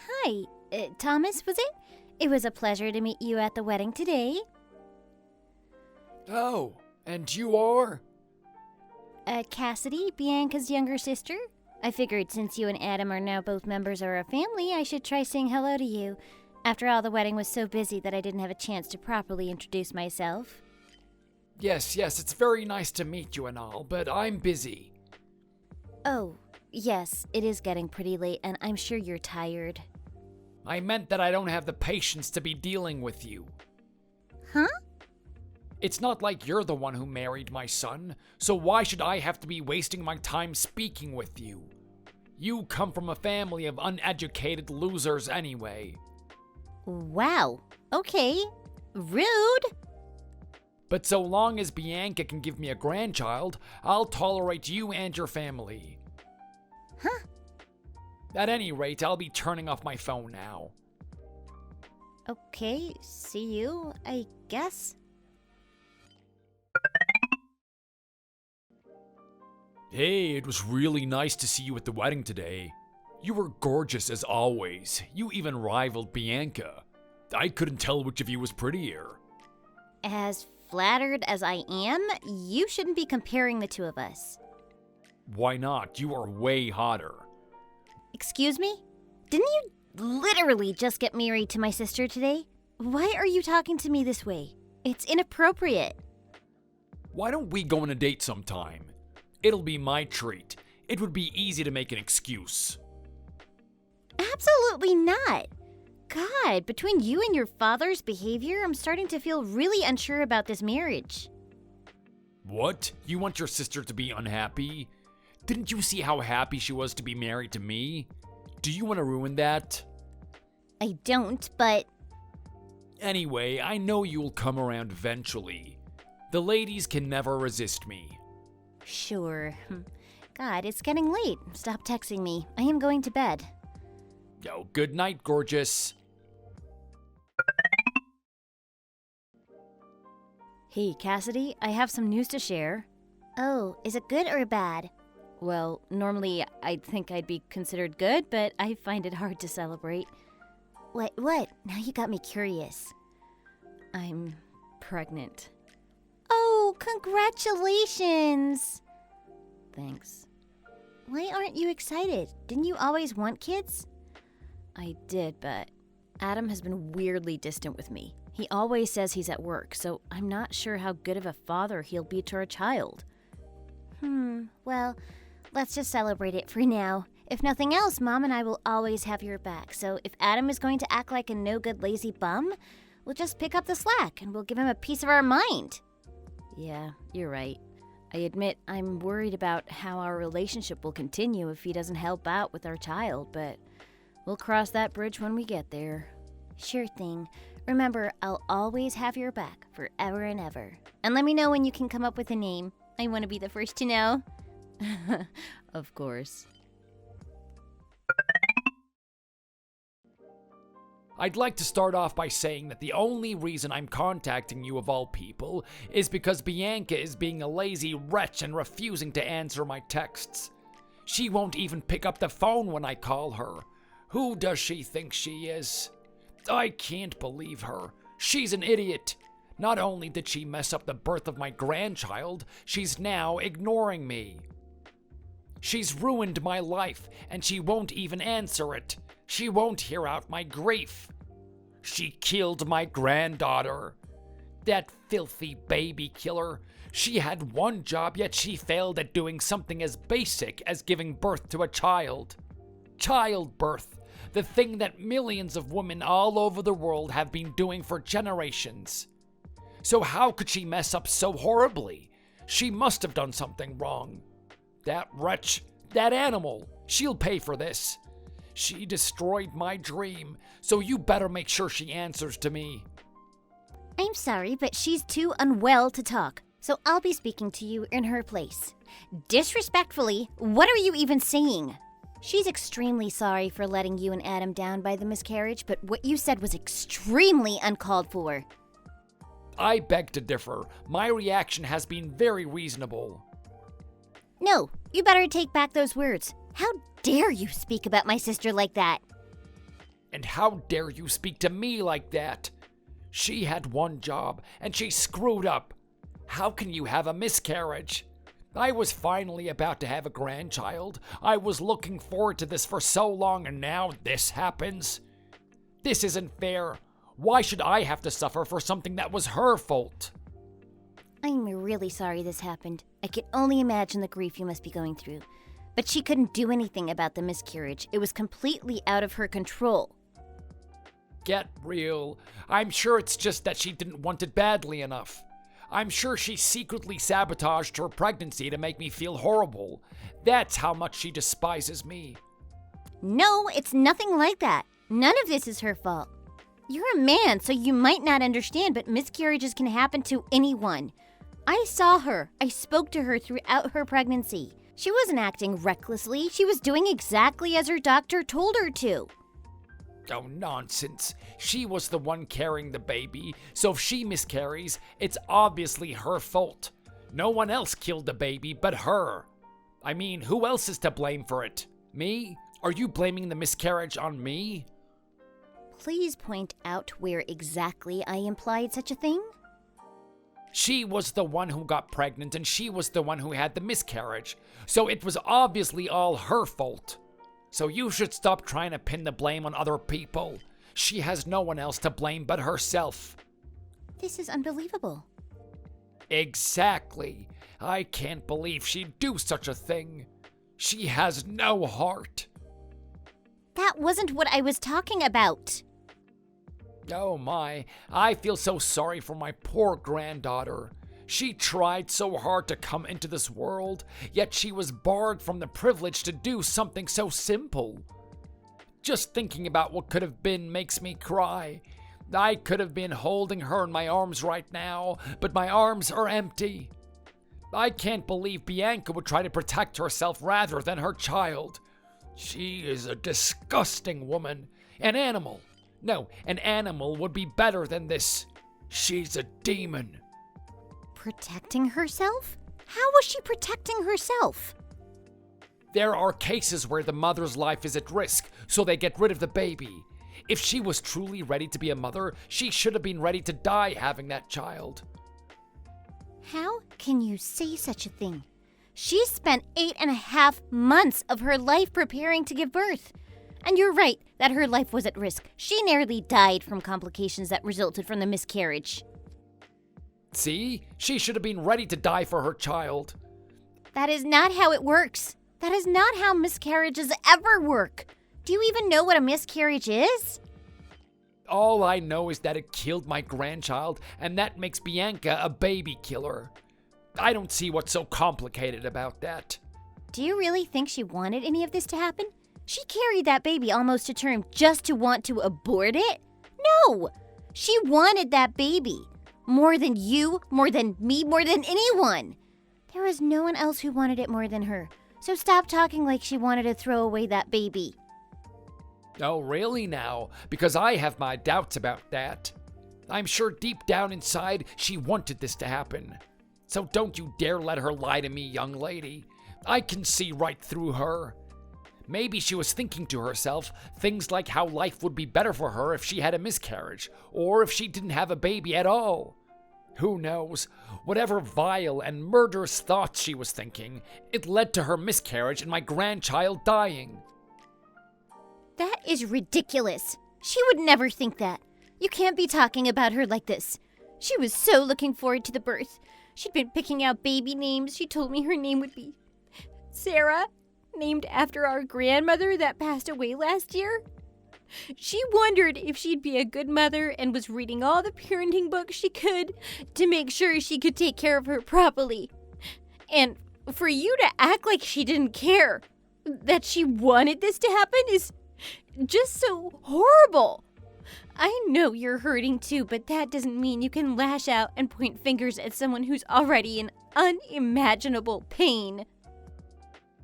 Hi, Thomas, was it? It was a pleasure to meet you at the wedding today. Oh, and you are? Cassidy, Bianca's younger sister. I figured since you and Adam are now both members of our family, I should try saying hello to you. After all, the wedding was so busy that I didn't have a chance to properly introduce myself. Yes, it's very nice to meet you and all, but I'm busy. Oh, yes, it is getting pretty late, and I'm sure you're tired. I meant that I don't have the patience to be dealing with you. Huh? It's not like you're the one who married my son, so why should I have to be wasting my time speaking with you? You come from a family of uneducated losers anyway. Wow. Okay. Rude. But so long as Bianca can give me a grandchild, I'll tolerate you and your family. Huh? At any rate, I'll be turning off my phone now. Okay, see you, I guess. Hey, it was really nice to see you at the wedding today. You were gorgeous as always. You even rivaled Bianca. I couldn't tell which of you was prettier. As flattered as I am, you shouldn't be comparing the two of us. Why not? You are way hotter. Excuse me? Didn't you literally just get married to my sister today? Why are you talking to me this way? It's inappropriate. Why don't we go on a date sometime? It'll be my treat. It would be easy to make an excuse. Absolutely not. God, between you and your father's behavior, I'm starting to feel really unsure about this marriage. What? You want your sister to be unhappy? Didn't you see how happy she was to be married to me? Do you want to ruin that? I don't, but... Anyway, I know you'll come around eventually. The ladies can never resist me. Sure. God, it's getting late. Stop texting me. I am going to bed. Oh, good night, gorgeous. Hey, Cassidy, I have some news to share. Oh, is it good or bad? Well, normally I'd think I'd be considered good, but I find it hard to celebrate. What? Now you got me curious. I'm pregnant. Oh, congratulations! Thanks. Why aren't you excited? Didn't you always want kids? I did, but Adam has been weirdly distant with me. He always says he's at work, so I'm not sure how good of a father he'll be to our child. Well, let's just celebrate it for now. If nothing else, Mom and I will always have your back, so if Adam is going to act like a no-good lazy bum, we'll just pick up the slack and we'll give him a piece of our mind. Yeah, you're right. I admit I'm worried about how our relationship will continue if he doesn't help out with our child, but we'll cross that bridge when we get there. Sure thing. Remember, I'll always have your back forever and ever. And let me know when you can come up with a name. I want to be the first to know. Of course. I'd like to start off by saying that the only reason I'm contacting you of all people is because Bianca is being a lazy wretch and refusing to answer my texts. She won't even pick up the phone when I call her. Who does she think she is? I can't believe her. She's an idiot. Not only did she mess up the birth of my grandchild, she's now ignoring me. She's ruined my life, and she won't even answer it. She won't hear out my grief. She killed my granddaughter. That filthy baby killer. She had one job, yet she failed at doing something as basic as giving birth to a child. Childbirth, the thing that millions of women all over the world have been doing for generations. So how could she mess up so horribly? She must have done something wrong. That wretch, that animal, she'll pay for this. She destroyed my dream, so you better make sure she answers to me. I'm sorry, but she's too unwell to talk, so I'll be speaking to you in her place. Disrespectfully, what are you even saying? She's extremely sorry for letting you and Adam down by the miscarriage, but what you said was extremely uncalled for. I beg to differ. My reaction has been very reasonable. No, you better take back those words. How dare you speak about my sister like that? And how dare you speak to me like that? She had one job, and she screwed up. How can you have a miscarriage? I was finally about to have a grandchild. I was looking forward to this for so long, and now this happens. This isn't fair. Why should I have to suffer for something that was her fault? I'm really sorry this happened. I can only imagine the grief you must be going through. But she couldn't do anything about the miscarriage. It was completely out of her control. Get real. I'm sure it's just that she didn't want it badly enough. I'm sure she secretly sabotaged her pregnancy to make me feel horrible. That's how much she despises me. No, it's nothing like that. None of this is her fault. You're a man, so you might not understand, but miscarriages can happen to anyone. I saw her. I spoke to her throughout her pregnancy. She wasn't acting recklessly. She was doing exactly as her doctor told her to. Oh, nonsense. She was the one carrying the baby, so if she miscarries, it's obviously her fault. No one else killed the baby but her. I mean, who else is to blame for it? Me? Are you blaming the miscarriage on me? Please point out where exactly I implied such a thing. She was the one who got pregnant, and she was the one who had the miscarriage, so it was obviously all her fault. So you should stop trying to pin the blame on other people. She has no one else to blame but herself. This is unbelievable. Exactly. I can't believe she'd do such a thing. She has no heart. That wasn't what I was talking about. Oh my, I feel so sorry for my poor granddaughter. She tried so hard to come into this world, yet she was barred from the privilege to do something so simple. Just thinking about what could have been makes me cry. I could have been holding her in my arms right now, but my arms are empty. I can't believe Bianca would try to protect herself rather than her child. She is a disgusting woman. An animal. No, an animal would be better than this. She's a demon. Protecting herself? How was she protecting herself? There are cases where the mother's life is at risk, so they get rid of the baby. If she was truly ready to be a mother, she should have been ready to die having that child. How can you say such a thing? She spent 8.5 months of her life preparing to give birth. And you're right that her life was at risk. She nearly died from complications that resulted from the miscarriage. See? She should have been ready to die for her child. That is not how it works. That is not how miscarriages ever work. Do you even know what a miscarriage is? All I know is that it killed my grandchild, and that makes Bianca a baby killer. I don't see what's so complicated about that. Do you really think she wanted any of this to happen? She carried that baby almost to term just to want to abort it? No! She wanted that baby. More than you, more than me, more than anyone. There was no one else who wanted it more than her. So stop talking like she wanted to throw away that baby. Oh, really now? Because I have my doubts about that. I'm sure deep down inside she wanted this to happen. So don't you dare let her lie to me, young lady. I can see right through her. Maybe she was thinking to herself things like how life would be better for her if she had a miscarriage, or if she didn't have a baby at all. Who knows? Whatever vile and murderous thoughts she was thinking, it led to her miscarriage and my grandchild dying. That is ridiculous. She would never think that. You can't be talking about her like this. She was so looking forward to the birth. She'd been picking out baby names. She told me her name would be Sarah, named after our grandmother that passed away last year. She wondered if she'd be a good mother and was reading all the parenting books she could to make sure she could take care of her properly. And for you to act like she didn't care, that she wanted this to happen, is just so horrible. I know you're hurting too, but that doesn't mean you can lash out and point fingers at someone who's already in unimaginable pain.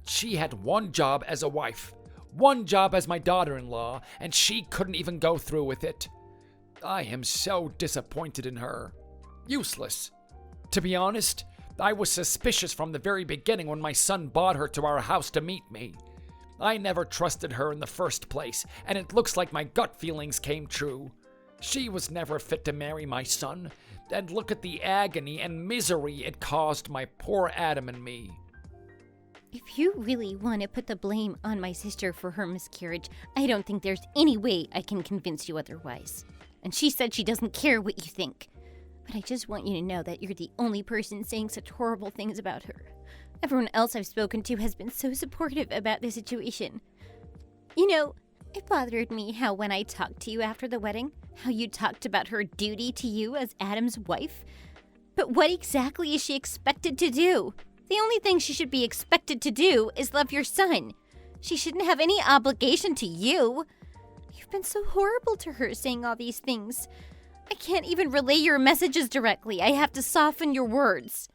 She had one job as a wife, one job as my daughter-in-law, and she couldn't even go through with it. I am so disappointed in her. Useless. To be honest, I was suspicious from the very beginning when my son brought her to our house to meet me. I never trusted her in the first place, and it looks like my gut feelings came true. She was never fit to marry my son, and look at the agony and misery it caused my poor Adam and me. If you really want to put the blame on my sister for her miscarriage, I don't think there's any way I can convince you otherwise. And she said she doesn't care what you think. But I just want you to know that you're the only person saying such horrible things about her. Everyone else I've spoken to has been so supportive about the situation. You know, it bothered me how when I talked to you after the wedding, how you talked about her duty to you as Adam's wife. But what exactly is she expected to do? The only thing she should be expected to do is love your son. She shouldn't have any obligation to you. You've been so horrible to her saying all these things. I can't even relay your messages directly. I have to soften your words.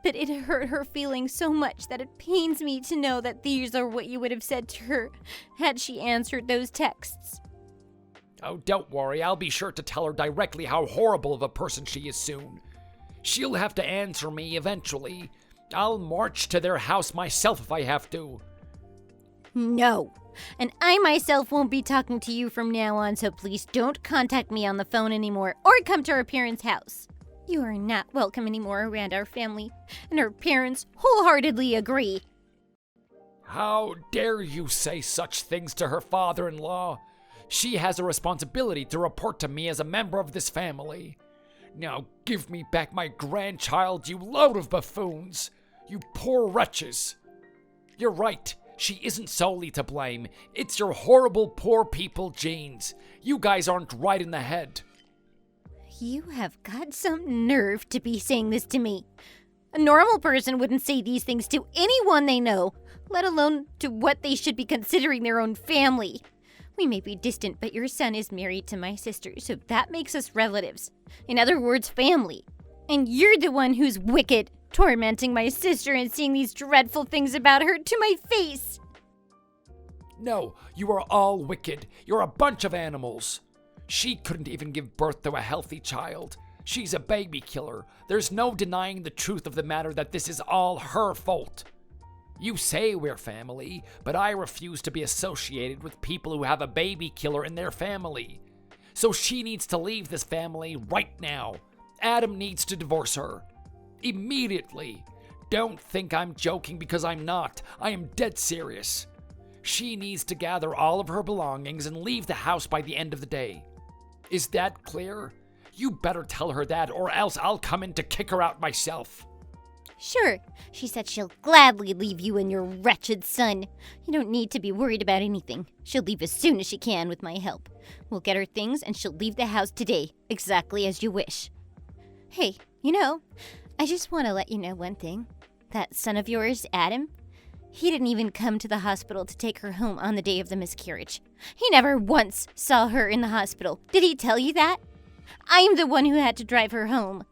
But it hurt her feelings so much that it pains me to know that these are what you would have said to her had she answered those texts. Oh, don't worry. I'll be sure to tell her directly how horrible of a person she is soon. She'll have to answer me eventually. I'll march to their house myself if I have to. No. And I myself won't be talking to you from now on, so please don't contact me on the phone anymore or come to our parents' house. You are not welcome anymore around our family, and our parents wholeheartedly agree. How dare you say such things to her father-in-law? She has a responsibility to report to me as a member of this family. Now give me back my grandchild, you load of buffoons! You poor wretches! You're right. She isn't solely to blame. It's your horrible poor people genes. You guys aren't right in the head. You have got some nerve to be saying this to me. A normal person wouldn't say these things to anyone they know, let alone to what they should be considering their own family. We may be distant, but your son is married to my sister, so that makes us relatives. In other words, family. And you're the one who's wicked, tormenting my sister and saying these dreadful things about her to my face. No, you are all wicked. You're a bunch of animals. She couldn't even give birth to a healthy child. She's a baby killer. There's no denying the truth of the matter that this is all her fault. You say we're family, but I refuse to be associated with people who have a baby killer in their family. So she needs to leave this family right now. Adam needs to divorce her. Immediately. Don't think I'm joking because I'm not. I am dead serious. She needs to gather all of her belongings and leave the house by the end of the day. Is that clear? You better tell her that, or else I'll come in to kick her out myself. Sure, she said she'll gladly leave you and your wretched son. You don't need to be worried about anything. She'll leave as soon as she can with my help. We'll get her things and she'll leave the house today, exactly as you wish. Hey, I just want to let you know one thing. That son of yours, Adam, he didn't even come to the hospital to take her home on the day of the miscarriage. He never once saw her in the hospital. Did he tell you that? I'm the one who had to drive her home.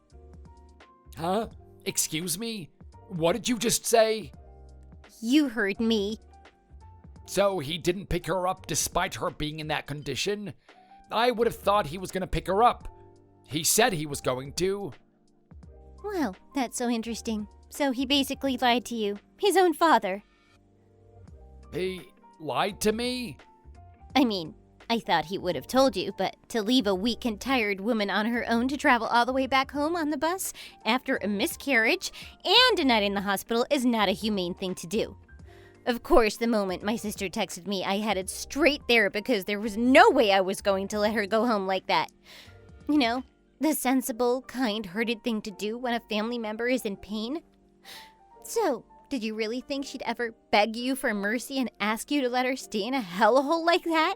Huh? Excuse me? What did you just say? You heard me. So he didn't pick her up despite her being in that condition? I would have thought he was going to pick her up. He said he was going to. Well, that's so interesting. So he basically lied to you. His own father. He lied to me? I mean, I thought he would have told you, but to leave a weak and tired woman on her own to travel all the way back home on the bus after a miscarriage and a night in the hospital is not a humane thing to do. Of course, the moment my sister texted me, I headed straight there because there was no way I was going to let her go home like that. The sensible, kind-hearted thing to do when a family member is in pain. So, did you really think she'd ever beg you for mercy and ask you to let her stay in a hellhole like that?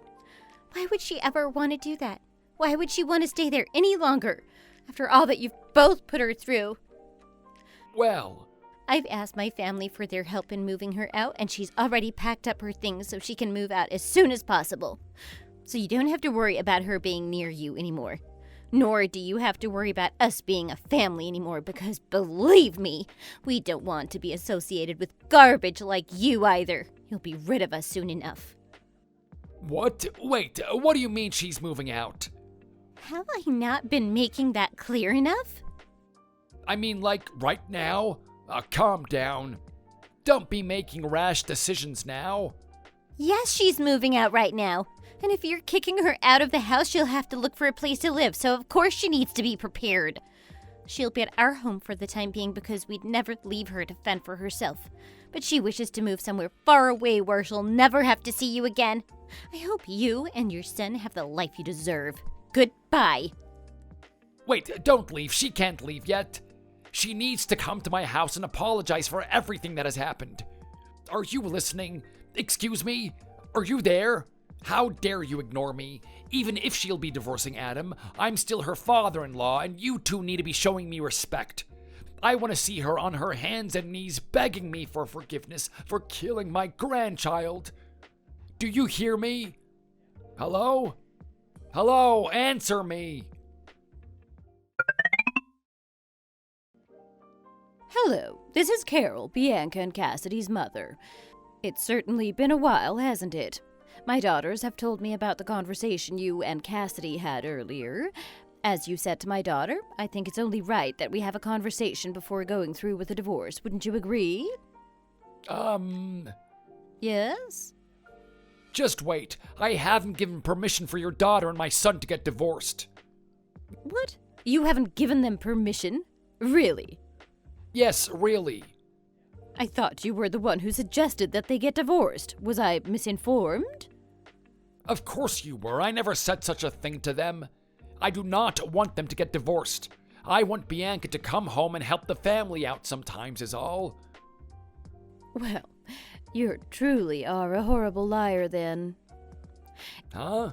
Why would she ever want to do that? Why would she want to stay there any longer, after all that you've both put her through? Well, I've asked my family for their help in moving her out, and she's already packed up her things so she can move out as soon as possible. So you don't have to worry about her being near you anymore. Nor do you have to worry about us being a family anymore, because believe me, we don't want to be associated with garbage like you either. You'll be rid of us soon enough. What? Wait, what do you mean she's moving out? Have I not been making that clear enough? I mean, like, right now? Calm down. Don't be making rash decisions now. Yes, she's moving out right now. And if you're kicking her out of the house, she'll have to look for a place to live, so of course she needs to be prepared. She'll be at our home for the time being because we'd never leave her to fend for herself. But she wishes to move somewhere far away where she'll never have to see you again. I hope you and your son have the life you deserve. Goodbye. Wait, don't leave. She can't leave yet. She needs to come to my house and apologize for everything that has happened. Are you listening? Excuse me? Are you there? How dare you ignore me? Even if she'll be divorcing Adam, I'm still her father-in-law, and you two need to be showing me respect. I want to see her on her hands and knees begging me for forgiveness for killing my grandchild. Do you hear me? Hello? Hello, answer me. Hello, this is Carol, Bianca and Cassidy's mother. It's certainly been a while, hasn't it? My daughters have told me about the conversation you and Cassidy had earlier. As you said to my daughter, I think it's only right that we have a conversation before going through with a divorce. Wouldn't you agree? Yes? Just wait. I haven't given permission for your daughter and my son to get divorced. What? You haven't given them permission? Really? Yes, really. I thought you were the one who suggested that they get divorced. Was I misinformed? Of course you were. I never said such a thing to them. I do not want them to get divorced. I want Bianca to come home and help the family out sometimes is all. Well, you truly are a horrible liar then. Huh?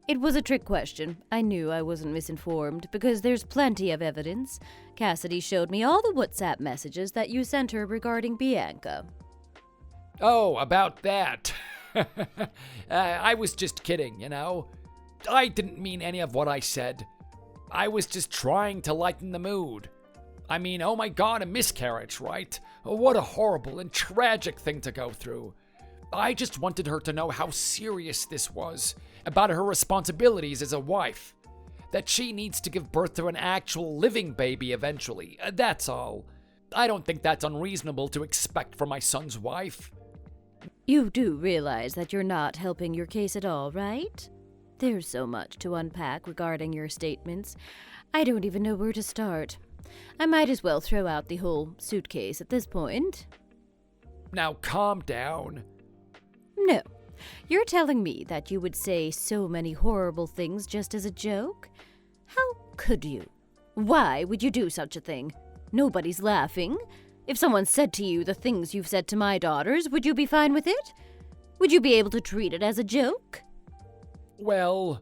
It was a trick question. I knew I wasn't misinformed because there's plenty of evidence. Cassidy showed me all the WhatsApp messages that you sent her regarding Bianca. Oh, about that. I was just kidding, you know. I didn't mean any of what I said. I was just trying to lighten the mood. I mean, oh my God, a miscarriage, right? What a horrible and tragic thing to go through. I just wanted her to know how serious this was, about her responsibilities as a wife. That she needs to give birth to an actual living baby eventually. That's all. I don't think that's unreasonable to expect from my son's wife. You do realize that you're not helping your case at all, right? There's so much to unpack regarding your statements. I don't even know where to start. I might as well throw out the whole suitcase at this point. Now calm down. No. You're telling me that you would say so many horrible things just as a joke? How could you? Why would you do such a thing? Nobody's laughing. If someone said to you the things you've said to my daughters, would you be fine with it? Would you be able to treat it as a joke? Well...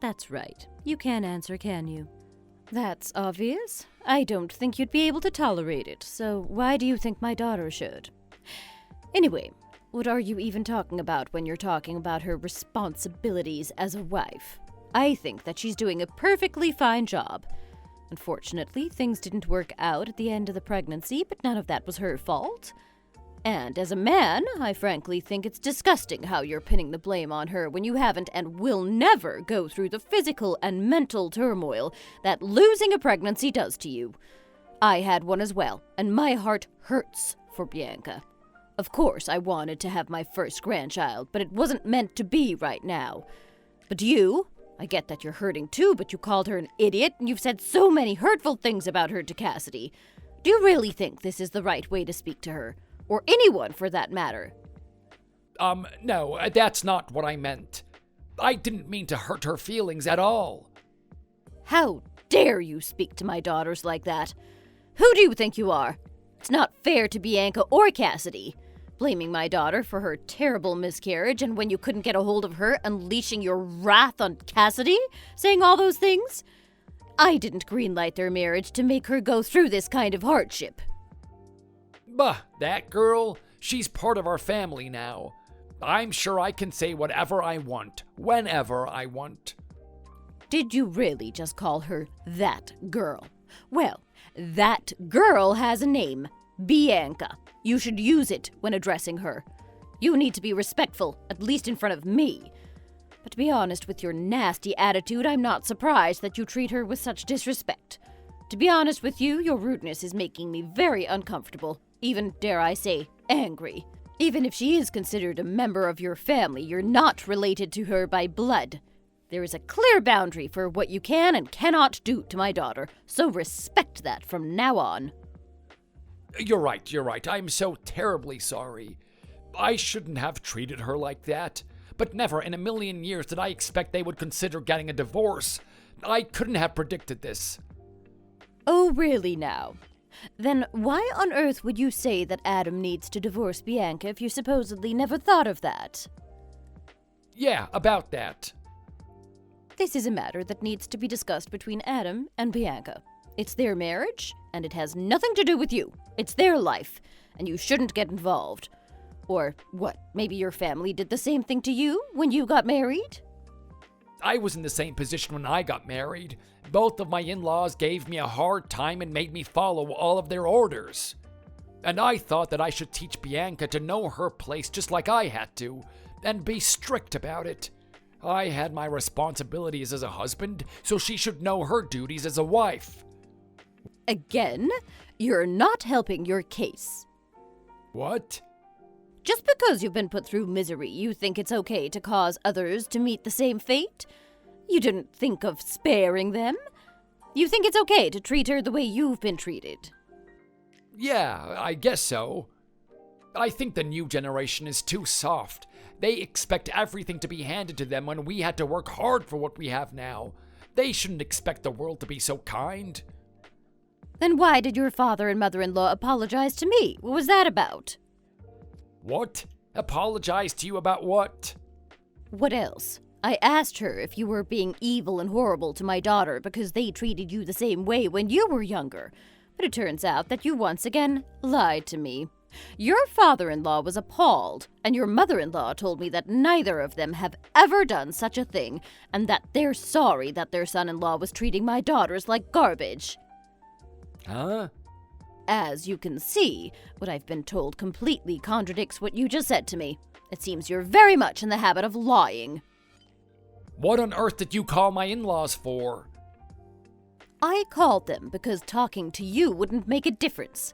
That's right. You can't answer, can you? That's obvious. I don't think you'd be able to tolerate it, so why do you think my daughter should? Anyway, what are you even talking about when you're talking about her responsibilities as a wife? I think that she's doing a perfectly fine job. Unfortunately, things didn't work out at the end of the pregnancy, but none of that was her fault. And as a man, I frankly think it's disgusting how you're pinning the blame on her when you haven't and will never go through the physical and mental turmoil that losing a pregnancy does to you. I had one as well, and my heart hurts for Bianca. Of course, I wanted to have my first grandchild, but it wasn't meant to be right now. But you, I get that you're hurting too, but you called her an idiot, and you've said so many hurtful things about her to Cassidy. Do you really think this is the right way to speak to her? Or anyone, for that matter? No, that's not what I meant. I didn't mean to hurt her feelings at all. How dare you speak to my daughters like that? Who do you think you are? It's not fair to Bianca or Cassidy. Blaming my daughter for her terrible miscarriage, and when you couldn't get a hold of her, unleashing your wrath on Cassidy, saying all those things? I didn't greenlight their marriage to make her go through this kind of hardship. Bah, that girl, she's part of our family now. I'm sure I can say whatever I want, whenever I want. Did you really just call her that girl? Well, that girl has a name, Bianca. You should use it when addressing her. You need to be respectful, at least in front of me. But to be honest, with your nasty attitude, I'm not surprised that you treat her with such disrespect. To be honest with you, your rudeness is making me very uncomfortable, even, dare I say, angry. Even if she is considered a member of your family, you're not related to her by blood. There is a clear boundary for what you can and cannot do to my daughter, so respect that from now on. You're right. I'm so terribly sorry. I shouldn't have treated her like that. But never in a million years did I expect they would consider getting a divorce. I couldn't have predicted this. Oh, really now? Then why on earth would you say that Adam needs to divorce Bianca if you supposedly never thought of that? Yeah, about that. This is a matter that needs to be discussed between Adam and Bianca. It's their marriage, and it has nothing to do with you. It's their life, and you shouldn't get involved. Or what, maybe your family did the same thing to you when you got married? I was in the same position when I got married. Both of my in-laws gave me a hard time and made me follow all of their orders. And I thought that I should teach Bianca to know her place just like I had to, and be strict about it. I had my responsibilities as a husband, so she should know her duties as a wife. Again, you're not helping your case. What? Just because you've been put through misery, you think it's okay to cause others to meet the same fate? You didn't think of sparing them? You think it's okay to treat her the way you've been treated? Yeah, I guess so. I think the new generation is too soft. They expect everything to be handed to them when we had to work hard for what we have now. They shouldn't expect the world to be so kind. Then why did your father and mother-in-law apologize to me? What was that about? What? Apologize to you about what? What else? I asked her if you were being evil and horrible to my daughter because they treated you the same way when you were younger. But it turns out that you once again lied to me. Your father-in-law was appalled, and your mother-in-law told me that neither of them have ever done such a thing, and that they're sorry that their son-in-law was treating my daughters like garbage. Huh? As you can see, what I've been told completely contradicts what you just said to me. It seems you're very much in the habit of lying. What on earth did you call my in-laws for? I called them because talking to you wouldn't make a difference.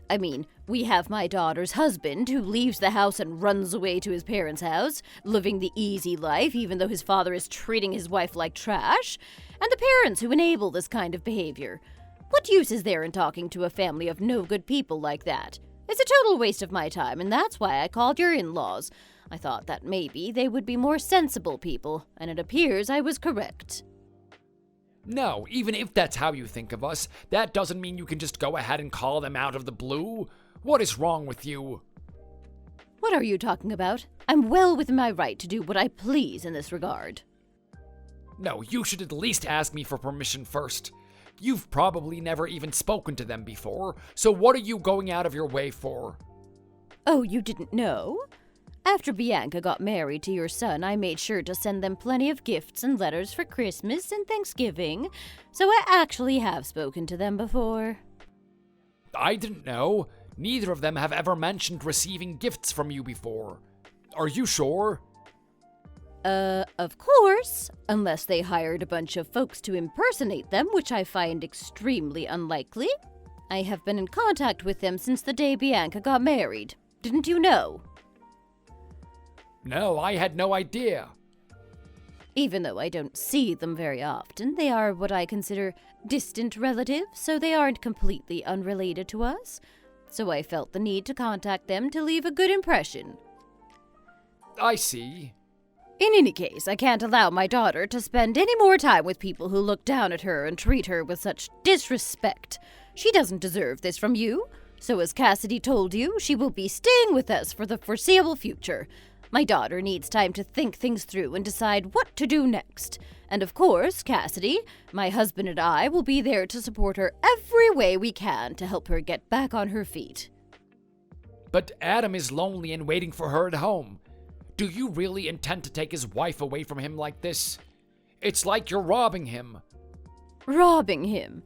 I mean, we have my daughter's husband who leaves the house and runs away to his parents' house, living the easy life even though his father is treating his wife like trash, and the parents who enable this kind of behavior. What use is there in talking to a family of no good people like that? It's a total waste of my time, and that's why I called your in-laws. I thought that maybe they would be more sensible people, and it appears I was correct. No, even if that's how you think of us, that doesn't mean you can just go ahead and call them out of the blue. What is wrong with you? What are you talking about? I'm well within my right to do what I please in this regard. No, you should at least ask me for permission first. You've probably never even spoken to them before, so what are you going out of your way for? Oh, you didn't know? After Bianca got married to your son, I made sure to send them plenty of gifts and letters for Christmas and Thanksgiving, so I actually have spoken to them before. I didn't know. Neither of them have ever mentioned receiving gifts from you before. Are you sure? Of course, unless they hired a bunch of folks to impersonate them, which I find extremely unlikely. I have been in contact with them since the day Bianca got married. Didn't you know? No, I had no idea. Even though I don't see them very often, they are what I consider distant relatives, so they aren't completely unrelated to us. So I felt the need to contact them to leave a good impression. I see. In any case, I can't allow my daughter to spend any more time with people who look down at her and treat her with such disrespect. She doesn't deserve this from you. So as Cassidy told you, she will be staying with us for the foreseeable future. My daughter needs time to think things through and decide what to do next. And of course, Cassidy, my husband and I will be there to support her every way we can to help her get back on her feet. But Adam is lonely and waiting for her at home. Do you really intend to take his wife away from him like this? It's like you're robbing him. Robbing him?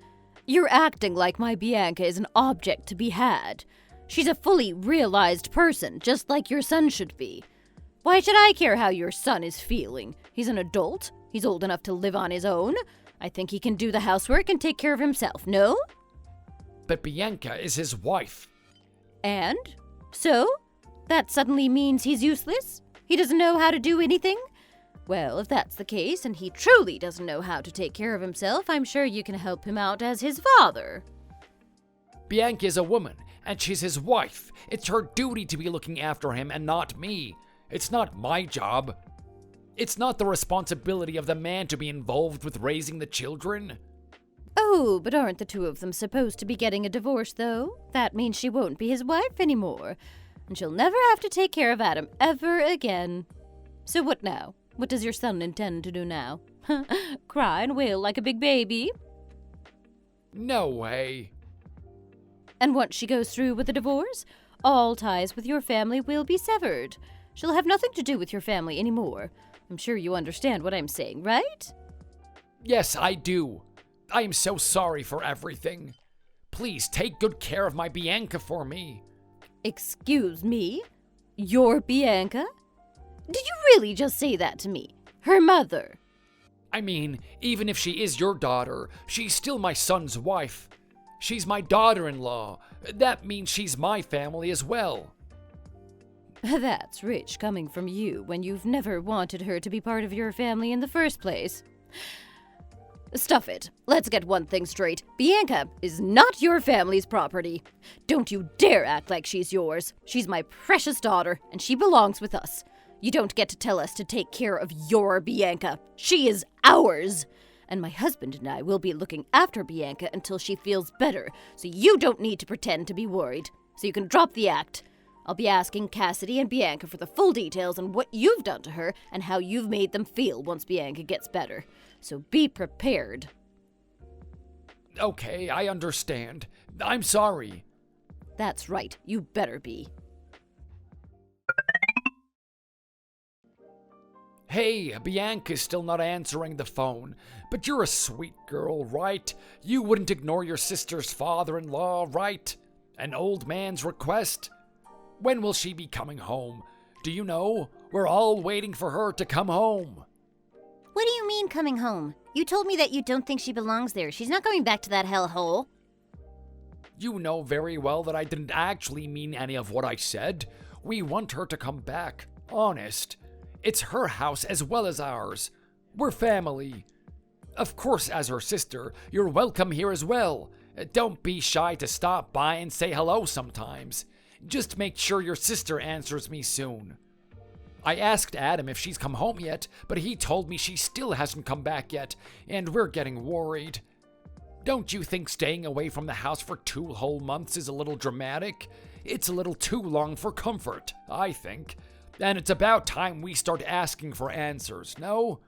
You're acting like my Bianca is an object to be had. She's a fully realized person, just like your son should be. Why should I care how your son is feeling? He's an adult. He's old enough to live on his own. I think he can do the housework and take care of himself, no? But Bianca is his wife. And? So? That suddenly means he's useless? He doesn't know how to do anything? Well, if that's the case, and he truly doesn't know how to take care of himself, I'm sure you can help him out as his father. Bianca is a woman, and she's his wife. It's her duty to be looking after him and not me. It's not my job. It's not the responsibility of the man to be involved with raising the children. Oh, but aren't the two of them supposed to be getting a divorce, though? That means she won't be his wife anymore, and she'll never have to take care of Adam ever again. So what now? What does your son intend to do now? Cry and wail like a big baby? No way. And once she goes through with the divorce, all ties with your family will be severed. She'll have nothing to do with your family anymore. I'm sure you understand what I'm saying, right? Yes, I do. I am so sorry for everything. Please take good care of my Bianca for me. Excuse me? Your Bianca? Did you really just say that to me? Her mother? I mean, even if she is your daughter, she's still my son's wife. She's my daughter-in-law. That means she's my family as well. That's rich coming from you when you've never wanted her to be part of your family in the first place. Stuff it. Let's get one thing straight. Bianca is not your family's property. Don't you dare act like she's yours. She's my precious daughter, and she belongs with us. You don't get to tell us to take care of your Bianca. She is ours. And my husband and I will be looking after Bianca until she feels better, so you don't need to pretend to be worried. So you can drop the act. I'll be asking Cassidy and Bianca for the full details on what you've done to her and how you've made them feel once Bianca gets better. So be prepared. Okay, I understand. I'm sorry. That's right, you better be. Hey, Bianca's still not answering the phone, but you're a sweet girl, right? You wouldn't ignore your sister's father-in-law, right? An old man's request? When will she be coming home? Do you know? We're all waiting for her to come home. What do you mean coming home? You told me that you don't think she belongs there. She's not going back to that hellhole. You know very well that I didn't actually mean any of what I said. We want her to come back. Honest. It's her house as well as ours. We're family. Of course, as her sister, you're welcome here as well. Don't be shy to stop by and say hello sometimes. Just make sure your sister answers me soon. I asked Adam if she's come home yet, but he told me she still hasn't come back yet, and we're getting worried. Don't you think staying away from the house for 2 whole months is a little dramatic? It's a little too long for comfort, I think. And it's about time we start asking for answers, no?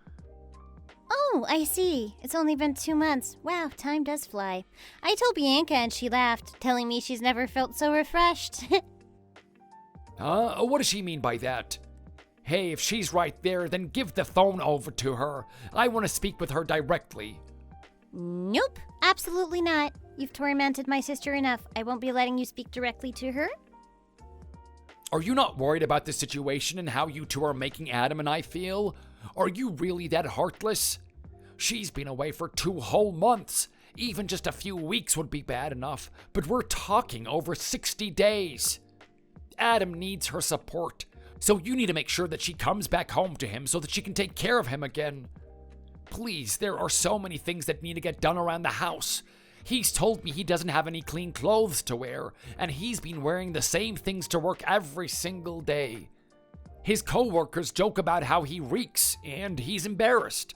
Oh, I see. It's only been 2 months. Wow, time does fly. I told Bianca and she laughed, telling me she's never felt so refreshed. Huh? What does she mean by that? Hey, if she's right there, then give the phone over to her. I want to speak with her directly. Nope, absolutely not. You've tormented my sister enough. I won't be letting you speak directly to her. Are you not worried about the situation and how you two are making Adam and I feel? Are you really that heartless? She's been away for 2 whole months. Even just a few weeks would be bad enough, but we're talking over 60 days. Adam needs her support, so you need to make sure that she comes back home to him so that she can take care of him again. Please, there are so many things that need to get done around the house. He's told me he doesn't have any clean clothes to wear, and he's been wearing the same things to work every single day. His co-workers joke about how he reeks, and he's embarrassed.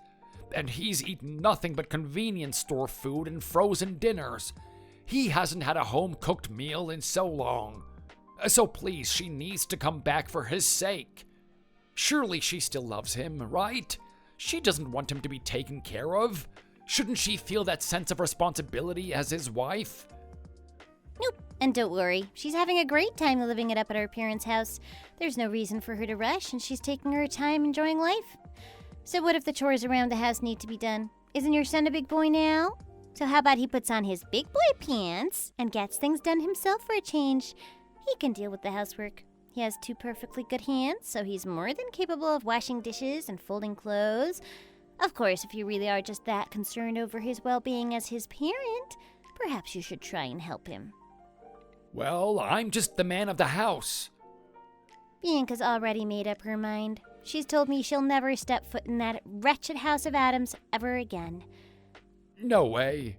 And he's eaten nothing but convenience store food and frozen dinners. He hasn't had a home-cooked meal in so long. So please, she needs to come back for his sake. Surely she still loves him, right? She doesn't want him to be taken care of. Shouldn't she feel that sense of responsibility as his wife? Nope, and don't worry. She's having a great time living it up at her parents' house. There's no reason for her to rush, and she's taking her time enjoying life. So what if the chores around the house need to be done? Isn't your son a big boy now? So how about he puts on his big boy pants and gets things done himself for a change? He can deal with the housework. He has 2 perfectly good hands, so he's more than capable of washing dishes and folding clothes. Of course, if you really are just that concerned over his well-being as his parent, perhaps you should try and help him. Well, I'm just the man of the house. Bianca's already made up her mind. She's told me she'll never step foot in that wretched house of Adam's ever again. No way.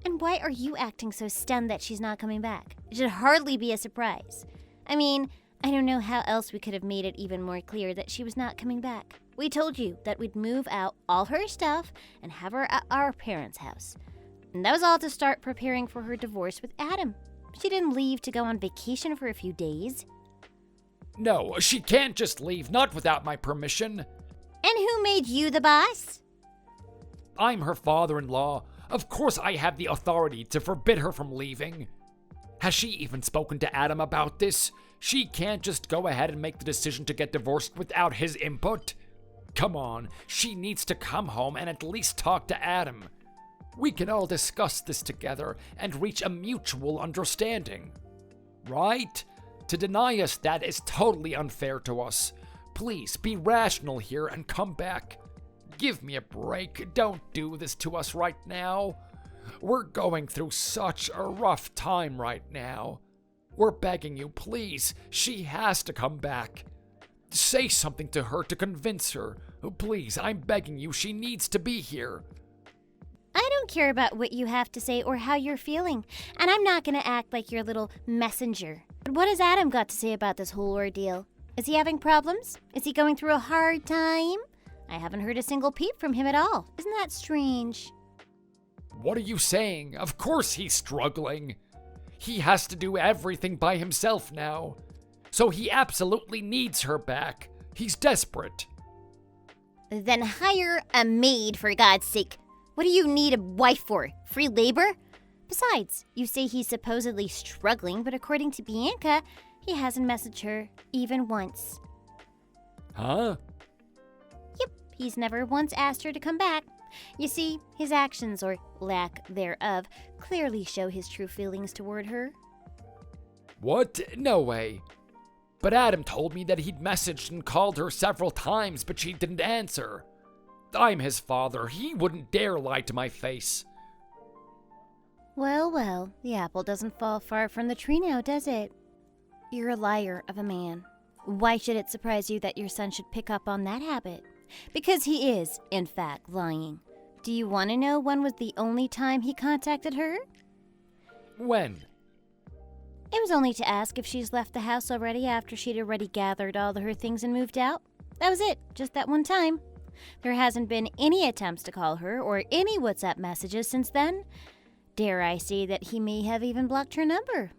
And why are you acting so stunned that she's not coming back? It should hardly be a surprise. I mean, I don't know how else we could have made it even more clear that she was not coming back. We told you that we'd move out all her stuff and have her at our parents' house. And that was all to start preparing for her divorce with Adam. She didn't leave to go on vacation for a few days. No, she can't just leave, not without my permission. And who made you the boss? I'm her father-in-law. Of course I have the authority to forbid her from leaving. Has she even spoken to Adam about this? She can't just go ahead and make the decision to get divorced without his input. Come on, she needs to come home and at least talk to Adam. We can all discuss this together and reach a mutual understanding. Right? To deny us that is totally unfair to us. Please be rational here and come back. Give me a break. Don't do this to us right now. We're going through such a rough time right now. We're begging you, please. She has to come back. Say something to her to convince her. Please, I'm begging you. She needs to be here. I don't care about what you have to say or how you're feeling, and I'm not going to act like your little messenger. But what has Adam got to say about this whole ordeal? Is he having problems? Is he going through a hard time? I haven't heard a single peep from him at all. Isn't that strange? What are you saying? Of course he's struggling. He has to do everything by himself now. So he absolutely needs her back. He's desperate. Then hire a maid, for God's sake. What do you need a wife for? Free labor? Besides, you say he's supposedly struggling, but according to Bianca, he hasn't messaged her even once. Huh? Yep, he's never once asked her to come back. You see, his actions, or lack thereof, clearly show his true feelings toward her. What? No way. But Adam told me that he'd messaged and called her several times, but she didn't answer. I'm his father. He wouldn't dare lie to my face. Well, well, the apple doesn't fall far from the tree now, does it? You're a liar of a man. Why should it surprise you that your son should pick up on that habit? Because he is, in fact, lying. Do you want to know when was the only time he contacted her? When? It was only to ask if she's left the house already after she'd already gathered all her things and moved out. That was it, just that one time. There hasn't been any attempts to call her or any WhatsApp messages since then. Dare I say that he may have even blocked her number.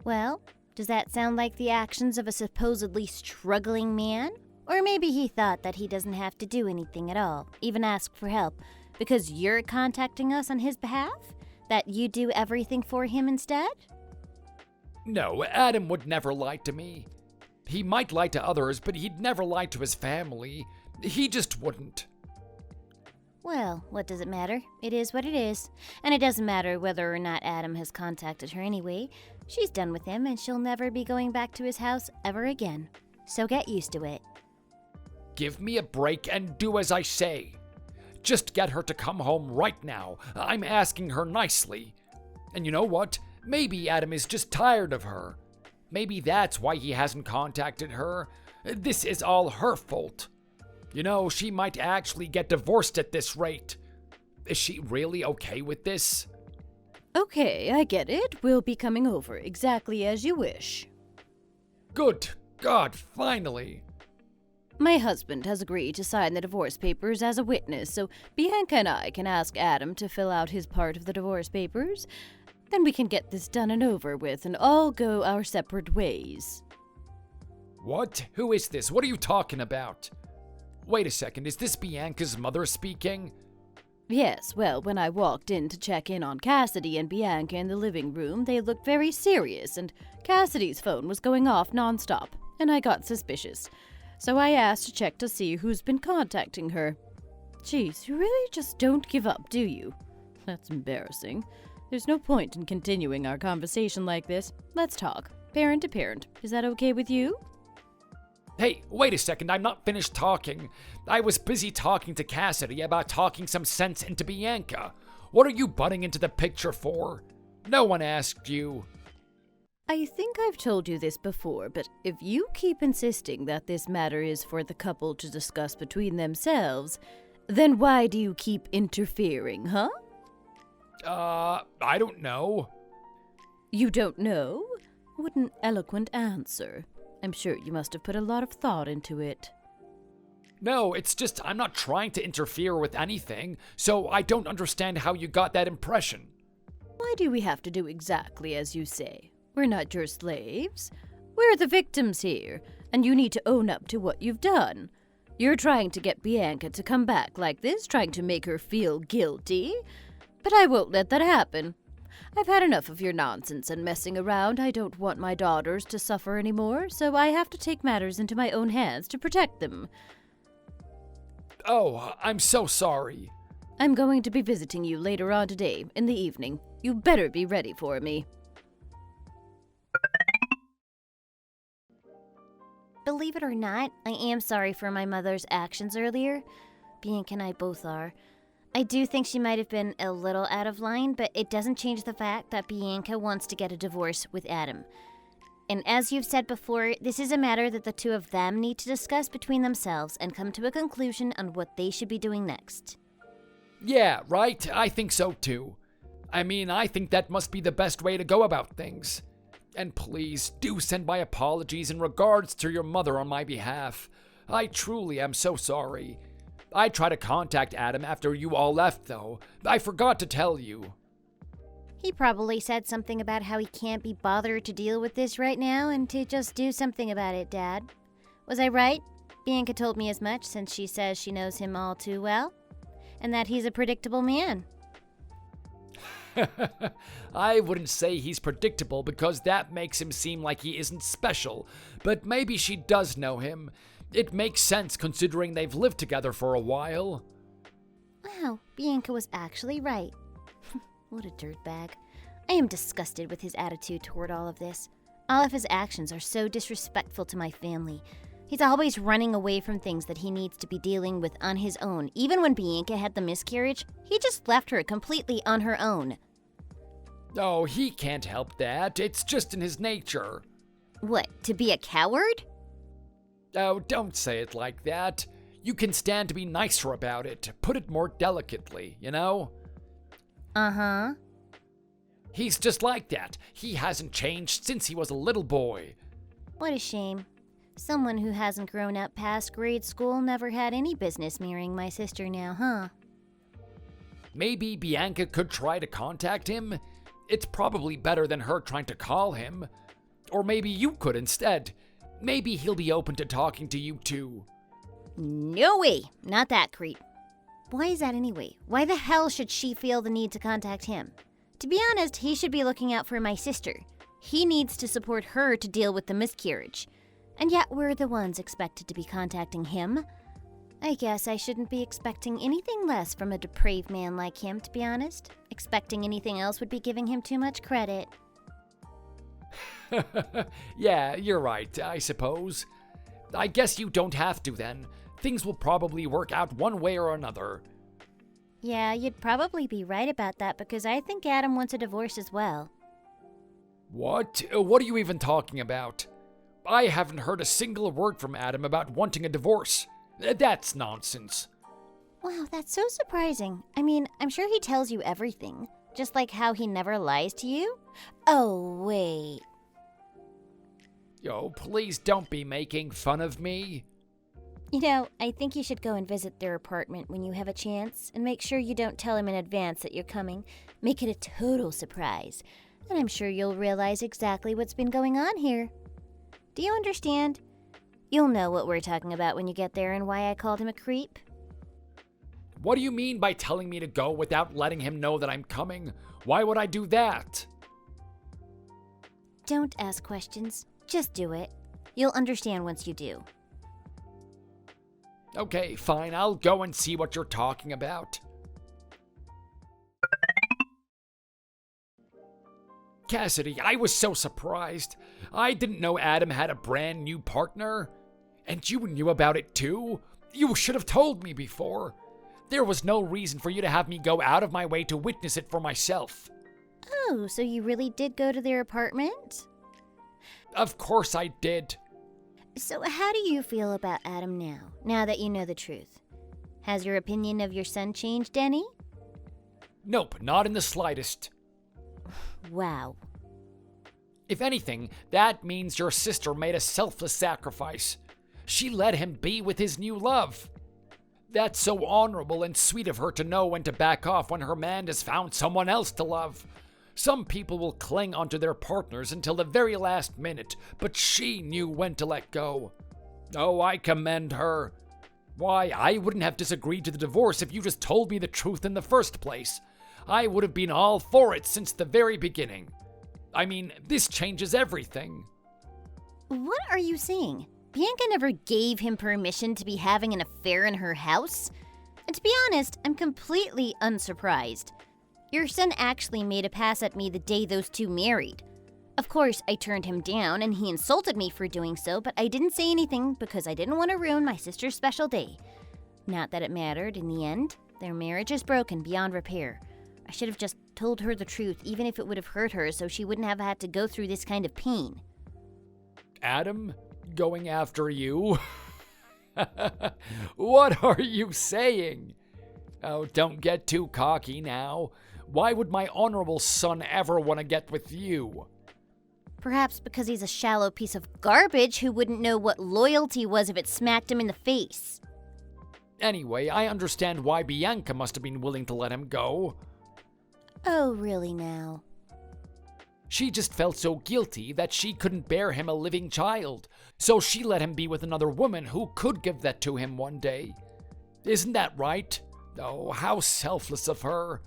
Well, does that sound like the actions of a supposedly struggling man? Or maybe he thought that he doesn't have to do anything at all, even ask for help, because you're contacting us on his behalf? That you do everything for him instead? No, Adam would never lie to me. He might lie to others, but he'd never lie to his family. He just wouldn't. Well, what does it matter? It is what it is. And it doesn't matter whether or not Adam has contacted her anyway. She's done with him and she'll never be going back to his house ever again. So get used to it. Give me a break and do as I say. Just get her to come home right now. I'm asking her nicely. And you know what? Maybe Adam is just tired of her. Maybe that's why he hasn't contacted her. This is all her fault. You know, she might actually get divorced at this rate. Is she really okay with this? Okay, I get it. We'll be coming over exactly as you wish. Good God, finally. My husband has agreed to sign the divorce papers as a witness, so Bianca and I can ask Adam to fill out his part of the divorce papers. Then we can get this done and over with and all go our separate ways. What? Who is this? What are you talking about? Wait a second, is this Bianca's mother speaking? Yes, well, when I walked in to check in on Cassidy and Bianca in the living room, they looked very serious, and Cassidy's phone was going off nonstop, and I got suspicious. So I asked to check to see who's been contacting her. Geez, you really just don't give up, do you? That's embarrassing. There's no point in continuing our conversation like this. Let's talk, parent to parent. Is that okay with you? Hey, wait a second, I'm not finished talking. I was busy talking to Cassidy about talking some sense into Bianca. What are you butting into the picture for? No one asked you. I think I've told you this before, but if you keep insisting that this matter is for the couple to discuss between themselves, then why do you keep interfering, huh? I don't know. You don't know? What an eloquent answer. I'm sure you must have put a lot of thought into it. No, it's just I'm not trying to interfere with anything, so I don't understand how you got that impression. Why do we have to do exactly as you say? We're not your slaves. We're the victims here, and you need to own up to what you've done. You're trying to get Bianca to come back like this, trying to make her feel guilty. But I won't let that happen. I've had enough of your nonsense and messing around. I don't want my daughters to suffer anymore, so I have to take matters into my own hands to protect them. Oh, I'm so sorry. I'm going to be visiting you later on today, in the evening. You better be ready for me. Believe it or not, I am sorry for my mother's actions earlier. Bianca and I both are. I do think she might have been a little out of line, but it doesn't change the fact that Bianca wants to get a divorce with Adam. And as you've said before, this is a matter that the two of them need to discuss between themselves and come to a conclusion on what they should be doing next. Yeah, right? I think so too. I mean, I think that must be the best way to go about things. And please, do send my apologies and regards to your mother on my behalf. I truly am so sorry. I tried to contact Adam after you all left, though. I forgot to tell you. He probably said something about how he can't be bothered to deal with this right now and to just do something about it, Dad. Was I right? Bianca told me as much since she says she knows him all too well. And that he's a predictable man. I wouldn't say he's predictable because that makes him seem like he isn't special, but maybe she does know him. It makes sense considering they've lived together for a while. Wow, Bianca was actually right. What a dirtbag. I am disgusted with his attitude toward all of this. All of his actions are so disrespectful to my family. He's always running away from things that he needs to be dealing with on his own. Even when Bianca had the miscarriage, he just left her completely on her own. Oh, he can't help that. It's just in his nature. What, to be a coward? Oh, don't say it like that. You can stand to be nicer about it. Put it more delicately, you know? Uh-huh. He's just like that. He hasn't changed since he was a little boy. What a shame. Someone who hasn't grown up past grade school never had any business marrying my sister now, huh? Maybe Bianca could try to contact him? It's probably better than her trying to call him. Or maybe you could instead. Maybe he'll be open to talking to you too. No way! Not that creep. Why is that anyway? Why the hell should she feel the need to contact him? To be honest, he should be looking out for my sister. He needs to support her to deal with the miscarriage. And yet we're the ones expected to be contacting him. I guess I shouldn't be expecting anything less from a depraved man like him, to be honest. Expecting anything else would be giving him too much credit. Yeah, you're right, I suppose. I guess you don't have to then. Things will probably work out one way or another. Yeah, you'd probably be right about that because I think Adam wants a divorce as well. What? What are you even talking about? I haven't heard a single word from Adam about wanting a divorce. That's nonsense. Wow, that's so surprising. I mean, I'm sure he tells you everything. Just like how he never lies to you? Oh, wait. Yo, please don't be making fun of me. You know, I think you should go and visit their apartment when you have a chance, and make sure you don't tell him in advance that you're coming. Make it a total surprise, and I'm sure you'll realize exactly what's been going on here. Do you understand? You'll know what we're talking about when you get there and why I called him a creep. What do you mean by telling me to go without letting him know that I'm coming? Why would I do that? Don't ask questions. Just do it. You'll understand once you do. Okay, fine. I'll go and see what you're talking about. Cassidy, I was so surprised. I didn't know Adam had a brand new partner. And you knew about it too? You should have told me before. There was no reason for you to have me go out of my way to witness it for myself. Oh, so you really did go to their apartment? Of course I did. So how do you feel about Adam now that you know the truth? Has your opinion of your son changed any? Nope, not in the slightest. Wow. If anything, that means your sister made a selfless sacrifice. She let him be with his new love. That's so honorable and sweet of her to know when to back off when her man has found someone else to love. Some people will cling onto their partners until the very last minute, but she knew when to let go. Oh, I commend her. Why, I wouldn't have disagreed to the divorce if you just told me the truth in the first place. I would have been all for it since the very beginning. I mean, this changes everything. What are you saying? Bianca never gave him permission to be having an affair in her house? And to be honest, I'm completely unsurprised. Your son actually made a pass at me the day those two married. Of course, I turned him down and he insulted me for doing so, but I didn't say anything because I didn't want to ruin my sister's special day. Not that it mattered in the end. Their marriage is broken beyond repair. I should have just told her the truth, even if it would have hurt her, so she wouldn't have had to go through this kind of pain. Adam, going after you? What are you saying? Oh, don't get too cocky now. Why would my honorable son ever want to get with you? Perhaps because he's a shallow piece of garbage who wouldn't know what loyalty was if it smacked him in the face. Anyway, I understand why Bianca must have been willing to let him go. Oh, really now? She just felt so guilty that she couldn't bear him a living child, so she let him be with another woman who could give that to him one day. Isn't that right? Oh, how selfless of her.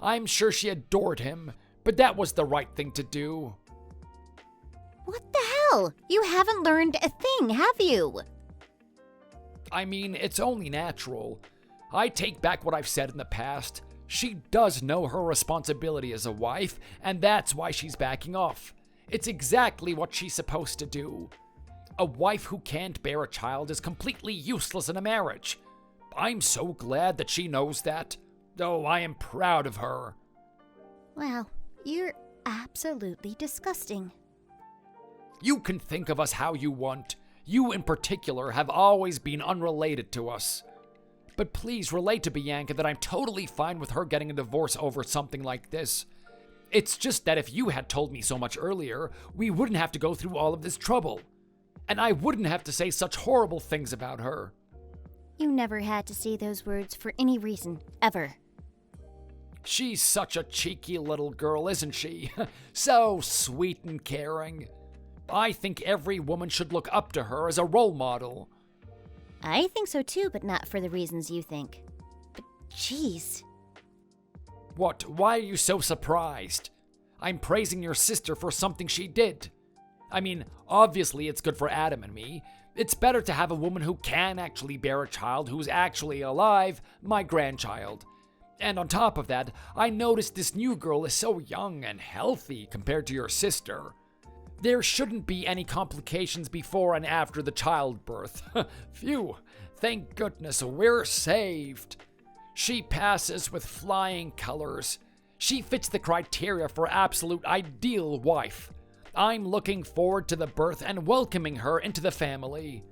I'm sure she adored him, but that was the right thing to do. What the hell? You haven't learned a thing, have you? I mean, it's only natural. I take back what I've said in the past. She does know her responsibility as a wife, and that's why she's backing off. It's exactly what she's supposed to do. A wife who can't bear a child is completely useless in a marriage. I'm so glad that she knows that. Oh, I am proud of her. Wow, you're absolutely disgusting. You can think of us how you want. You in particular have always been unrelated to us. But please relate to Bianca that I'm totally fine with her getting a divorce over something like this. It's just that if you had told me so much earlier, we wouldn't have to go through all of this trouble. And I wouldn't have to say such horrible things about her. You never had to say those words for any reason, ever. She's such a cheeky little girl, isn't she? So sweet and caring. I think every woman should look up to her as a role model. I think so too, but not for the reasons you think. But jeez. What? Why are you so surprised? I'm praising your sister for something she did. I mean, obviously it's good for Adam and me. It's better to have a woman who can actually bear a child who's actually alive, my grandchild. And on top of that, I noticed this new girl is so young and healthy compared to your sister. There shouldn't be any complications before and after the childbirth. Phew, thank goodness we're saved. She passes with flying colors. She fits the criteria for absolute ideal wife. I'm looking forward to the birth and welcoming her into the family.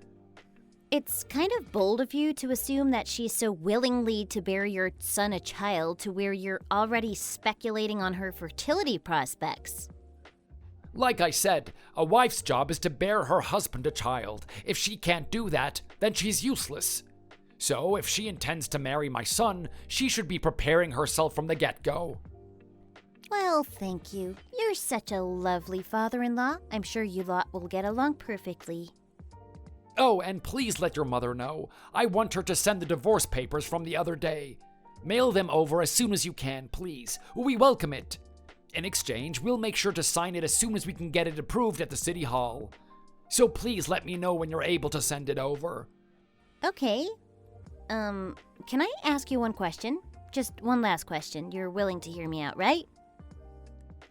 It's kind of bold of you to assume that she's so willingly to bear your son a child to where you're already speculating on her fertility prospects. Like I said, a wife's job is to bear her husband a child. If she can't do that, then she's useless. So if she intends to marry my son, she should be preparing herself from the get-go. Well, thank you. You're such a lovely father-in-law. I'm sure you lot will get along perfectly. Oh, and please let your mother know. I want her to send the divorce papers from the other day. Mail them over as soon as you can, please. We welcome it. In exchange, we'll make sure to sign it as soon as we can get it approved at the city hall. So please let me know when you're able to send it over. Okay. Can I ask you one question? Just one last question. You're willing to hear me out, right?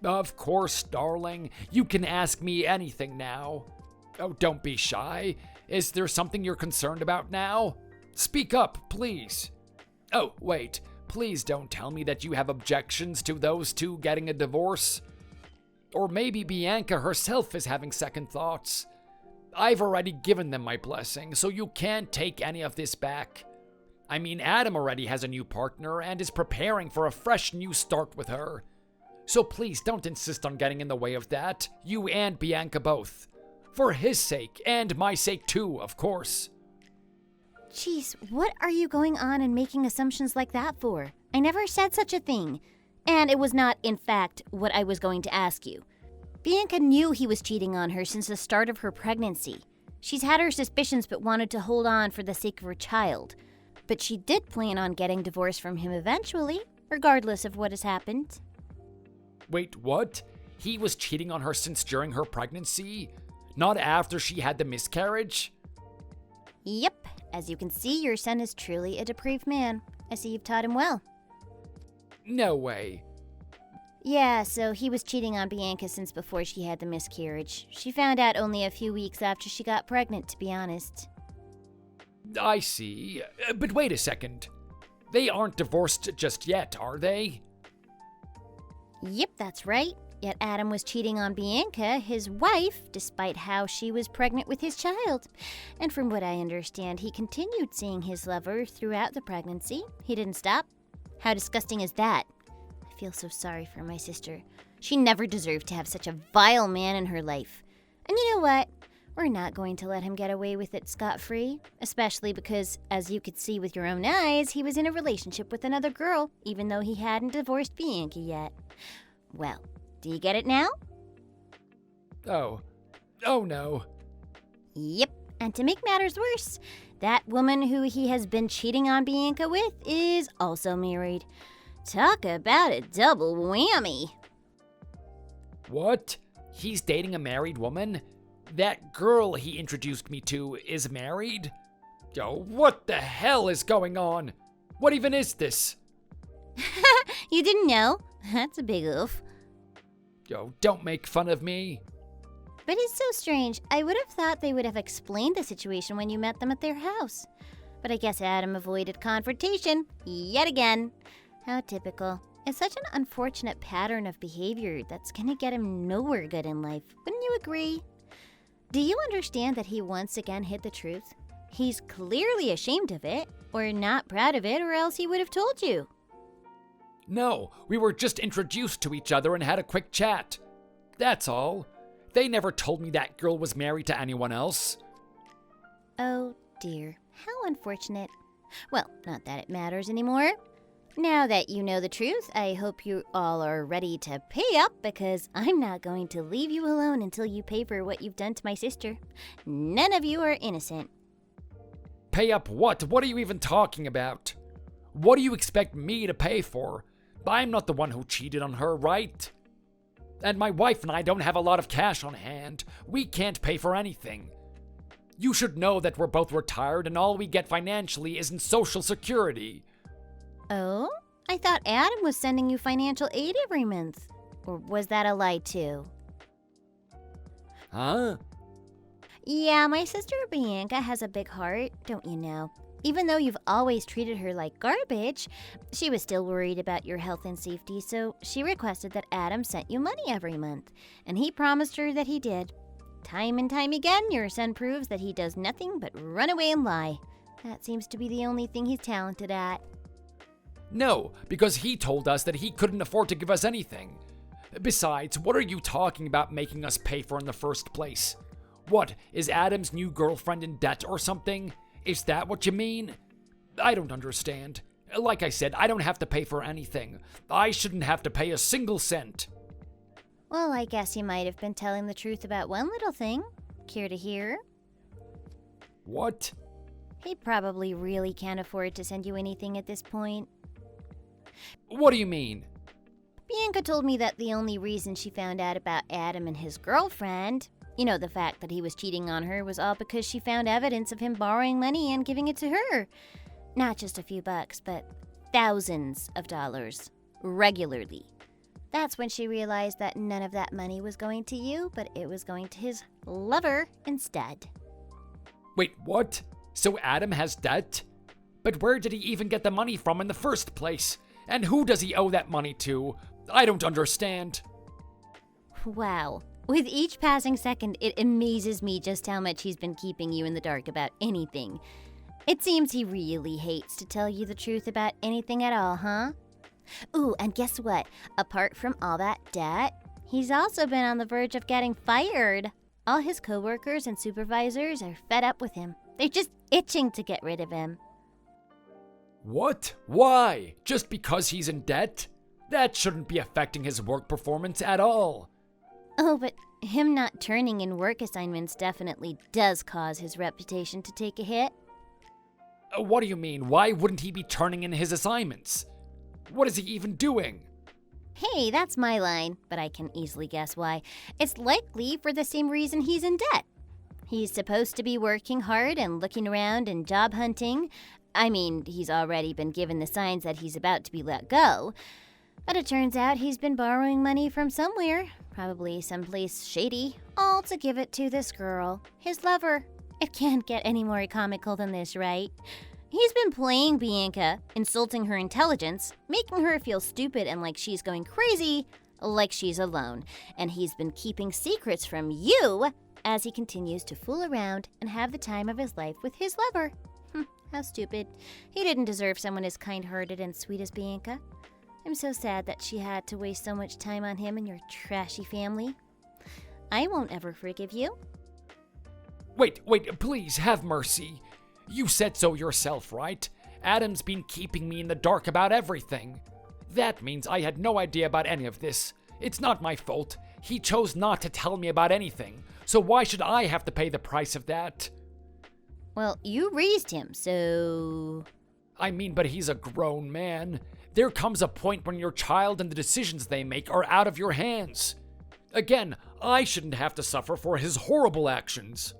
Of course, darling. You can ask me anything now. Oh, don't be shy. Is there something you're concerned about now? Speak up, please. Oh, wait. Please don't tell me that you have objections to those two getting a divorce. Or maybe Bianca herself is having second thoughts. I've already given them my blessing, so you can't take any of this back. I mean, Adam already has a new partner and is preparing for a fresh new start with her. So please don't insist on getting in the way of that, you and Bianca both. For his sake, and my sake too, of course. Jeez, what are you going on and making assumptions like that for? I never said such a thing. And it was not, in fact, what I was going to ask you. Bianca knew he was cheating on her since the start of her pregnancy. She's had her suspicions but wanted to hold on for the sake of her child. But she did plan on getting divorced from him eventually, regardless of what has happened. Wait, what? He was cheating on her since during her pregnancy? Not after she had the miscarriage? Yep. As you can see, your son is truly a depraved man. I see you've taught him well. No way. Yeah, so he was cheating on Bianca since before she had the miscarriage. She found out only a few weeks after she got pregnant, to be honest. I see. But wait a second. They aren't divorced just yet, are they? Yep, that's right. Yet Adam was cheating on Bianca, his wife, despite how she was pregnant with his child. And from what I understand, he continued seeing his lover throughout the pregnancy. He didn't stop. How disgusting is that? I feel so sorry for my sister. She never deserved to have such a vile man in her life. And you know what? We're not going to let him get away with it scot-free, especially because, as you could see with your own eyes, he was in a relationship with another girl, even though he hadn't divorced Bianca yet. Well, do you get it now? Oh no. Yep, and to make matters worse, that woman who he has been cheating on Bianca with is also married. Talk about a double whammy. What? He's dating a married woman? That girl he introduced me to is married? Yo, what the hell is going on? What even is this? You didn't know? That's a big oof. Yo, don't make fun of me. But it's so strange. I would have thought they would have explained the situation when you met them at their house. But I guess Adam avoided confrontation yet again. How typical. It's such an unfortunate pattern of behavior that's gonna get him nowhere good in life. Wouldn't you agree? Do you understand that he once again hid the truth? He's clearly ashamed of it, or not proud of it, or else he would have told you. No, we were just introduced to each other and had a quick chat. That's all. They never told me that girl was married to anyone else. Oh dear, how unfortunate. Well, not that it matters anymore. Now that you know the truth, I hope you all are ready to pay up, because I'm not going to leave you alone until you pay for what you've done to my sister. None of you are innocent. Pay up what? What are you even talking about? What do you expect me to pay for? I'm not the one who cheated on her, right? And my wife and I don't have a lot of cash on hand. We can't pay for anything. You should know that we're both retired and all we get financially isn't Social Security. Oh? I thought Adam was sending you financial aid every month. Or was that a lie too? Huh? Yeah, my sister Bianca has a big heart, don't you know? Even though you've always treated her like garbage, she was still worried about your health and safety, so she requested that Adam sent you money every month. And he promised her that he did. Time and time again, your son proves that he does nothing but run away and lie. That seems to be the only thing he's talented at. No, because he told us that he couldn't afford to give us anything. Besides, what are you talking about making us pay for in the first place? What, is Adam's new girlfriend in debt or something? Is that what you mean? I don't understand. Like I said, I don't have to pay for anything. I shouldn't have to pay a single cent. Well, I guess he might have been telling the truth about one little thing. Care to hear? What? He probably really can't afford to send you anything at this point. What do you mean? Bianca told me that the only reason she found out about Adam and his girlfriend, you know, the fact that he was cheating on her, was all because she found evidence of him borrowing money and giving it to her. Not just a few bucks, but thousands of dollars, regularly. That's when she realized that none of that money was going to you, but it was going to his lover instead. Wait, what? So Adam has debt? But where did he even get the money from in the first place? And who does he owe that money to? I don't understand. Wow. With each passing second, it amazes me just how much he's been keeping you in the dark about anything. It seems he really hates to tell you the truth about anything at all, huh? Ooh, and guess what? Apart from all that debt, he's also been on the verge of getting fired. All his coworkers and supervisors are fed up with him. They're just itching to get rid of him. What? Why? Just because he's in debt? That shouldn't be affecting his work performance at all. Oh, but him not turning in work assignments definitely does cause his reputation to take a hit. What do you mean? Why wouldn't he be turning in his assignments? What is he even doing? Hey, that's my line, but I can easily guess why. It's likely for the same reason he's in debt. He's supposed to be working hard and looking around and job hunting. I mean, he's already been given the signs that he's about to be let go. But it turns out he's been borrowing money from somewhere, probably someplace shady, all to give it to this girl, his lover. It can't get any more comical than this, right? He's been playing Bianca, insulting her intelligence, making her feel stupid and like she's going crazy, like she's alone. And he's been keeping secrets from you as he continues to fool around and have the time of his life with his lover. How stupid. He didn't deserve someone as kind-hearted and sweet as Bianca. I'm so sad that she had to waste so much time on him and your trashy family. I won't ever forgive you. Wait, please, have mercy. You said so yourself, right? Adam's been keeping me in the dark about everything. That means I had no idea about any of this. It's not my fault. He chose not to tell me about anything. So why should I have to pay the price of that? Well, you raised him, so... I mean, but he's a grown man. There comes a point when your child and the decisions they make are out of your hands. Again, I shouldn't have to suffer for his horrible actions.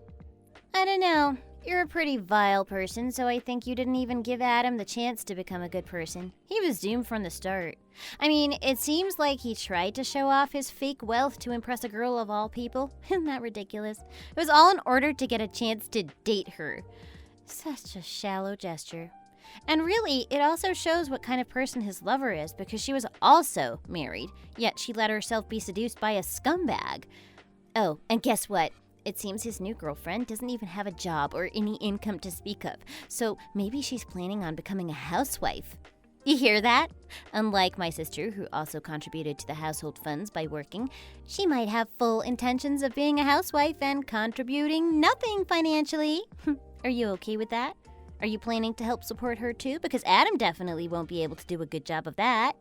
I don't know. You're a pretty vile person, so I think you didn't even give Adam the chance to become a good person. He was doomed from the start. I mean, it seems like he tried to show off his fake wealth to impress a girl of all people. Isn't that ridiculous? It was all in order to get a chance to date her. Such a shallow gesture. And really, it also shows what kind of person his lover is, because she was also married, yet she let herself be seduced by a scumbag. Oh, and guess what? It seems his new girlfriend doesn't even have a job or any income to speak of, so maybe she's planning on becoming a housewife. You hear that? Unlike my sister, who also contributed to the household funds by working, she might have full intentions of being a housewife and contributing nothing financially. Are you okay with that? Are you planning to help support her too? Because Adam definitely won't be able to do a good job of that.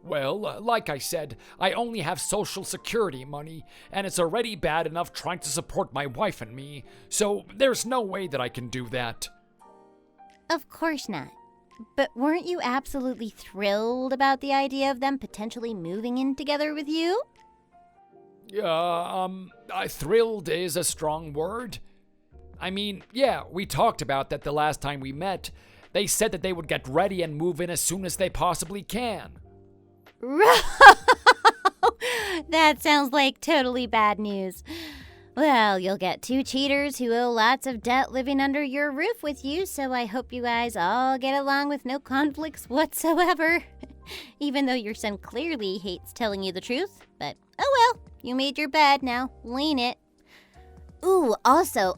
Well, like I said, I only have Social Security money, and it's already bad enough trying to support my wife and me, so there's no way that I can do that. Of course not. But weren't you absolutely thrilled about the idea of them potentially moving in together with you? Thrilled is a strong word. I mean, yeah, we talked about that the last time we met. They said that they would get ready and move in as soon as they possibly can. That sounds like totally bad news. Well, you'll get two cheaters who owe lots of debt living under your roof with you, so I hope you guys all get along with no conflicts whatsoever. Even though your son clearly hates telling you the truth. But, oh well, you made your bed now. Lean it. Ooh, also,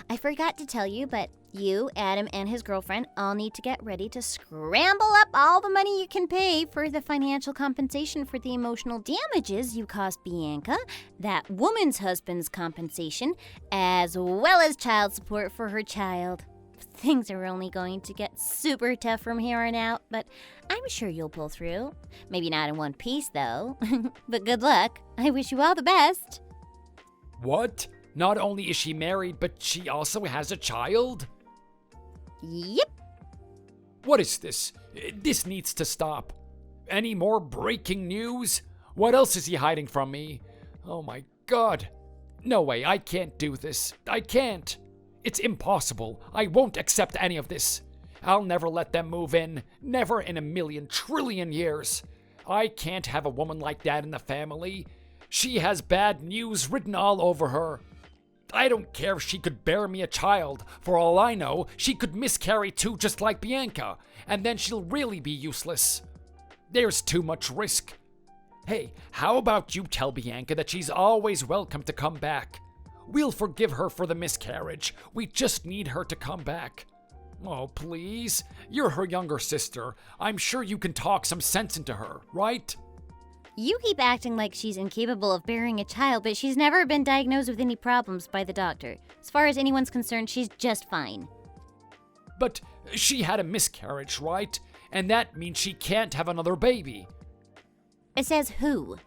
I forgot to tell you, but you, Adam, and his girlfriend all need to get ready to scramble up all the money you can pay for the financial compensation for the emotional damages you caused Bianca, that woman's husband's compensation, as well as child support for her child. Things are only going to get super tough from here on out, but I'm sure you'll pull through. Maybe not in one piece, though. But good luck. I wish you all the best. What? Not only is she married, but she also has a child? Yep. What is this? This needs to stop. Any more breaking news? What else is he hiding from me? Oh my god. No way, I can't do this. I can't. It's impossible. I won't accept any of this. I'll never let them move in. Never in a million trillion years. I can't have a woman like that in the family. She has bad news written all over her. I don't care if she could bear me a child. For all I know, she could miscarry too, just like Bianca, and then she'll really be useless. There's too much risk. Hey, how about you tell Bianca that she's always welcome to come back? We'll forgive her for the miscarriage. We just need her to come back. Oh, please. You're her younger sister. I'm sure you can talk some sense into her, right? You keep acting like she's incapable of bearing a child, but she's never been diagnosed with any problems by the doctor. As far as anyone's concerned, she's just fine. But she had a miscarriage, right? And that means she can't have another baby. It says who?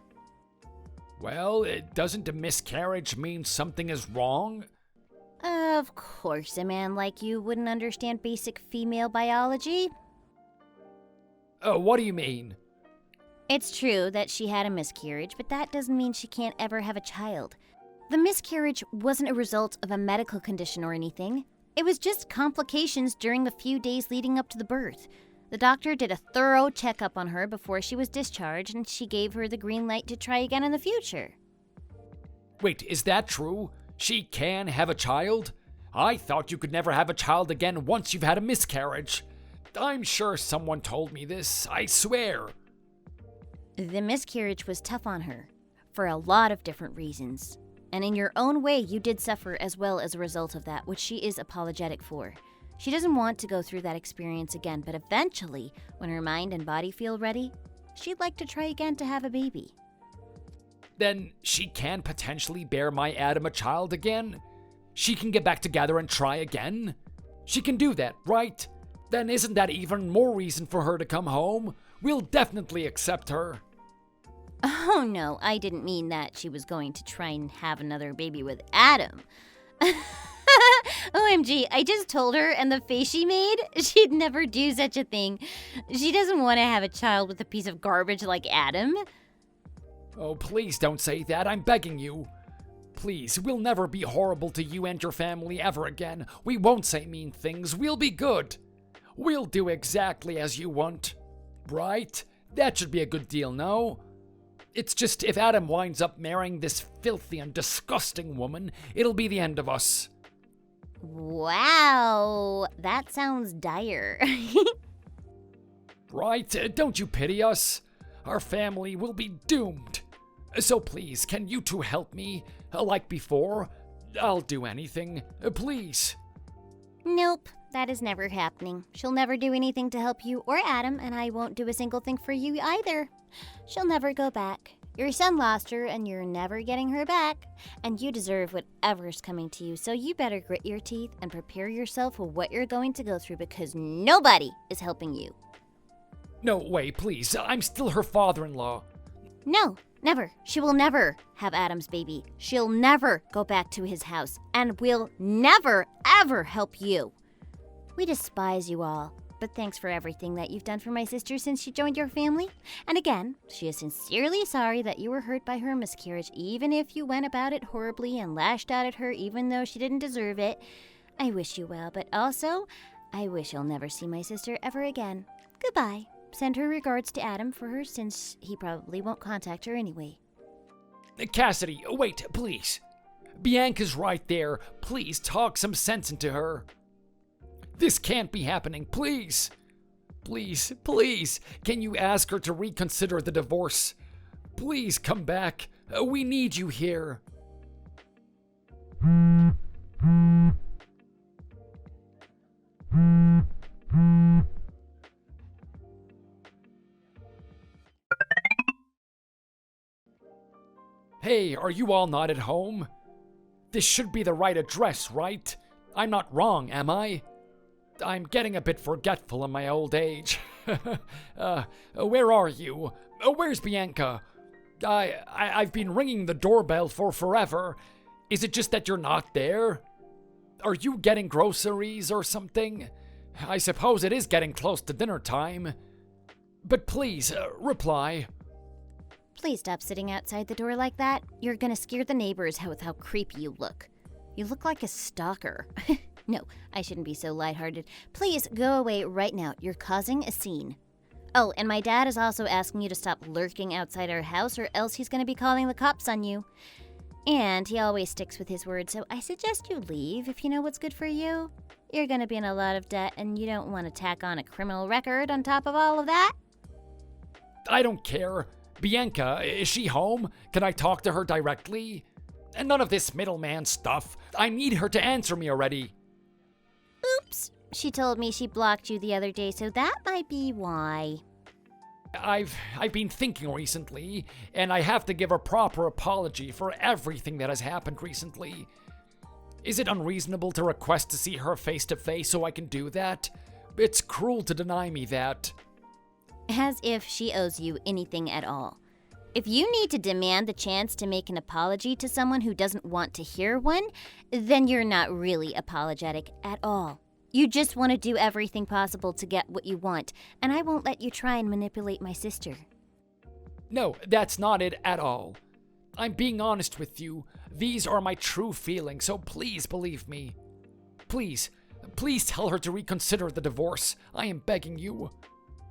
Well, doesn't a miscarriage mean something is wrong? Of course, a man like you wouldn't understand basic female biology. What do you mean? It's true that she had a miscarriage, but that doesn't mean she can't ever have a child. The miscarriage wasn't a result of a medical condition or anything. It was just complications during the few days leading up to the birth. The doctor did a thorough checkup on her before she was discharged, and she gave her the green light to try again in the future. Wait, is that true? She can have a child? I thought you could never have a child again once you've had a miscarriage. I'm sure someone told me this, I swear. The miscarriage was tough on her, for a lot of different reasons. And in your own way, you did suffer as well as a result of that, which she is apologetic for. She doesn't want to go through that experience again, but eventually, when her mind and body feel ready, she'd like to try again to have a baby. Then she can potentially bear my Adam a child again? She can get back together and try again? She can do that, right? Then isn't that even more reason for her to come home? We'll definitely accept her. Oh no, I didn't mean that she was going to try and have another baby with Adam. OMG, I just told her, and the face she made, she'd never do such a thing. She doesn't want to have a child with a piece of garbage like Adam. Oh, please don't say that, I'm begging you. Please, we'll never be horrible to you and your family ever again. We won't say mean things, we'll be good. We'll do exactly as you want. Right? That should be a good deal, no? It's just if Adam winds up marrying this filthy and disgusting woman, it'll be the end of us. Wow, that sounds dire. Right? Don't you pity us? Our family will be doomed. So please, can you two help me? Like before? I'll do anything. Please. Nope, that is never happening. She'll never do anything to help you or Adam, and I won't do a single thing for you either. She'll never go back. Your son lost her, and you're never getting her back. And you deserve whatever's coming to you, so you better grit your teeth and prepare yourself for what you're going to go through, because nobody is helping you. No way, please. I'm still her father-in-law. No, never. She will never have Adam's baby. She'll never go back to his house, and we'll never, ever help you. We despise you all. But thanks for everything that you've done for my sister since she joined your family. And again, she is sincerely sorry that you were hurt by her miscarriage, even if you went about it horribly and lashed out at her even though she didn't deserve it. I wish you well, but also, I wish you'll never see my sister ever again. Goodbye. Send her regards to Adam for her since he probably won't contact her anyway. Cassidy, wait, please. Bianca's right there. Please talk some sense into her. This can't be happening, please. Please, please, can you ask her to reconsider the divorce? Please come back. We need you here. Hey, are you all not at home? This should be the right address, right? I'm not wrong, am I? I'm getting a bit forgetful in my old age. Where are you? Where's Bianca? I've been ringing the doorbell for forever. Is it just that you're not there? Are you getting groceries or something? I suppose it is getting close to dinner time. But please, reply. Please stop sitting outside the door like that. You're gonna scare the neighbors with how creepy you look. You look like a stalker. No, I shouldn't be so lighthearted. Please go away right now. You're causing a scene. Oh, and my dad is also asking you to stop lurking outside our house or else he's going to be calling the cops on you. And he always sticks with his word, so I suggest you leave if you know what's good for you. You're going to be in a lot of debt and you don't want to tack on a criminal record on top of all of that. I don't care. Bianca, is she home? Can I talk to her directly? And none of this middleman stuff. I need her to answer me already. Oops. She told me she blocked you the other day, so that might be why. I've been thinking recently, and I have to give a proper apology for everything that has happened recently. Is it unreasonable to request to see her face to face so I can do that? It's cruel to deny me that. As if she owes you anything at all. If you need to demand the chance to make an apology to someone who doesn't want to hear one, then you're not really apologetic at all. You just want to do everything possible to get what you want, and I won't let you try and manipulate my sister. No, that's not it at all. I'm being honest with you. These are my true feelings, so please believe me. Please tell her to reconsider the divorce. I am begging you.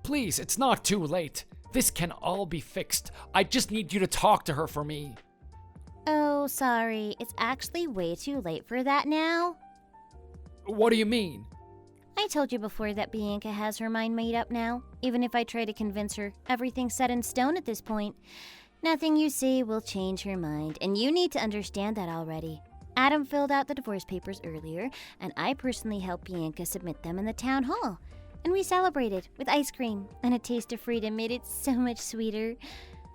Please, it's not too late. This can all be fixed. I just need you to talk to her for me. Oh, sorry. It's actually way too late for that now. What do you mean? I told you before that Bianca has her mind made up now. Even if I try to convince her, everything's set in stone at this point. Nothing you say will change her mind, and you need to understand that already. Adam filled out the divorce papers earlier, and I personally helped Bianca submit them in the town hall. And we celebrated with ice cream, and a taste of freedom made it so much sweeter.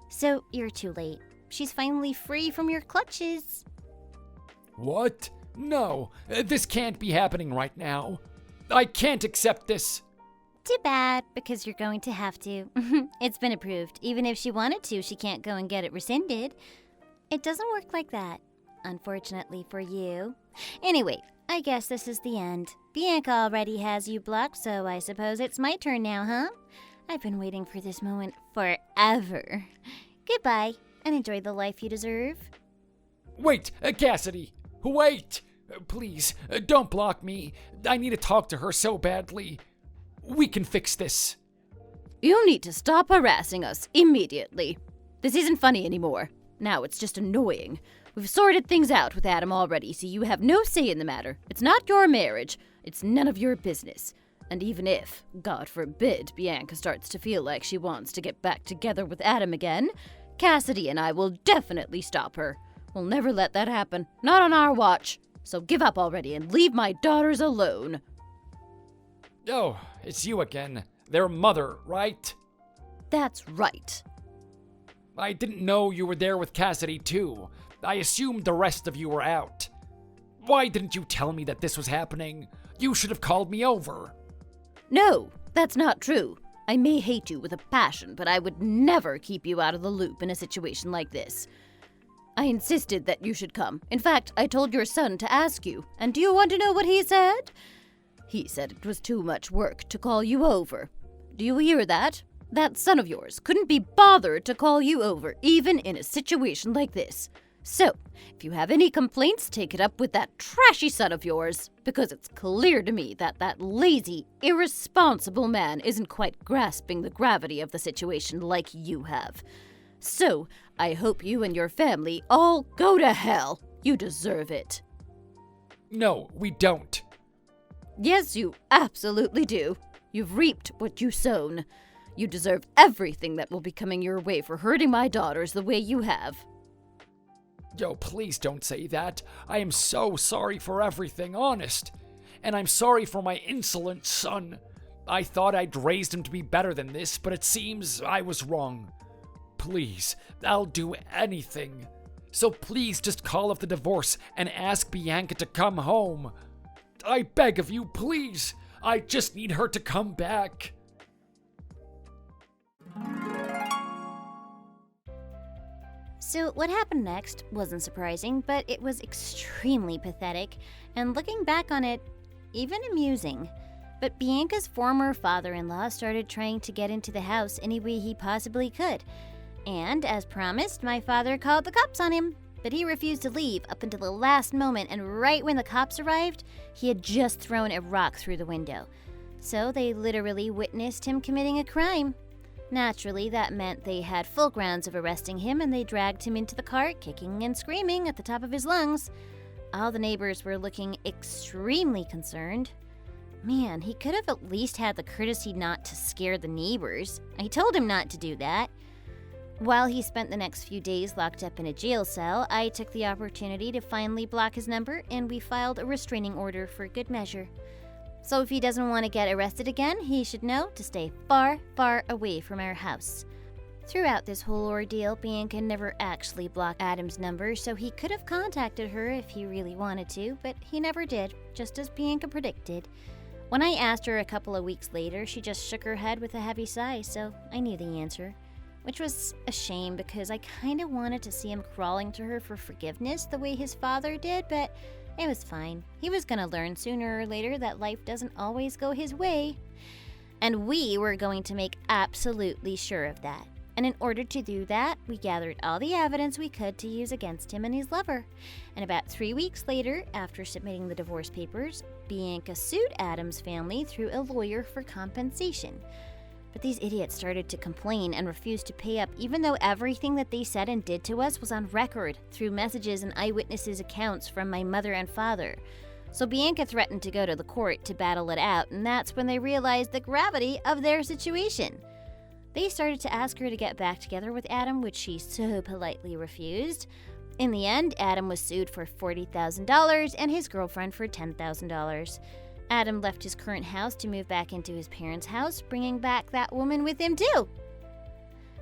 So you're too late. She's finally free from your clutches. What? No, this can't be happening right now. I can't accept this. Too bad, because you're going to have to. It's been approved. Even if she wanted to, she can't go and get it rescinded. It doesn't work like that, unfortunately for you. Anyway, I guess this is the end. Bianca already has you blocked, so I suppose it's my turn now, huh? I've been waiting for this moment forever. Goodbye, and enjoy the life you deserve. Wait, Cassidy! Wait! Please, don't block me. I need to talk to her so badly. We can fix this. You need to stop harassing us immediately. This isn't funny anymore. Now it's just annoying. We've sorted things out with Adam already, so you have no say in the matter. It's not your marriage. It's none of your business. And even if, God forbid, Bianca starts to feel like she wants to get back together with Adam again, Cassidy and I will definitely stop her. We'll never let that happen. Not on our watch. So give up already and leave my daughters alone. Oh, it's you again. Their mother, right? That's right. I didn't know you were there with Cassidy, too. I assumed the rest of you were out. Why didn't you tell me that this was happening? You should have called me over. No, that's not true. I may hate you with a passion, but I would never keep you out of the loop in a situation like this. I insisted that you should come. In fact, I told your son to ask you. And do you want to know what he said? He said it was too much work to call you over. Do you hear that? That son of yours couldn't be bothered to call you over, even in a situation like this. So, if you have any complaints, take it up with that trashy son of yours, because it's clear to me that that lazy, irresponsible man isn't quite grasping the gravity of the situation like you have. So, I hope you and your family all go to hell. You deserve it. No, we don't. Yes, you absolutely do. You've reaped what you sown. You deserve everything that will be coming your way for hurting my daughters the way you have. Yo, please don't say that. I am so sorry for everything, honest. And I'm sorry for my insolent son. I thought I'd raised him to be better than this, but it seems I was wrong. Please, I'll do anything. So please just call off the divorce and ask Bianca to come home. I beg of you, please. I just need her to come back. So what happened next wasn't surprising, but it was extremely pathetic, and looking back on it, even amusing. But Bianca's former father-in-law started trying to get into the house any way he possibly could. And, as promised, my father called the cops on him. But he refused to leave up until the last moment, and right when the cops arrived, he had just thrown a rock through the window. So they literally witnessed him committing a crime. Naturally, that meant they had full grounds of arresting him, and they dragged him into the car, kicking and screaming at the top of his lungs. All the neighbors were looking extremely concerned. Man, he could have at least had the courtesy not to scare the neighbors. I told him not to do that. While he spent the next few days locked up in a jail cell, I took the opportunity to finally block his number, and we filed a restraining order for good measure. So if he doesn't want to get arrested again, he should know to stay far, far away from our house. Throughout this whole ordeal, Bianca never actually blocked Adam's number, so he could have contacted her if he really wanted to, but he never did, just as Bianca predicted. When I asked her a couple of weeks later, she just shook her head with a heavy sigh, so I knew the answer. Which was a shame because I kind of wanted to see him crawling to her for forgiveness the way his father did, but it was fine. He was going to learn sooner or later that life doesn't always go his way. And we were going to make absolutely sure of that. And in order to do that, we gathered all the evidence we could to use against him and his lover. And about 3 weeks later, after submitting the divorce papers, Bianca sued Adam's family through a lawyer for compensation. But these idiots started to complain and refused to pay up, even though everything that they said and did to us was on record through messages and eyewitnesses' accounts from my mother and father. So Bianca threatened to go to the court to battle it out, and that's when they realized the gravity of their situation. They started to ask her to get back together with Adam, which she so politely refused. In the end, Adam was sued for $40,000 and his girlfriend for $10,000. Adam left his current house to move back into his parents' house, bringing back that woman with him too.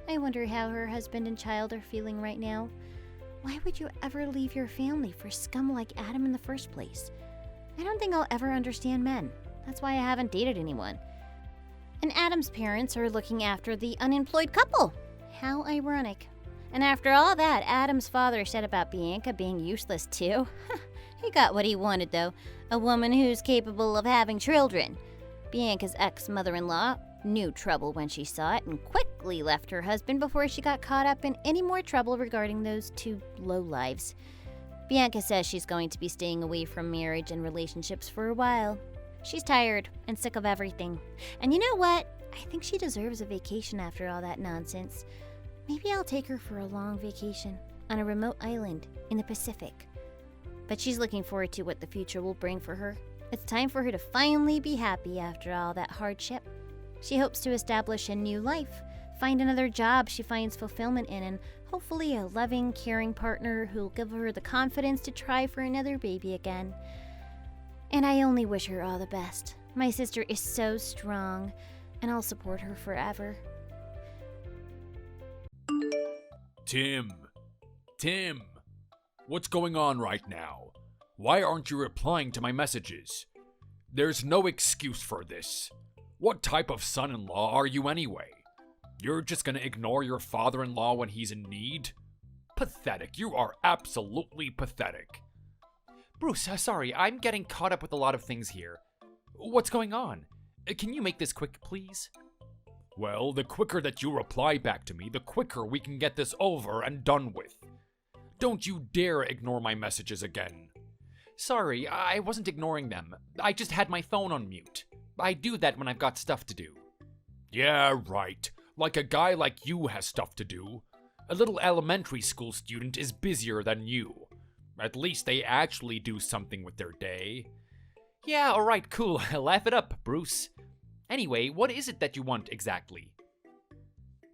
I wonder how her husband and child are feeling right now. Why would you ever leave your family for scum like Adam in the first place? I don't think I'll ever understand men. That's why I haven't dated anyone. And Adam's parents are looking after the unemployed couple. How ironic. And after all that Adam's father said about Bianca being useless too, he got what he wanted though, a woman who's capable of having children. Bianca's ex-mother-in-law knew trouble when she saw it and quickly left her husband before she got caught up in any more trouble regarding those two lowlives. Bianca says she's going to be staying away from marriage and relationships for a while. She's tired and sick of everything. And you know what? I think she deserves a vacation after all that nonsense. Maybe I'll take her for a long vacation on a remote island in the Pacific. But she's looking forward to what the future will bring for her. It's time for her to finally be happy after all that hardship. She hopes to establish a new life, find another job she finds fulfillment in, and hopefully a loving, caring partner who'll give her the confidence to try for another baby again. And I only wish her all the best. My sister is so strong, and I'll support her forever. Tim, what's going on right now? Why aren't you replying to my messages? There's no excuse for this. What type of son-in-law are you anyway? You're just gonna ignore your father-in-law when he's in need? Pathetic. You are absolutely pathetic. Bruce, sorry, I'm getting caught up with a lot of things here. What's going on? Can you make this quick, please? Well, the quicker that you reply back to me, the quicker we can get this over and done with. Don't you dare ignore my messages again. Sorry, I wasn't ignoring them. I just had my phone on mute. I do that when I've got stuff to do. Yeah, right. Like a guy like you has stuff to do. A little elementary school student is busier than you. At least they actually do something with their day. Yeah, alright, cool. Laugh it up, Bruce. Anyway, what is it that you want exactly?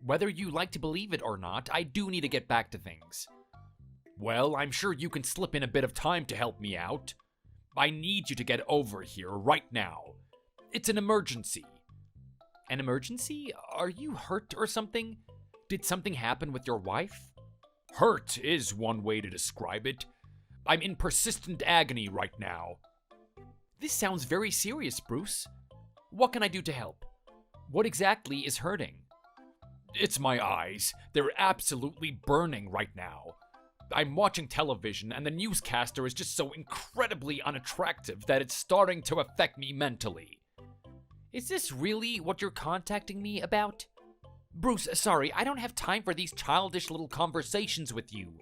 Whether you like to believe it or not, I do need to get back to things. Well, I'm sure you can slip in a bit of time to help me out. I need you to get over here right now. It's an emergency. An emergency? Are you hurt or something? Did something happen with your wife? Hurt is one way to describe it. I'm in persistent agony right now. This sounds very serious, Bruce. What can I do to help? What exactly is hurting? It's my eyes. They're absolutely burning right now. I'm watching television and the newscaster is just so incredibly unattractive that it's starting to affect me mentally. Is this really what you're contacting me about? Bruce, sorry, I don't have time for these childish little conversations with you.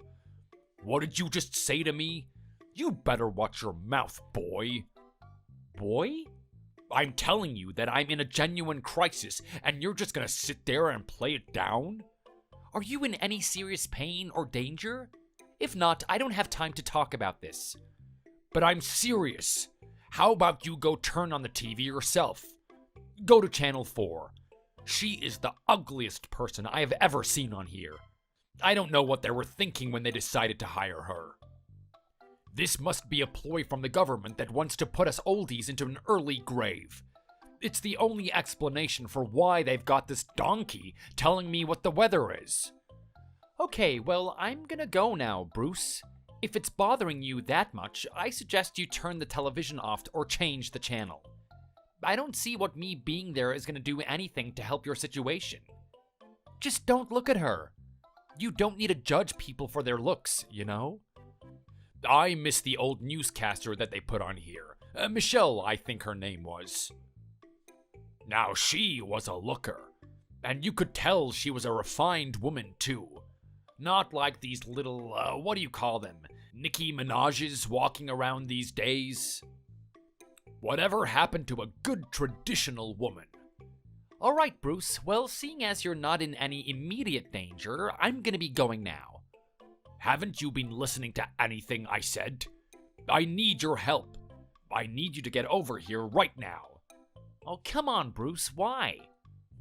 What did you just say to me? You better watch your mouth, boy. Boy? I'm telling you that I'm in a genuine crisis, and you're just gonna sit there and play it down? Are you in any serious pain or danger? If not, I don't have time to talk about this. But I'm serious. How about you go turn on the TV yourself? Go to Channel 4. She is the ugliest person I have ever seen on here. I don't know what they were thinking when they decided to hire her. This must be a ploy from the government that wants to put us oldies into an early grave. It's the only explanation for why they've got this donkey telling me what the weather is. Okay, well, I'm gonna go now, Bruce. If it's bothering you that much, I suggest you turn the television off or change the channel. I don't see what me being there is gonna do anything to help your situation. Just don't look at her. You don't need to judge people for their looks, you know? I miss the old newscaster that they put on here. Michelle, I think her name was. Now, she was a looker. And you could tell she was a refined woman, too. Not like these little, what do you call them? Nicki Minaj's walking around these days. Whatever happened to a good traditional woman? Alright, Bruce. Well, seeing as you're not in any immediate danger, I'm gonna be going now. Haven't you been listening to anything I said? I need your help. I need you to get over here right now. Oh, come on, Bruce. Why?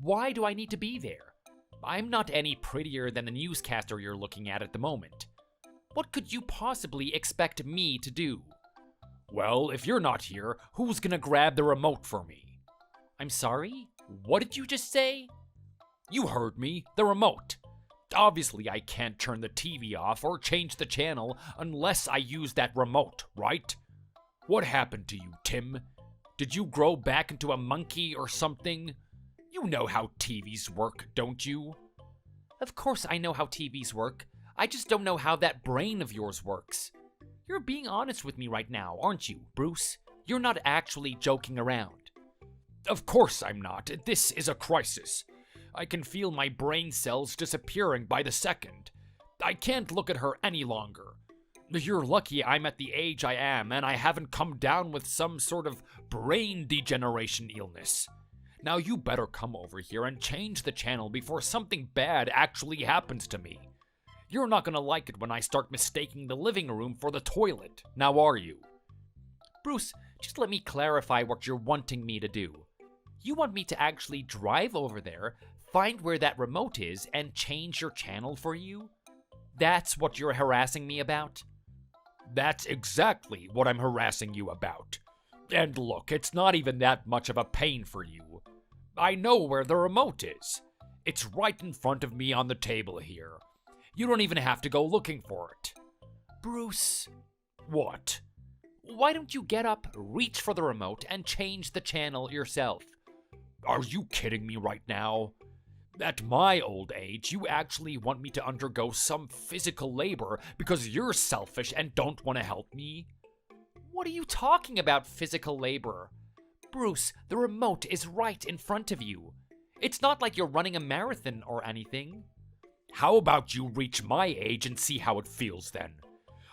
Why do I need to be there? I'm not any prettier than the newscaster you're looking at the moment. What could you possibly expect me to do? Well, if you're not here, who's gonna grab the remote for me? I'm sorry? What did you just say? You heard me. The remote. Obviously, I can't turn the TV off or change the channel unless I use that remote, right? What happened to you, Tim? Did you grow back into a monkey or something? You know how TVs work, don't you? Of course I know how TVs work. I just don't know how that brain of yours works. You're being honest with me right now, aren't you, Bruce? You're not actually joking around. Of course I'm not. This is a crisis. I can feel my brain cells disappearing by the second. I can't look at her any longer. You're lucky I'm at the age I am and I haven't come down with some sort of brain degeneration illness. Now you better come over here and change the channel before something bad actually happens to me. You're not gonna like it when I start mistaking the living room for the toilet, now are you? Bruce, just let me clarify what you're wanting me to do. You want me to actually drive over there, find where that remote is, and change your channel for you? That's what you're harassing me about? That's exactly what I'm harassing you about. And look, it's not even that much of a pain for you. I know where the remote is. It's right in front of me on the table here. You don't even have to go looking for it. Bruce. What? Why don't you get up, reach for the remote, and change the channel yourself? Are you kidding me right now? At my old age, you actually want me to undergo some physical labor because you're selfish and don't want to help me? What are you talking about, physical labor? Bruce, the remote is right in front of you. It's not like you're running a marathon or anything. How about you reach my age and see how it feels then?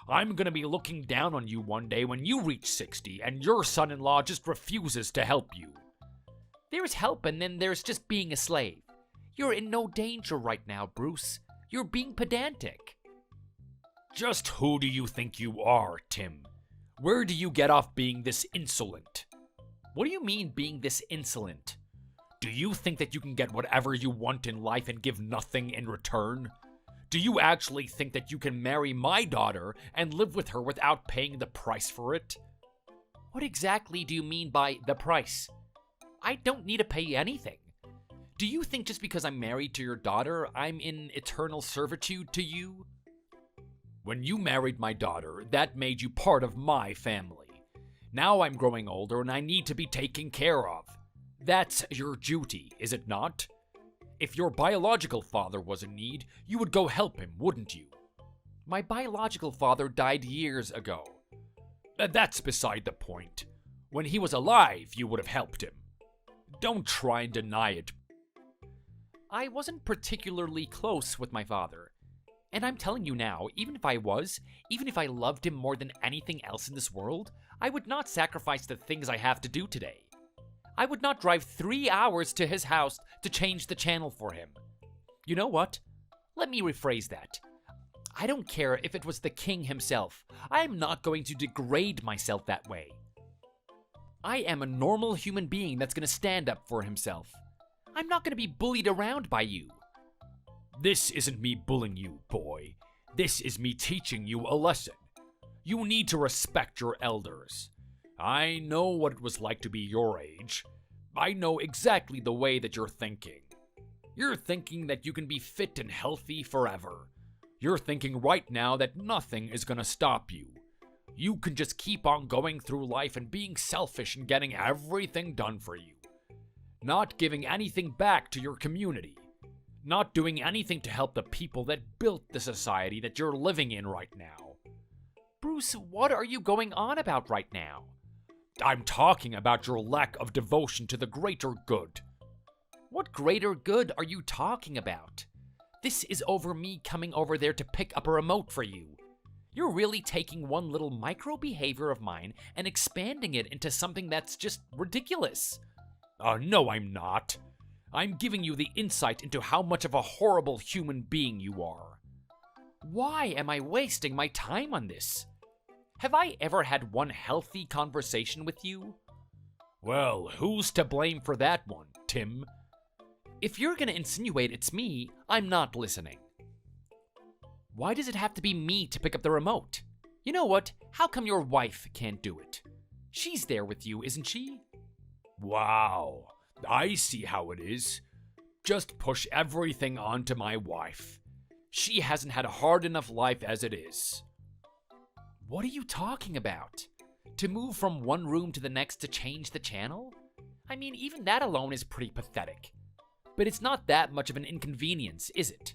I'm gonna be looking down on you one day when you reach 60 and your son-in-law just refuses to help you. There's help and then there's just being a slave. You're in no danger right now, Bruce. You're being pedantic. Just who do you think you are, Tim? Where do you get off being this insolent? What do you mean being this insolent? Do you think that you can get whatever you want in life and give nothing in return? Do you actually think that you can marry my daughter and live with her without paying the price for it? What exactly do you mean by the price? I don't need to pay anything. Do you think just because I'm married to your daughter, I'm in eternal servitude to you? When you married my daughter, that made you part of my family. Now I'm growing older and I need to be taken care of. That's your duty, is it not? If your biological father was in need, you would go help him, wouldn't you? My biological father died years ago. That's beside the point. When he was alive, you would have helped him. Don't try and deny it. I wasn't particularly close with my father. And I'm telling you now, even if I was, even if I loved him more than anything else in this world, I would not sacrifice the things I have to do today. I would not drive 3 hours to his house to change the channel for him. You know what? Let me rephrase that. I don't care if it was the king himself. I am not going to degrade myself that way. I am a normal human being that's going to stand up for himself. I'm not going to be bullied around by you. This isn't me bullying you, boy. This is me teaching you a lesson. You need to respect your elders. I know what it was like to be your age. I know exactly the way that you're thinking. You're thinking that you can be fit and healthy forever. You're thinking right now that nothing is gonna stop you. You can just keep on going through life and being selfish and getting everything done for you. Not giving anything back to your community. Not doing anything to help the people that built the society that you're living in right now. Bruce, what are you going on about right now? I'm talking about your lack of devotion to the greater good. What greater good are you talking about? This is over me coming over there to pick up a remote for you. You're really taking one little micro behavior of mine and expanding it into something that's just ridiculous. No, I'm not. I'm giving you the insight into how much of a horrible human being you are. Why am I wasting my time on this? Have I ever had one healthy conversation with you? Well, who's to blame for that one, Tim? If you're gonna insinuate it's me, I'm not listening. Why does it have to be me to pick up the remote? You know what? How come your wife can't do it? She's there with you, isn't she? Wow, I see how it is. Just push everything onto my wife. She hasn't had a hard enough life as it is. What are you talking about? To move from one room to the next to change the channel? I mean, even that alone is pretty pathetic. But it's not that much of an inconvenience, is it?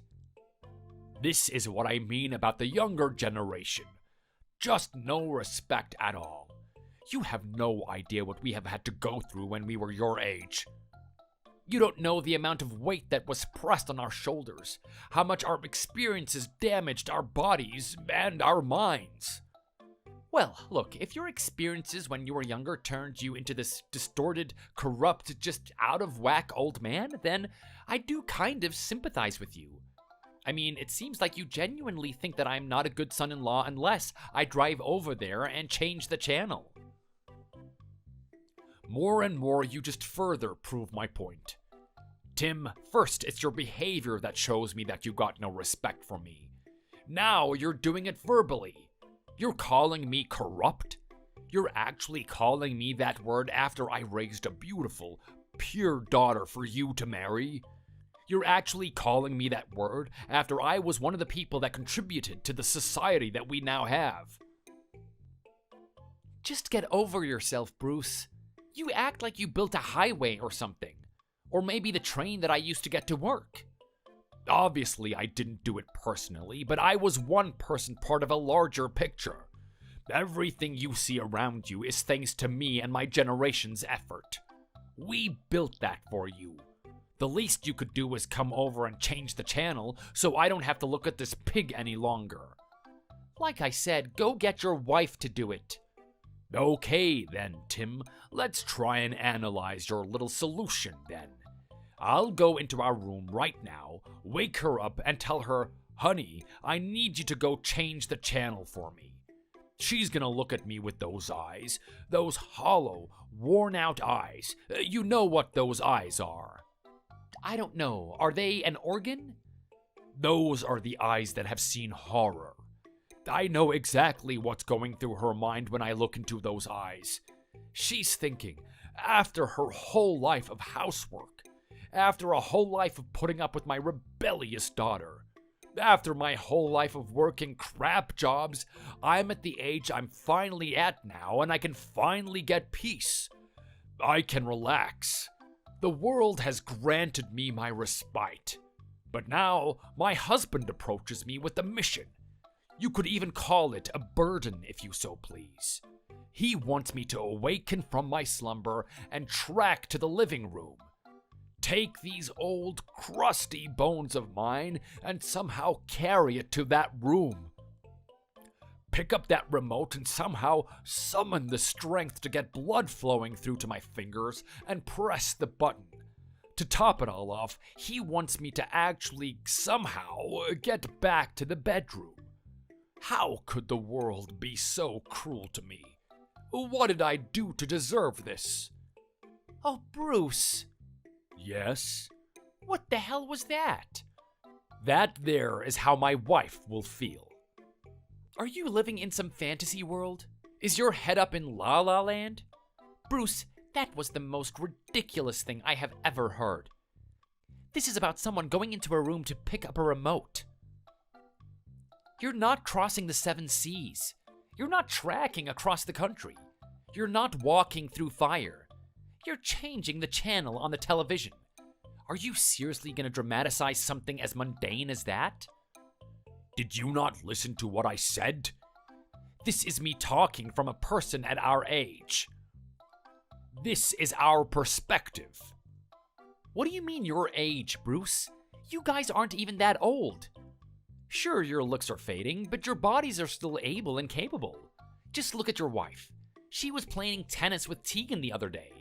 This is what I mean about the younger generation. Just no respect at all. You have no idea what we have had to go through when we were your age. You don't know the amount of weight that was pressed on our shoulders, how much our experiences damaged our bodies and our minds. Well, look, if your experiences when you were younger turned you into this distorted, corrupt, just out of whack old man, then I do kind of sympathize with you. I mean, it seems like you genuinely think that I'm not a good son-in-law unless I drive over there and change the channel. More and more, you just further prove my point. Tim, first it's your behavior that shows me that you got no respect for me. Now you're doing it verbally. You're calling me corrupt? You're actually calling me that word after I raised a beautiful, pure daughter for you to marry? You're actually calling me that word after I was one of the people that contributed to the society that we now have. Just get over yourself, Bruce. You act like you built a highway or something. Or maybe the train that I used to get to work. Obviously, I didn't do it personally, but I was one person part of a larger picture. Everything you see around you is thanks to me and my generation's effort. We built that for you. The least you could do is come over and change the channel so I don't have to look at this pig any longer. Like I said, go get your wife to do it. Okay then, Tim, let's try and analyze your little solution then. I'll go into our room right now, wake her up and tell her, "Honey, I need you to go change the channel for me." She's gonna look at me with those eyes, those hollow, worn-out eyes. You know what those eyes are. I don't know. Are they an organ? Those are the eyes that have seen horror. I know exactly what's going through her mind when I look into those eyes. She's thinking, after her whole life of housework, after a whole life of putting up with my rebellious daughter, after my whole life of working crap jobs, I'm at the age I'm finally at now, and I can finally get peace. I can relax. The world has granted me my respite. But now, my husband approaches me with a mission. You could even call it a burden, if you so please. He wants me to awaken from my slumber and track to the living room. Take these old, crusty bones of mine and somehow carry it to that room. Pick up that remote and somehow summon the strength to get blood flowing through to my fingers and press the button. To top it all off, he wants me to actually somehow get back to the bedroom. How could the world be so cruel to me? What did I do to deserve this? Oh, Bruce. Yes? What the hell was that? That there is how my wife will feel. Are you living in some fantasy world? Is your head up in La La Land? Bruce, that was the most ridiculous thing I have ever heard. This is about someone going into a room to pick up a remote. You're not crossing the 7 seas. You're not trekking across the country. You're not walking through fire. You're changing the channel on the television. Are you seriously going to dramatize something as mundane as that? Did you not listen to what I said? This is me talking from a person at our age. This is our perspective. What do you mean your age, Bruce? You guys aren't even that old. Sure, your looks are fading, but your bodies are still able and capable. Just look at your wife. She was playing tennis with Tegan the other day.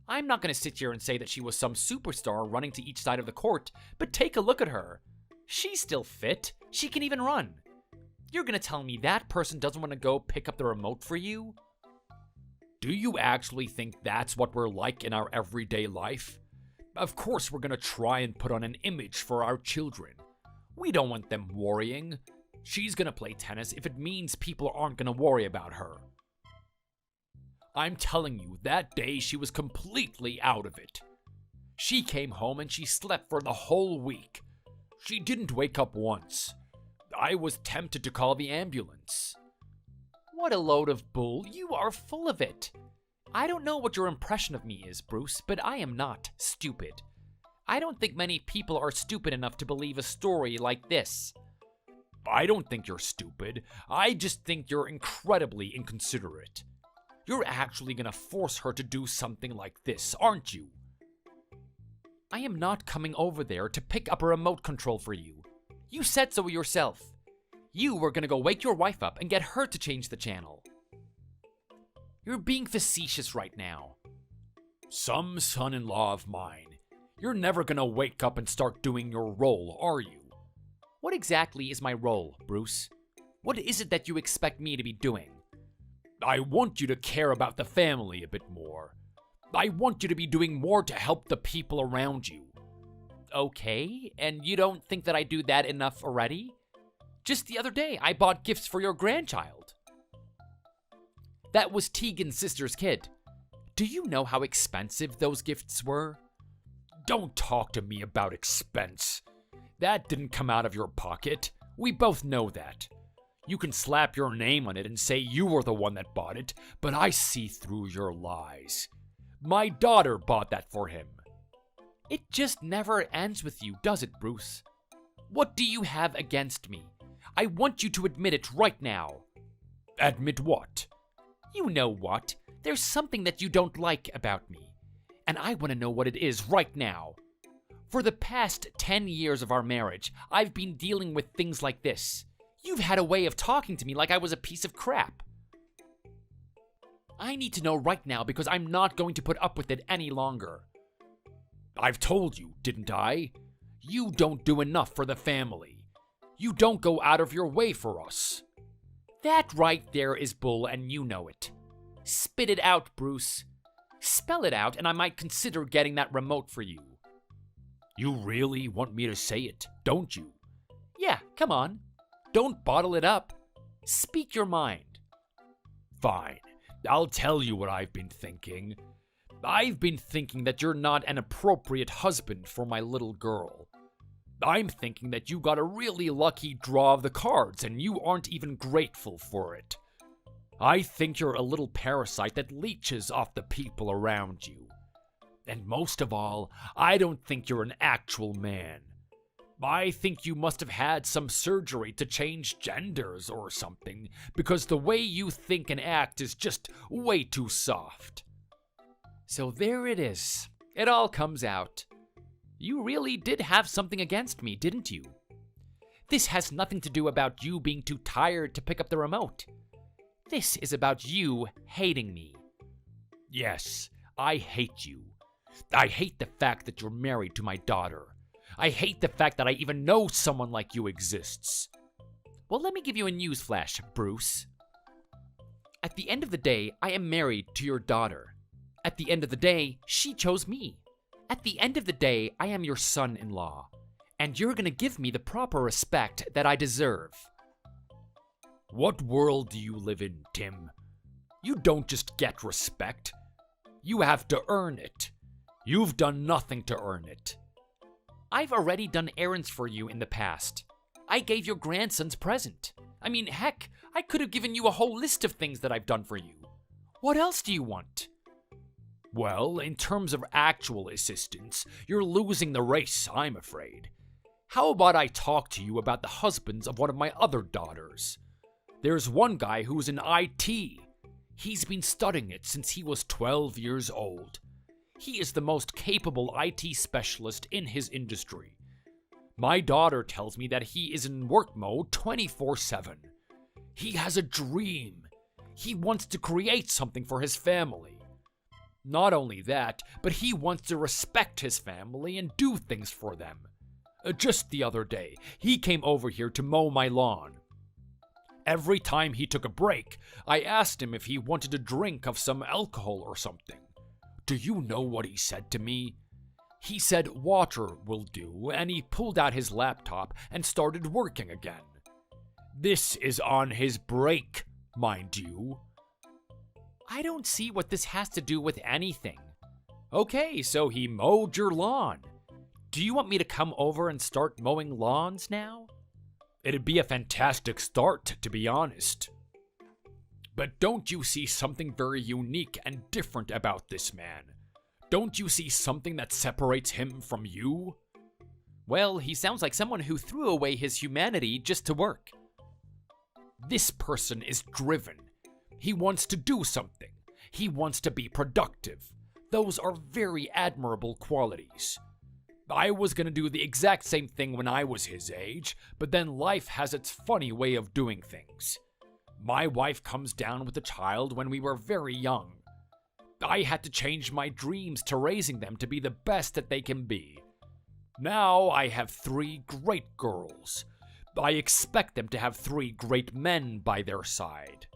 I'm not going to sit here and say that she was some superstar running to each side of the court, but take a look at her. She's still fit. She can even run. You're going to tell me that person doesn't want to go pick up the remote for you? Do you actually think that's what we're like in our everyday life? Of course we're going to try and put on an image for our children. We don't want them worrying. She's going to play tennis if it means people aren't going to worry about her. I'm telling you, that day she was completely out of it. She came home and she slept for the whole week. She didn't wake up once. I was tempted to call the ambulance. What a load of bull. You are full of it. I don't know what your impression of me is, Bruce, but I am not stupid. I don't think many people are stupid enough to believe a story like this. I don't think you're stupid. I just think you're incredibly inconsiderate. You're actually gonna force her to do something like this, aren't you? I am not coming over there to pick up a remote control for you. You said so yourself. You were gonna go wake your wife up and get her to change the channel. You're being facetious right now. Some son-in-law of mine. You're never gonna wake up and start doing your role, are you? What exactly is my role, Bruce? What is it that you expect me to be doing? I want you to care about the family a bit more. I want you to be doing more to help the people around you. Okay, and you don't think that I do that enough already? Just the other day, I bought gifts for your grandchild. That was Tegan's sister's kid. Do you know how expensive those gifts were? Don't talk to me about expense. That didn't come out of your pocket. We both know that. You can slap your name on it and say you were the one that bought it, but I see through your lies. My daughter bought that for him. It just never ends with you, does it, Bruce? What do you have against me? I want you to admit it right now. Admit what? You know what. There's something that you don't like about me. And I want to know what it is right now. For the past 10 years of our marriage, I've been dealing with things like this. You've had a way of talking to me like I was a piece of crap. I need to know right now because I'm not going to put up with it any longer. I've told you, didn't I? You don't do enough for the family. You don't go out of your way for us. That right there is bull, and you know it. Spit it out, Bruce. Spell it out, and I might consider getting that remote for you. You really want me to say it, don't you? Yeah, come on. Don't bottle it up. Speak your mind. Fine. I'll tell you what I've been thinking. I've been thinking that you're not an appropriate husband for my little girl. I'm thinking that you got a really lucky draw of the cards and you aren't even grateful for it. I think you're a little parasite that leeches off the people around you. And most of all, I don't think you're an actual man. I think you must have had some surgery to change genders or something, because the way you think and act is just way too soft. So there it is. It all comes out. You really did have something against me, didn't you? This has nothing to do about you being too tired to pick up the remote. This is about you hating me. Yes, I hate you. I hate the fact that you're married to my daughter. I hate the fact that I even know someone like you exists. Well, let me give you a newsflash, Bruce. At the end of the day, I am married to your daughter. At the end of the day, she chose me. At the end of the day, I am your son-in-law. and you're gonna give me the proper respect that I deserve. What world do you live in, Tim? You don't just get respect. You have to earn it. You've done nothing to earn it. I've already done errands for you in the past. I gave your grandson's present. I mean, heck, I could have given you a whole list of things that I've done for you. What else do you want? Well, in terms of actual assistance, you're losing the race, I'm afraid. How about I talk to you about the husbands of one of my other daughters? There's one guy who's in IT. He's been studying it since he was 12 years old. He is the most capable IT specialist in his industry. My daughter tells me that he is in work mode 24/7. He has a dream. He wants to create something for his family. Not only that, but he wants to respect his family and do things for them. Just the other day, he came over here to mow my lawn. Every time he took a break, I asked him if he wanted a drink of some alcohol or something. Do you know what he said to me? He said water will do, and he pulled out his laptop and started working again. This is on his break, mind you. I don't see what this has to do with anything. Okay, so he mowed your lawn. Do you want me to come over and start mowing lawns now? It'd be a fantastic start, to be honest. But don't you see something very unique and different about this man? Don't you see something that separates him from you? Well, he sounds like someone who threw away his humanity just to work. This person is driven. He wants to do something. He wants to be productive. Those are very admirable qualities. I was going to do the exact same thing when I was his age, but then life has its funny way of doing things. My wife comes down with a child when we were very young. I had to change my dreams to raising them to be the best that they can be. Now I have 3 great girls. I expect them to have 3 great men by their side.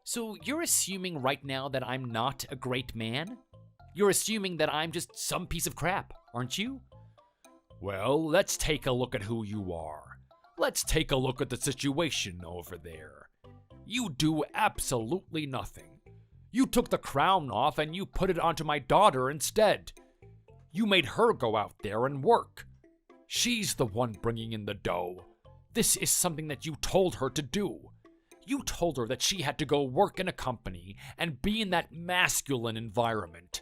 So you're assuming right now that I'm not a great man? You're assuming that I'm just some piece of crap, aren't you? Well, let's take a look at who you are. Let's take a look at the situation over there. You do absolutely nothing. You took the crown off and you put it onto my daughter instead. You made her go out there and work. She's the one bringing in the dough. This is something that you told her to do. You told her that she had to go work in a company and be in that masculine environment.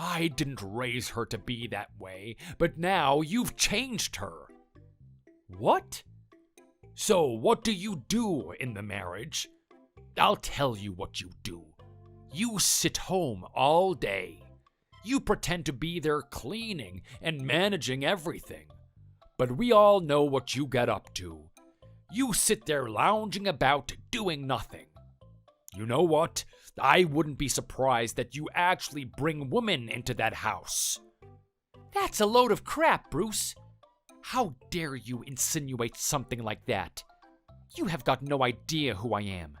I didn't raise her to be that way, but now you've changed her. What? So what do you do in the marriage? I'll tell you what you do. You sit home all day. You pretend to be there cleaning and managing everything. But we all know what you get up to. You sit there lounging about doing nothing. You know what? I wouldn't be surprised that you actually bring women into that house. That's a load of crap, Bruce. How dare you insinuate something like that? You have got no idea who I am.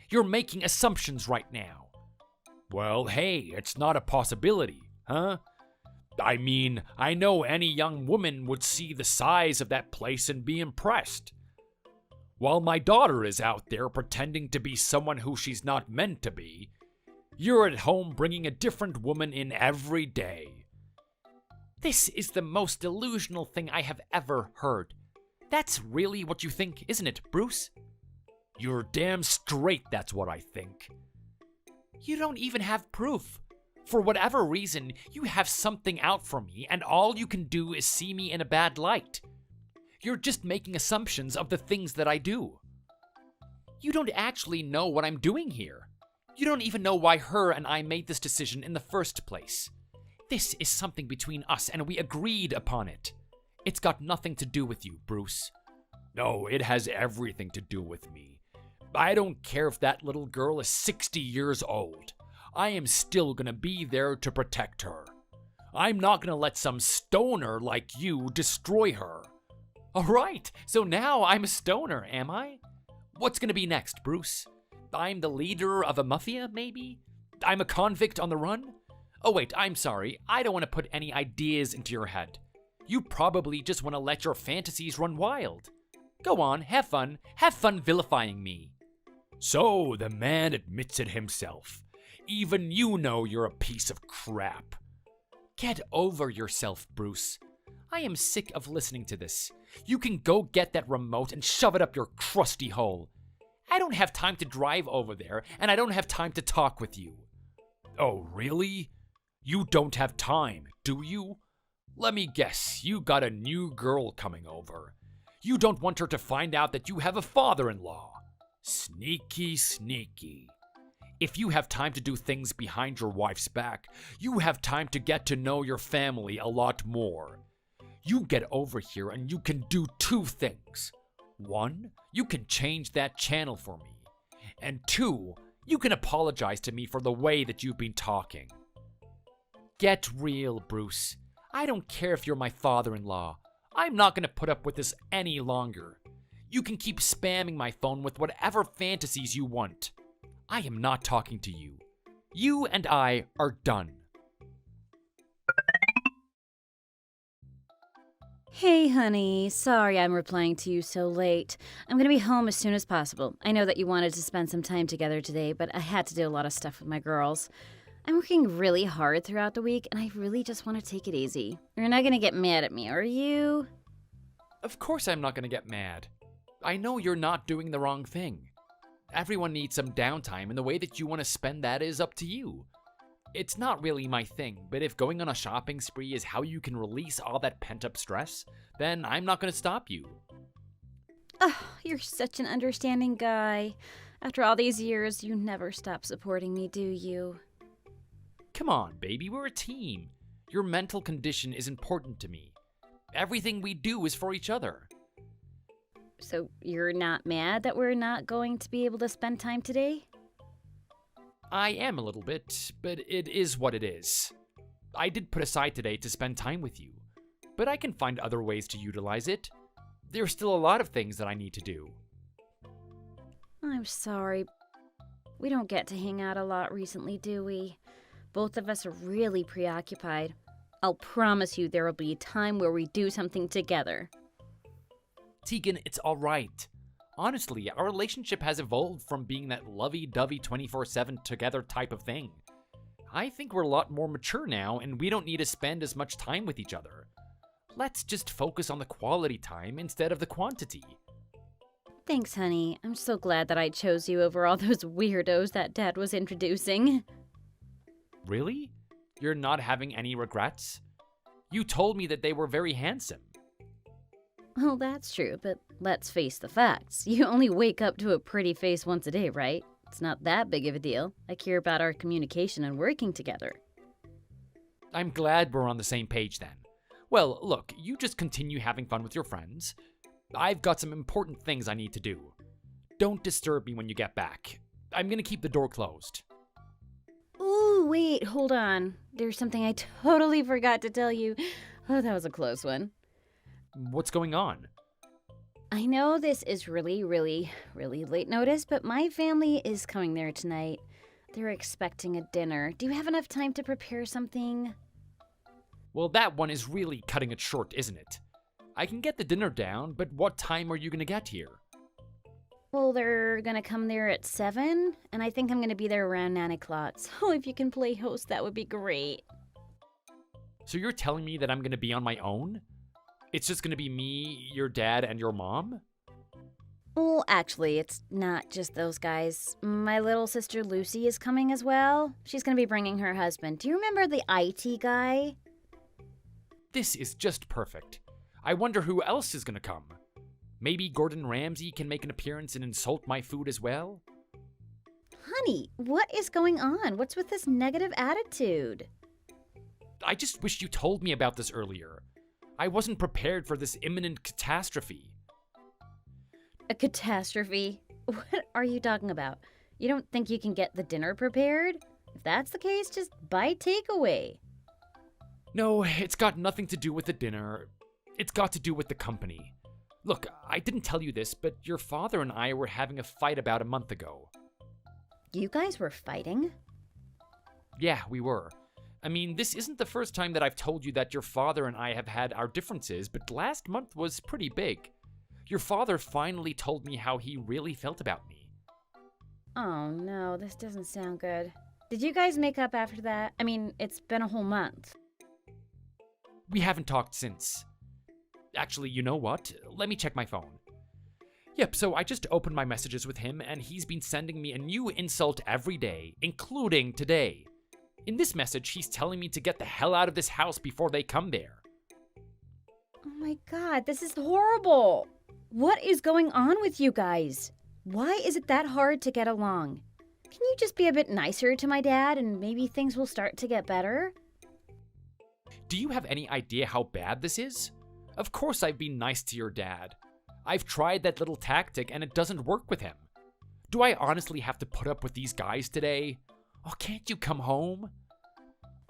You're making assumptions right now. Well, hey, it's not a possibility, huh? I mean, I know any young woman would see the size of that place and be impressed. While my daughter is out there pretending to be someone who she's not meant to be, you're at home bringing a different woman in every day. This is the most delusional thing I have ever heard. That's really what you think, isn't it, Bruce? You're damn straight that's what I think. You don't even have proof. For whatever reason, you have something out for me, and all you can do is see me in a bad light. You're just making assumptions of the things that I do. You don't actually know what I'm doing here. You don't even know why her and I made this decision in the first place. This is something between us, and we agreed upon it. It's got nothing to do with you, Bruce. No, it has everything to do with me. I don't care if that little girl is 60 years old. I am still gonna be there to protect her. I'm not gonna let some stoner like you destroy her. All right, so now I'm a stoner, am I? What's gonna be next, Bruce? I'm the leader of a mafia, maybe? I'm a convict on the run? Oh wait, I'm sorry. I don't want to put any ideas into your head. You probably just want to let your fantasies run wild. Go on, have fun vilifying me. So the man admits it himself. Even you know you're a piece of crap. Get over yourself, Bruce. I am sick of listening to this. You can go get that remote and shove it up your crusty hole. I don't have time to drive over there, and I don't have time to talk with you. Oh, really? You don't have time, do you? Let me guess, you got a new girl coming over. You don't want her to find out that you have a father-in-law. Sneaky, sneaky. If you have time to do things behind your wife's back, you have time to get to know your family a lot more. You get over here and you can do two things. One, you can change that channel for me. And two, you can apologize to me for the way that you've been talking. Get real, Bruce. I don't care if you're my father-in-law. I'm not going to put up with this any longer. You can keep spamming my phone with whatever fantasies you want. I am not talking to you. You and I are done. Hey, honey. Sorry I'm replying to you so late. I'm gonna be home as soon as possible. I know that you wanted to spend some time together today, but I had to do a lot of stuff with my girls. I'm working really hard throughout the week, and I really just want to take it easy. You're not gonna get mad at me, are you? Of course I'm not going to get mad. I know you're not doing the wrong thing. Everyone needs some downtime, and the way that you want to spend that is up to you. It's not really my thing, but if going on a shopping spree is how you can release all that pent-up stress, then I'm not going to stop you. Oh, you're such an understanding guy. After all these years, you never stop supporting me, do you? Come on, baby, we're a team. Your mental condition is important to me. Everything we do is for each other. So you're not mad that we're not going to be able to spend time today? I am a little bit, but it is what it is. I did put aside today to spend time with you, but I can find other ways to utilize it. There's still a lot of things that I need to do. I'm sorry. We don't get to hang out a lot recently, do we? Both of us are really preoccupied. I'll promise you there will be a time where we do something together. Tegan, it's all right. Honestly, our relationship has evolved from being that lovey-dovey 24/7 together type of thing. I think we're a lot more mature now, and we don't need to spend as much time with each other. Let's just focus on the quality time instead of the quantity. Thanks, honey. I'm so glad that I chose you over all those weirdos that Dad was introducing. Really? You're not having any regrets? You told me that they were very handsome. Well, that's true, but let's face the facts. You only wake up to a pretty face once a day, right? It's not that big of a deal. I care about our communication and working together. I'm glad we're on the same page then. Well, look, you just continue having fun with your friends. I've got some important things I need to do. Don't disturb me when you get back. I'm gonna keep the door closed. Ooh, wait, hold on. There's something I totally forgot to tell you. Oh, that was a close one. What's going on? I know this is really late notice, but my family is coming there tonight. They're expecting a dinner. Do you have enough time to prepare something? Well, that one is really cutting it short, isn't it? I can get the dinner down, but what time are you gonna get here? Well, they're gonna come there at 7, and I think I'm gonna be there around 9 o'clock. So if you can play host, that would be great. So you're telling me that I'm gonna be on my own? It's just gonna be me, your dad, and your mom? Well, actually, it's not just those guys. My little sister Lucy is coming as well. She's gonna be bringing her husband. Do you remember the IT guy? This is just perfect. I wonder who else is gonna come. Maybe Gordon Ramsay can make an appearance and insult my food as well? Honey, what is going on? What's with this negative attitude? I just wish you told me about this earlier. I wasn't prepared for this imminent catastrophe. A catastrophe? What are you talking about? You don't think you can get the dinner prepared? If that's the case, just buy takeaway. No, it's got nothing to do with the dinner. It's got to do with the company. Look, I didn't tell you this, but your father and I were having a fight about a month ago. You guys were fighting? Yeah, we were. I mean, this isn't the first time that I've told you that your father and I have had our differences, but last month was pretty big. Your father finally told me how he really felt about me. Oh no, this doesn't sound good. Did you guys make up after that? I mean, it's been a whole month. We haven't talked since. Actually, you know what? Let me check my phone. Yep, so I just opened my messages with him, and he's been sending me a new insult every day, including today. In this message, he's telling me to get the hell out of this house before they come there. Oh my god, this is horrible. What is going on with you guys? Why is it that hard to get along? Can you just be a bit nicer to my dad and maybe things will start to get better? Do you have any idea how bad this is? Of course I've been nice to your dad. I've tried that little tactic and it doesn't work with him. Do I honestly have to put up with these guys today? Oh, can't you come home?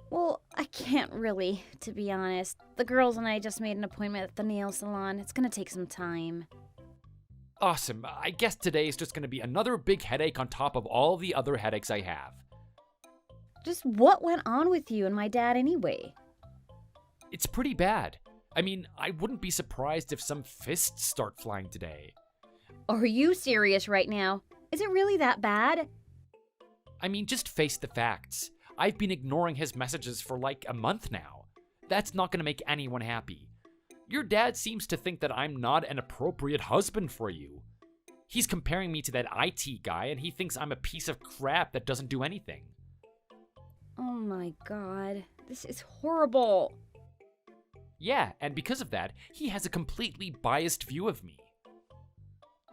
Well, I can't really, to be honest. The girls and I just made an appointment at the nail salon. It's gonna take some time. Awesome. I guess today is just going to be another big headache on top of all the other headaches I have. Just what went on with you and my dad anyway? It's pretty bad. I mean, I wouldn't be surprised if some fists start flying today. Are you serious right now? Is it really that bad? I mean, just face the facts. I've been ignoring his messages for like a month now. That's not going to make anyone happy. Your dad seems to think that I'm not an appropriate husband for you. He's comparing me to that IT guy, and he thinks I'm a piece of crap that doesn't do anything. Oh my god, this is horrible. Yeah, and because of that, he has a completely biased view of me.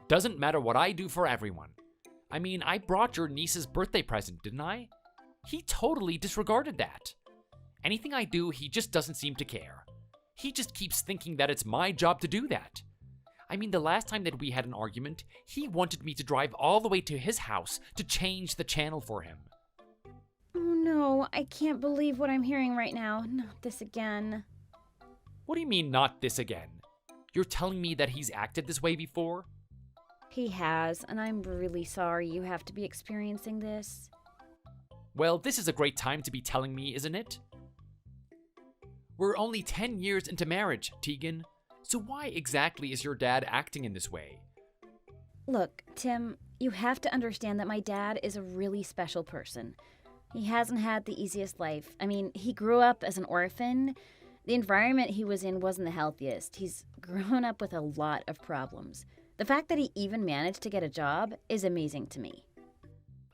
Doesn't matter what I do for everyone. I mean, I brought your niece's birthday present, didn't I? He totally disregarded that. Anything I do, he just doesn't seem to care. He just keeps thinking that it's my job to do that. I mean, the last time that we had an argument, he wanted me to drive all the way to his house to change the channel for him. Oh no, I can't believe what I'm hearing right now. Not this again. What do you mean, not this again? You're telling me that he's acted this way before? He has, and I'm really sorry you have to be experiencing this. Well, this is a great time to be telling me, isn't it? We're only 10 years into marriage, Tegan. So why exactly is your dad acting in this way? Look, Tim, you have to understand that my dad is a really special person. He hasn't had the easiest life. I mean, he grew up as an orphan. The environment he was in wasn't the healthiest. He's grown up with a lot of problems. The fact that he even managed to get a job is amazing to me.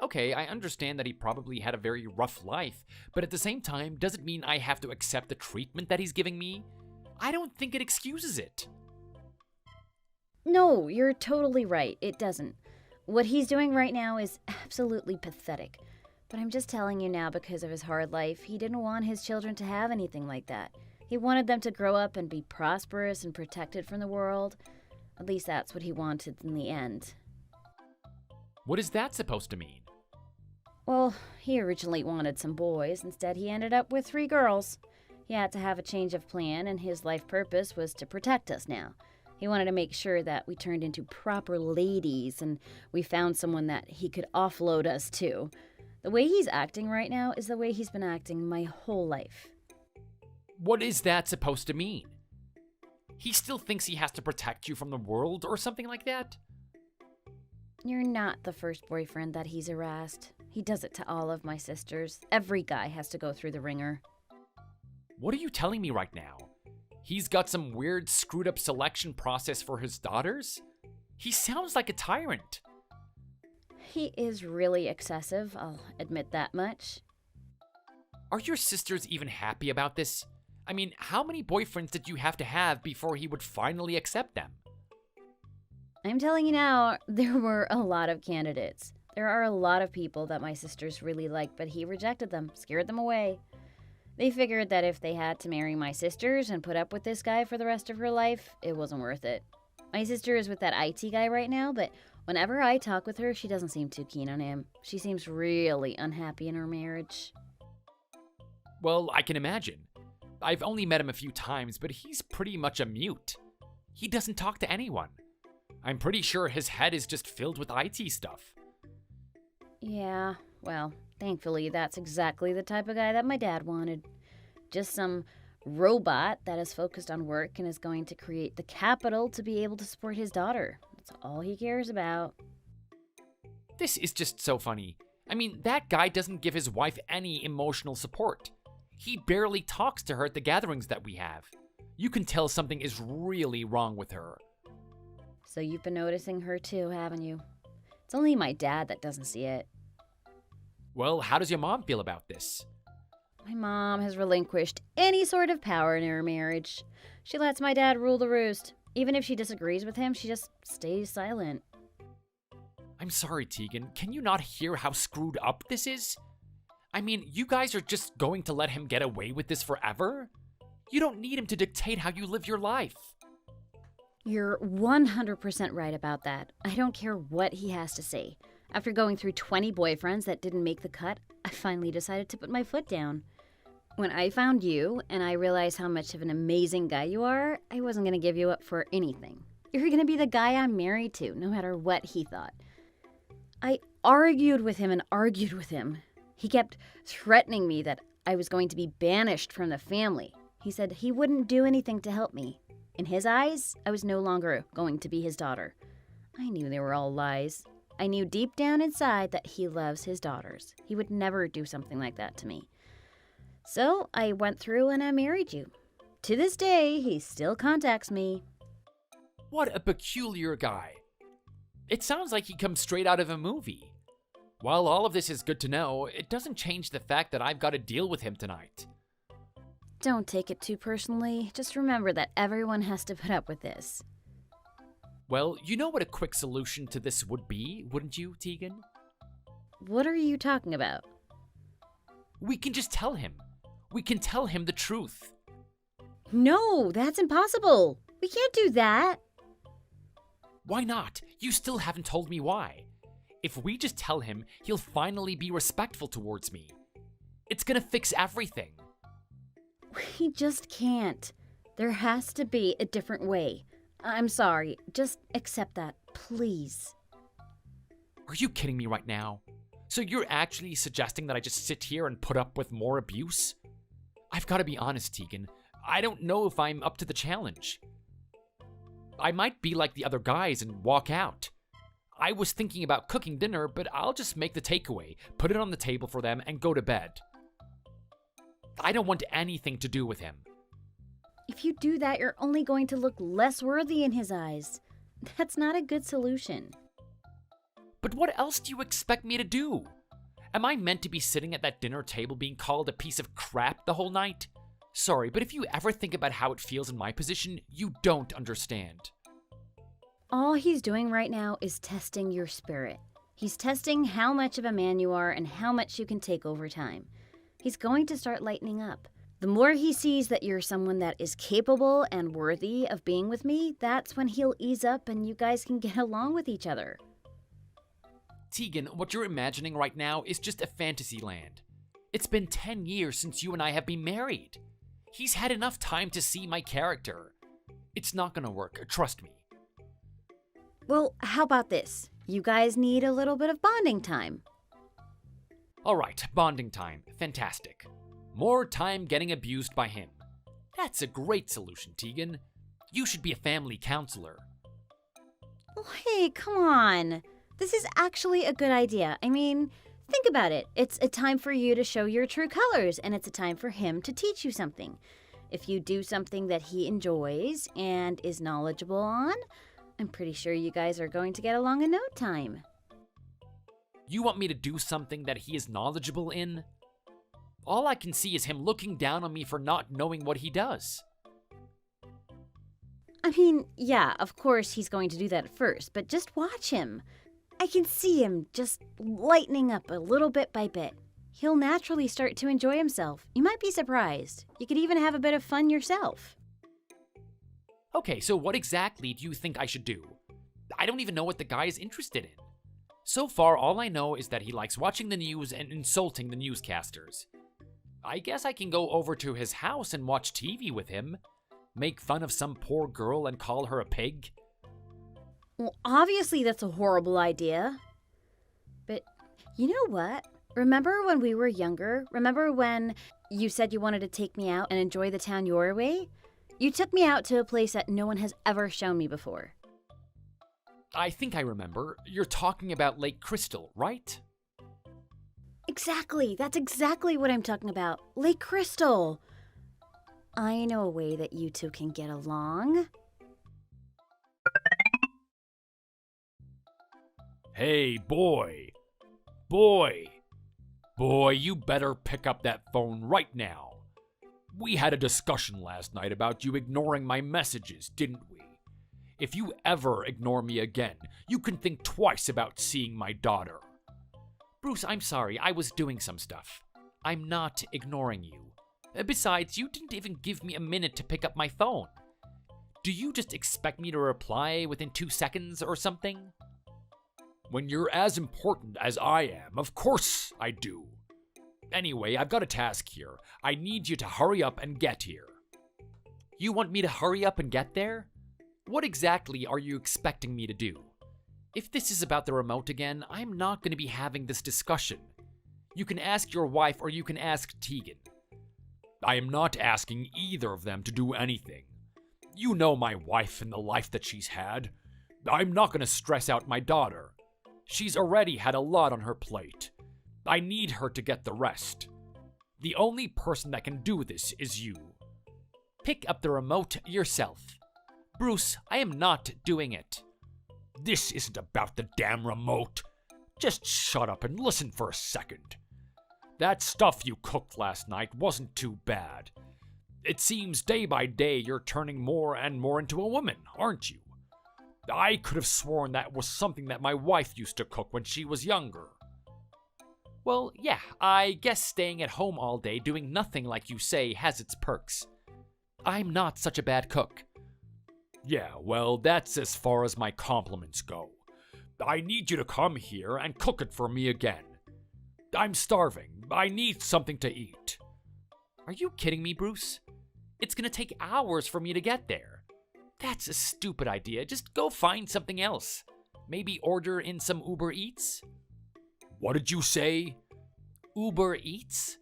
Okay, I understand that he probably had a very rough life, but at the same time, does it mean I have to accept the treatment that he's giving me? I don't think it excuses it. No, you're totally right. It doesn't. What he's doing right now is absolutely pathetic. But I'm just telling you now because of his hard life. He didn't want his children to have anything like that. He wanted them to grow up and be prosperous and protected from the world. At least that's what he wanted in the end. What is that supposed to mean? Well, he originally wanted some boys. Instead, he ended up with 3 girls. He had to have a change of plan, and his life purpose was to protect us now. He wanted to make sure that we turned into proper ladies, and we found someone that he could offload us to. The way he's acting right now is the way he's been acting my whole life. What is that supposed to mean? He still thinks he has to protect you from the world or something like that? You're not the first boyfriend that he's harassed. He does it to all of my sisters. Every guy has to go through the ringer. What are you telling me right now? He's got some weird screwed up selection process for his daughters? He sounds like a tyrant. He is really excessive, I'll admit that much. Are your sisters even happy about this? I mean, how many boyfriends did you have to have before he would finally accept them? I'm telling you now, there were a lot of candidates. There are a lot of people that my sisters really like, but he rejected them, scared them away. They figured that if they had to marry my sisters and put up with this guy for the rest of her life, it wasn't worth it. My sister is with that IT guy right now, but whenever I talk with her, she doesn't seem too keen on him. She seems really unhappy in her marriage. Well, I can imagine. I've only met him a few times, but he's pretty much a mute. He doesn't talk to anyone. I'm pretty sure his head is just filled with IT stuff. Yeah, Well, thankfully, that's exactly the type of guy that my dad wanted. Just some robot that is focused on work and is going to create the capital to be able to support his daughter. That's all he cares about. This is just so funny. I mean, that guy doesn't give his wife any emotional support. He barely talks to her at the gatherings that we have. You can tell something is really wrong with her. So you've been noticing her too, haven't you? It's only my dad that doesn't see it. Well, how does your mom feel about this? My mom has relinquished any sort of power in her marriage. She lets my dad rule the roost. Even if she disagrees with him, she just stays silent. I'm sorry, Tegan. Can you not hear how screwed up this is? I mean, you guys are just going to let him get away with this forever? You don't need him to dictate how you live your life. You're 100% right about that. I don't care what he has to say. After going through 20 boyfriends that didn't make the cut, I finally decided to put my foot down. When I found you and I realized how much of an amazing guy you are, I wasn't going to give you up for anything. You're going to be the guy I'm married to, no matter what he thought. I argued with him and argued with him. He kept threatening me that I was going to be banished from the family. He said he wouldn't do anything to help me. In his eyes, I was no longer going to be his daughter. I knew they were all lies. I knew deep down inside that he loves his daughters. He would never do something like that to me. So I went through and I married you. To this day, he still contacts me. What a peculiar guy. It sounds like he comes straight out of a movie. While all of this is good to know, it doesn't change the fact that I've got to deal with him tonight. Don't take it too personally. Just remember that everyone has to put up with this. Well, you know what a quick solution to this would be, wouldn't you, Tegan? What are you talking about? We can just tell him. We can tell him the truth. No, that's impossible. We can't do that. Why not? You still haven't told me why. If we just tell him, he'll finally be respectful towards me. It's gonna fix everything. We just can't. There has to be a different way. I'm sorry. Just accept that, please. Are you kidding me right now? So you're actually suggesting that I just sit here and put up with more abuse? I've got to be honest, Tegan. I don't know if I'm up to the challenge. I might be like the other guys and walk out. I was thinking about cooking dinner, but I'll just make the takeaway, put it on the table for them, and go to bed. I don't want anything to do with him. If you do that, you're only going to look less worthy in his eyes. That's not a good solution. But what else do you expect me to do? Am I meant to be sitting at that dinner table being called a piece of crap the whole night? Sorry, but if you ever think about how it feels in my position, you don't understand. All he's doing right now is testing your spirit. He's testing how much of a man you are and how much you can take over time. He's going to start lightening up. The more he sees that you're someone that is capable and worthy of being with me, that's when he'll ease up and you guys can get along with each other. Tegan, what you're imagining right now is just a fantasy land. It's been 10 years since you and I have been married. He's had enough time to see my character. It's not gonna work, trust me. Well, how about this? You guys need a little bit of bonding time. Alright, bonding time. Fantastic. More time getting abused by him. That's a great solution, Tegan. You should be a family counselor. Oh, hey, come on. This is actually a good idea. I mean, think about it. It's a time for you to show your true colors, and it's a time for him to teach you something. If you do something that he enjoys and is knowledgeable on, I'm pretty sure you guys are going to get along in no time. You want me to do something that he is knowledgeable in? All I can see is him looking down on me for not knowing what he does. I mean, yeah, of course he's going to do that at first, but just watch him. I can see him just lightening up a little bit by bit. He'll naturally start to enjoy himself. You might be surprised. You could even have a bit of fun yourself. Okay, so what exactly do you think I should do? I don't even know what the guy is interested in. So far, all I know is that he likes watching the news and insulting the newscasters. I guess I can go over to his house and watch TV with him, make fun of some poor girl and call her a pig. Well, obviously that's a horrible idea. But you know what? Remember when we were younger? Remember when you said you wanted to take me out and enjoy the town your way? You took me out to a place that no one has ever shown me before. I think I remember. You're talking about Lake Crystal, right? Exactly. That's exactly what I'm talking about. Lake Crystal. I know a way that you two can get along. Hey, boy. Boy, you better pick up that phone right now. We had a discussion last night about you ignoring my messages, didn't we? If you ever ignore me again, you can think twice about seeing my daughter. Bruce, I'm sorry. I was doing some stuff. I'm not ignoring you. Besides, you didn't even give me a minute to pick up my phone. Do you just expect me to reply within 2 seconds or something? When you're as important as I am, of course I do. Anyway, I've got a task here. I need you to hurry up and get here. You want me to hurry up and get there? What exactly are you expecting me to do? If this is about the remote again, I'm not going to be having this discussion. You can ask your wife or you can ask Tegan. I am not asking either of them to do anything. You know my wife and the life that she's had. I'm not going to stress out my daughter. She's already had a lot on her plate. I need her to get the rest. The only person that can do this is you. Pick up the remote yourself. Bruce, I am not doing it. This isn't about the damn remote. Just shut up and listen for a second. That stuff you cooked last night wasn't too bad. It seems day by day you're turning more and more into a woman, aren't you? I could have sworn that was something that my wife used to cook when she was younger. Well, yeah, I guess staying at home all day doing nothing like you say has its perks. I'm not such a bad cook. Yeah, well, that's as far as my compliments go. I need you to come here and cook it for me again. I'm starving. I need something to eat. Are you kidding me, Bruce? It's gonna take hours for me to get there. That's a stupid idea. Just go find something else. Maybe order in some Uber Eats? What did you say? Uber Eats?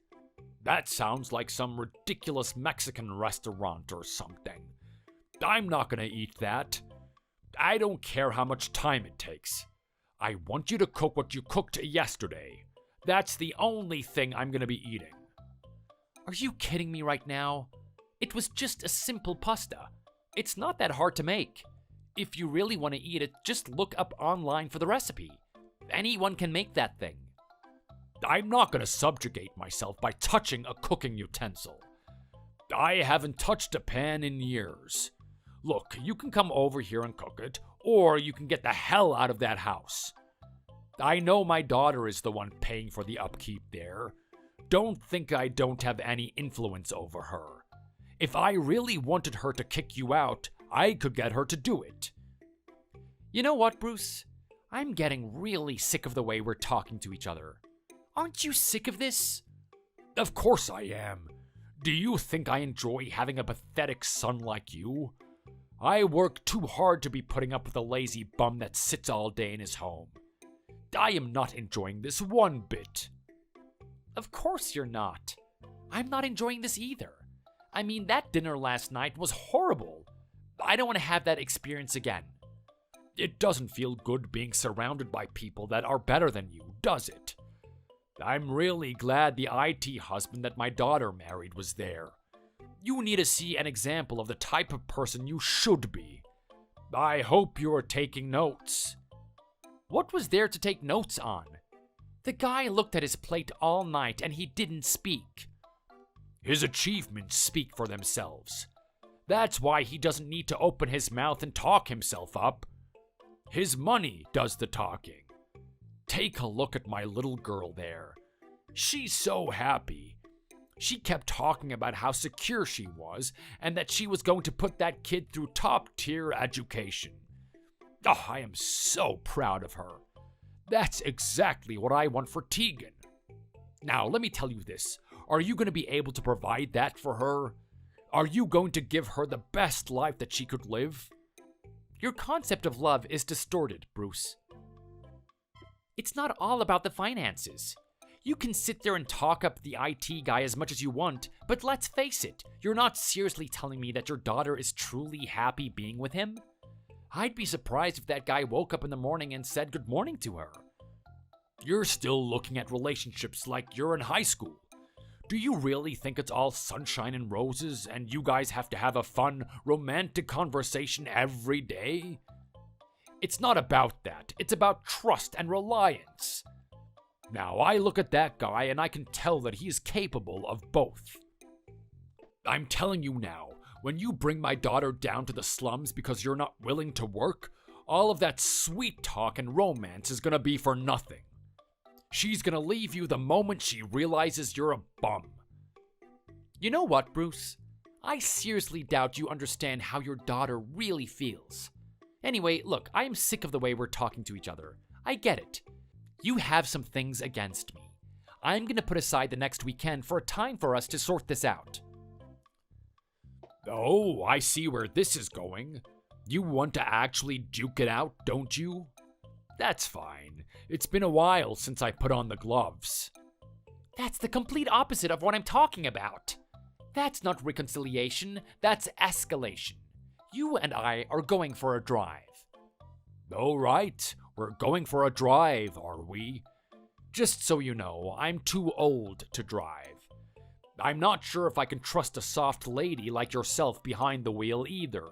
That sounds like some ridiculous Mexican restaurant or something. I'm not gonna eat that. I don't care how much time it takes. I want you to cook what you cooked yesterday. That's the only thing I'm gonna be eating. Are you kidding me right now? It was just a simple pasta. It's not that hard to make. If you really want to eat it, just look up online for the recipe. Anyone can make that thing. I'm not gonna subjugate myself by touching a cooking utensil. I haven't touched a pan in years. Look, you can come over here and cook it, or you can get the hell out of that house. I know my daughter is the one paying for the upkeep there. Don't think I don't have any influence over her. If I really wanted her to kick you out, I could get her to do it. You know what, Bruce? I'm getting really sick of the way we're talking to each other. Aren't you sick of this? Of course I am. Do you think I enjoy having a pathetic son like you? I work too hard to be putting up with a lazy bum that sits all day in his home. I am not enjoying this one bit. Of course you're not. I'm not enjoying this either. I mean, that dinner last night was horrible. I don't want to have that experience again. It doesn't feel good being surrounded by people that are better than you, does it? I'm really glad the IT husband that my daughter married was there. You need to see an example of the type of person you should be. I hope you're taking notes. What was there to take notes on? The guy looked at his plate all night and he didn't speak. His achievements speak for themselves. That's why he doesn't need to open his mouth and talk himself up. His money does the talking. Take a look at my little girl there. She's so happy. She kept talking about how secure she was and that she was going to put that kid through top-tier education. Oh, I am so proud of her. That's exactly what I want for Tegan. Now, let me tell you this. Are you going to be able to provide that for her? Are you going to give her the best life that she could live? Your concept of love is distorted, Bruce. It's not all about the finances. You can sit there and talk up the IT guy as much as you want, but let's face it, you're not seriously telling me that your daughter is truly happy being with him? I'd be surprised if that guy woke up in the morning and said good morning to her. You're still looking at relationships like you're in high school. Do you really think it's all sunshine and roses and you guys have to have a fun, romantic conversation every day? It's not about that. It's about trust and reliance. Now, I look at that guy and I can tell that he is capable of both. I'm telling you now, when you bring my daughter down to the slums because you're not willing to work, all of that sweet talk and romance is gonna be for nothing. She's gonna leave you the moment she realizes you're a bum. You know what, Bruce? I seriously doubt you understand how your daughter really feels. Anyway, look, I am sick of the way we're talking to each other. I get it. You have some things against me. I'm gonna put aside the next weekend for a time for us to sort this out. Oh, I see where this is going. You want to actually duke it out, don't you? That's fine. It's been a while since I put on the gloves. That's the complete opposite of what I'm talking about. That's not reconciliation, that's escalation. You and I are going for a drive. All right, we're going for a drive, are we? Just so you know, I'm too old to drive. I'm not sure if I can trust a soft lady like yourself behind the wheel either.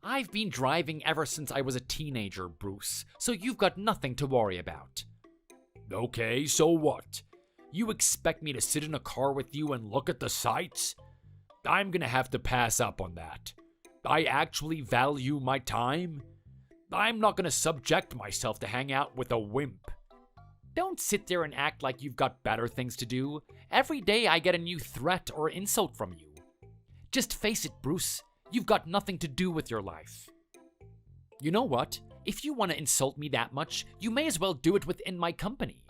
I've been driving ever since I was a teenager, Bruce, so you've got nothing to worry about. Okay, so what? You expect me to sit in a car with you and look at the sights? I'm gonna have to pass up on that. I actually value my time. I'm not gonna subject myself to hang out with a wimp. Don't sit there and act like you've got better things to do. Every day I get a new threat or insult from you. Just face it, Bruce. You've got nothing to do with your life. You know what? If you want to insult me that much, you may as well do it within my company.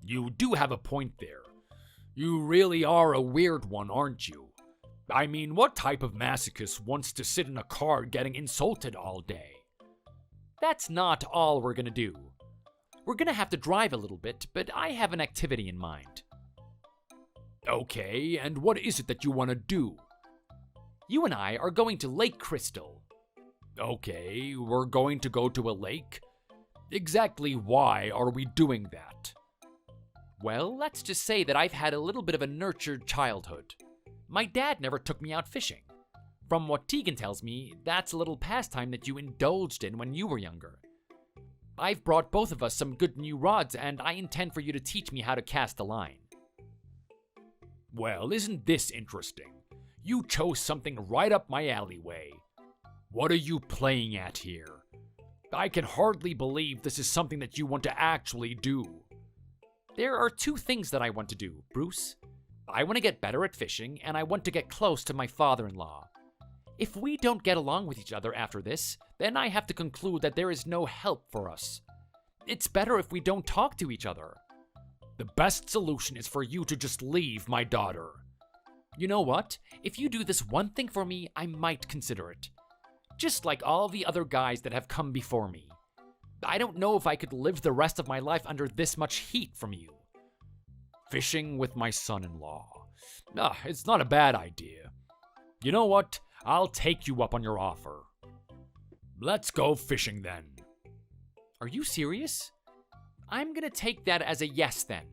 You do have a point there. You really are a weird one, aren't you? I mean, what type of masochist wants to sit in a car getting insulted all day? That's not all we're gonna do. We're gonna have to drive a little bit, but I have an activity in mind. Okay, and what is it that you want to do? You and I are going to Lake Crystal. Okay, we're going to go to a lake? Exactly why are we doing that? Well, let's just say that I've had a little bit of a nurtured childhood. My dad never took me out fishing. From what Tegan tells me, that's a little pastime that you indulged in when you were younger. I've brought both of us some good new rods, and I intend for you to teach me how to cast a line. Well, isn't this interesting? You chose something right up my alleyway. What are you playing at here? I can hardly believe this is something that you want to actually do. There are two things that I want to do, Bruce. I want to get better at fishing, and I want to get close to my father-in-law. If we don't get along with each other after this, then I have to conclude that there is no help for us. It's better if we don't talk to each other. The best solution is for you to just leave my daughter. You know what? If you do this one thing for me, I might consider it. Just like all the other guys that have come before me. I don't know if I could live the rest of my life under this much heat from you. Fishing with my son-in-law. It's not a bad idea. You know what? I'll take you up on your offer. Let's go fishing then. Are you serious? I'm gonna take that as a yes then.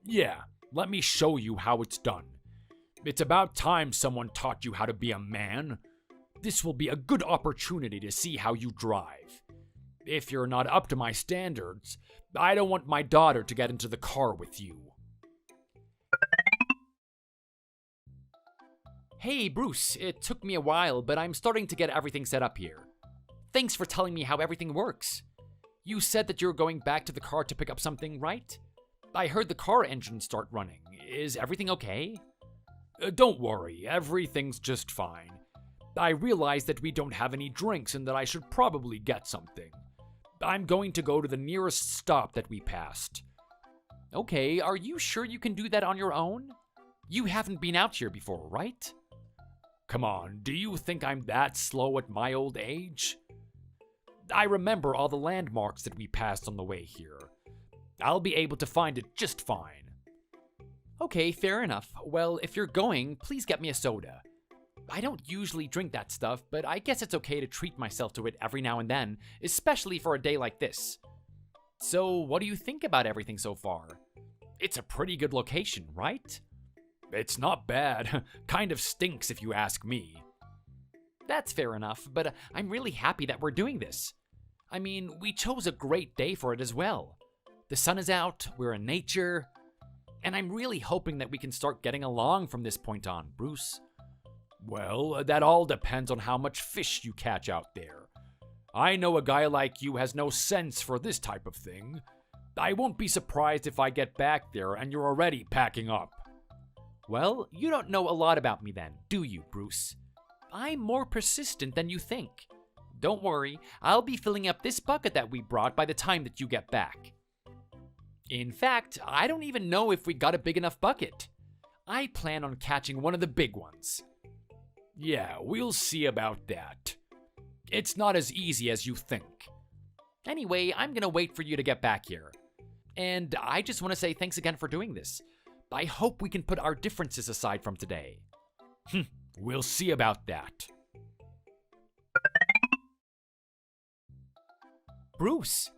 Yeah, let me show you how it's done. It's about time someone taught you how to be a man. This will be a good opportunity to see how you drive. If you're not up to my standards, I don't want my daughter to get into the car with you. Hey, Bruce, it took me a while, but I'm starting to get everything set up here. Thanks for telling me how everything works. You said that you're going back to the car to pick up something, right? I heard the car engine start running. Is everything okay? Don't worry, everything's just fine. I realize that we don't have any drinks and that I should probably get something. I'm going to go to the nearest stop that we passed. Okay, are you sure you can do that on your own? You haven't been out here before, right? Come on, do you think I'm that slow at my old age? I remember all the landmarks that we passed on the way here. I'll be able to find it just fine. Okay, fair enough. Well, if you're going, please get me a soda. I don't usually drink that stuff, but I guess it's okay to treat myself to it every now and then, especially for a day like this. So, what do you think about everything so far? It's a pretty good location, right? It's not bad. Kind of stinks if you ask me. That's fair enough, but I'm really happy that we're doing this. I mean, we chose a great day for it as well. The sun is out, we're in nature, and I'm really hoping that we can start getting along from this point on, Bruce. Well, that all depends on how much fish you catch out there. I know a guy like you has no sense for this type of thing. I won't be surprised if I get back there and you're already packing up. Well, you don't know a lot about me then, do you, Bruce? I'm more persistent than you think. Don't worry, I'll be filling up this bucket that we brought by the time that you get back. In fact, I don't even know if we got a big enough bucket. I plan on catching one of the big ones. Yeah, we'll see about that. It's not as easy as you think. Anyway, I'm gonna wait for you to get back here. And I just want to say thanks again for doing this. I hope we can put our differences aside from today. We'll see about that. Bruce,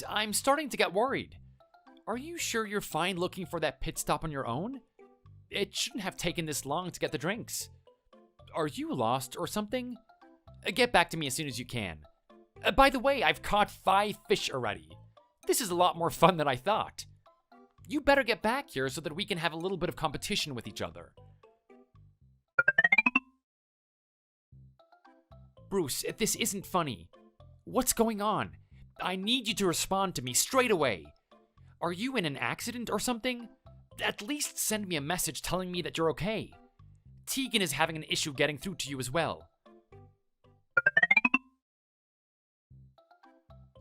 I'm starting to get worried. Are you sure you're fine looking for that pit stop on your own? It shouldn't have taken this long to get the drinks. Are you lost or something? Get back to me as soon as you can. By the way, I've caught 5 fish already. This is a lot more fun than I thought. You better get back here so that we can have a little bit of competition with each other. Bruce, this isn't funny. What's going on? I need you to respond to me straight away. Are you in an accident or something? At least send me a message telling me that you're okay. Tegan is having an issue getting through to you as well.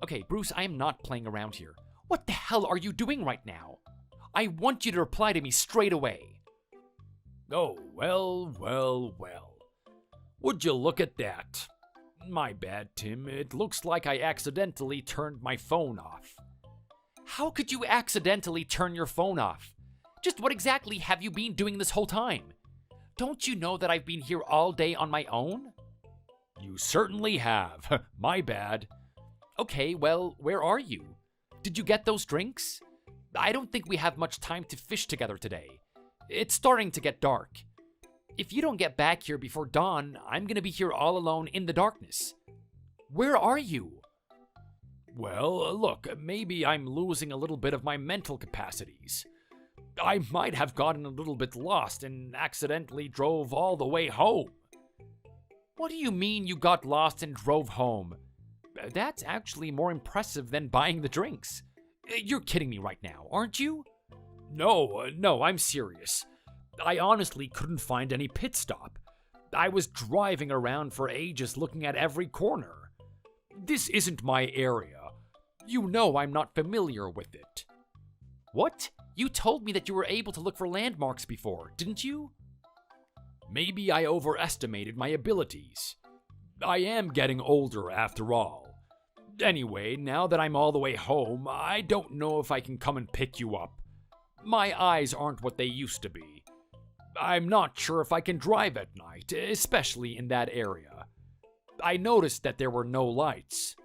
Okay, Bruce, I am not playing around here. What the hell are you doing right now? I want you to reply to me straight away. Oh, well. Would you look at that? My bad, Tim. It looks like I accidentally turned my phone off. How could you accidentally turn your phone off? Just what exactly have you been doing this whole time? Don't you know that I've been here all day on my own? You certainly have. My bad. Okay, well, where are you? Did you get those drinks? I don't think we have much time to fish together today. It's starting to get dark. If you don't get back here before dawn, I'm gonna be here all alone in the darkness. Where are you? Well, look, maybe I'm losing a little bit of my mental capacities. I might have gotten a little bit lost and accidentally drove all the way home. What do you mean you got lost and drove home? That's actually more impressive than buying the drinks. You're kidding me right now, aren't you? No, I'm serious. I honestly couldn't find any pit stop. I was driving around for ages looking at every corner. This isn't my area. You know I'm not familiar with it. What? You told me that you were able to look for landmarks before, didn't you? Maybe I overestimated my abilities. I am getting older after all. Anyway, now that I'm all the way home, I don't know if I can come and pick you up. My eyes aren't what they used to be. I'm not sure if I can drive at night, especially in that area. I noticed that there were no lights.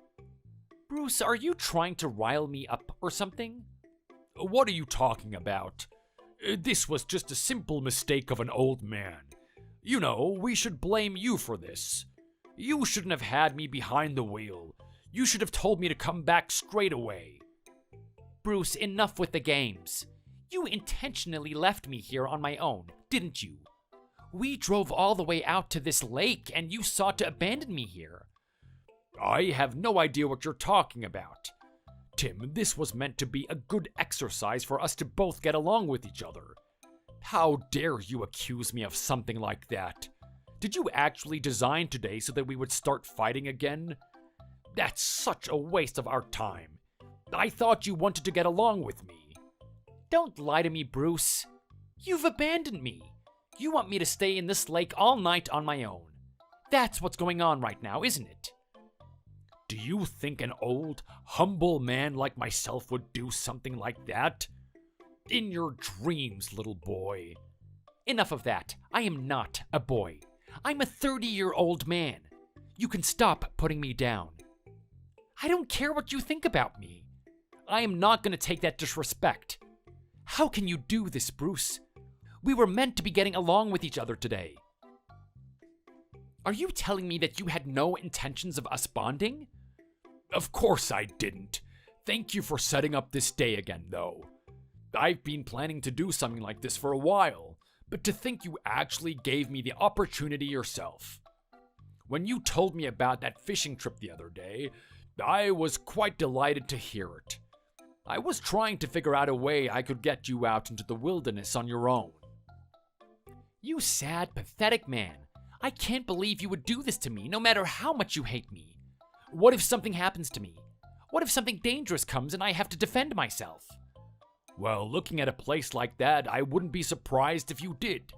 Bruce, are you trying to rile me up or something? What are you talking about? This was just a simple mistake of an old man. You know, we should blame you for this. You shouldn't have had me behind the wheel. You should have told me to come back straight away. Bruce, enough with the games. You intentionally left me here on my own, didn't you? We drove all the way out to this lake and you sought to abandon me here. I have no idea what you're talking about. Tim, this was meant to be a good exercise for us to both get along with each other. How dare you accuse me of something like that? Did you actually design today so that we would start fighting again? That's such a waste of our time. I thought you wanted to get along with me. Don't lie to me, Bruce. You've abandoned me. You want me to stay in this lake all night on my own. That's what's going on right now, isn't it? Do you think an old, humble man like myself would do something like that? In your dreams, little boy. Enough of that. I am not a boy. I'm a 30-year-old man. You can stop putting me down. I don't care what you think about me. I am not going to take that disrespect. How can you do this, Bruce? We were meant to be getting along with each other today. Are you telling me that you had no intentions of us bonding? Of course I didn't. Thank you for setting up this day again, though. I've been planning to do something like this for a while, but to think you actually gave me the opportunity yourself. When you told me about that fishing trip the other day, I was quite delighted to hear it. I was trying to figure out a way I could get you out into the wilderness on your own. You sad, pathetic man. I can't believe you would do this to me, no matter how much you hate me. What if something happens to me? What if something dangerous comes and I have to defend myself? Well, looking at a place like that, I wouldn't be surprised if you did.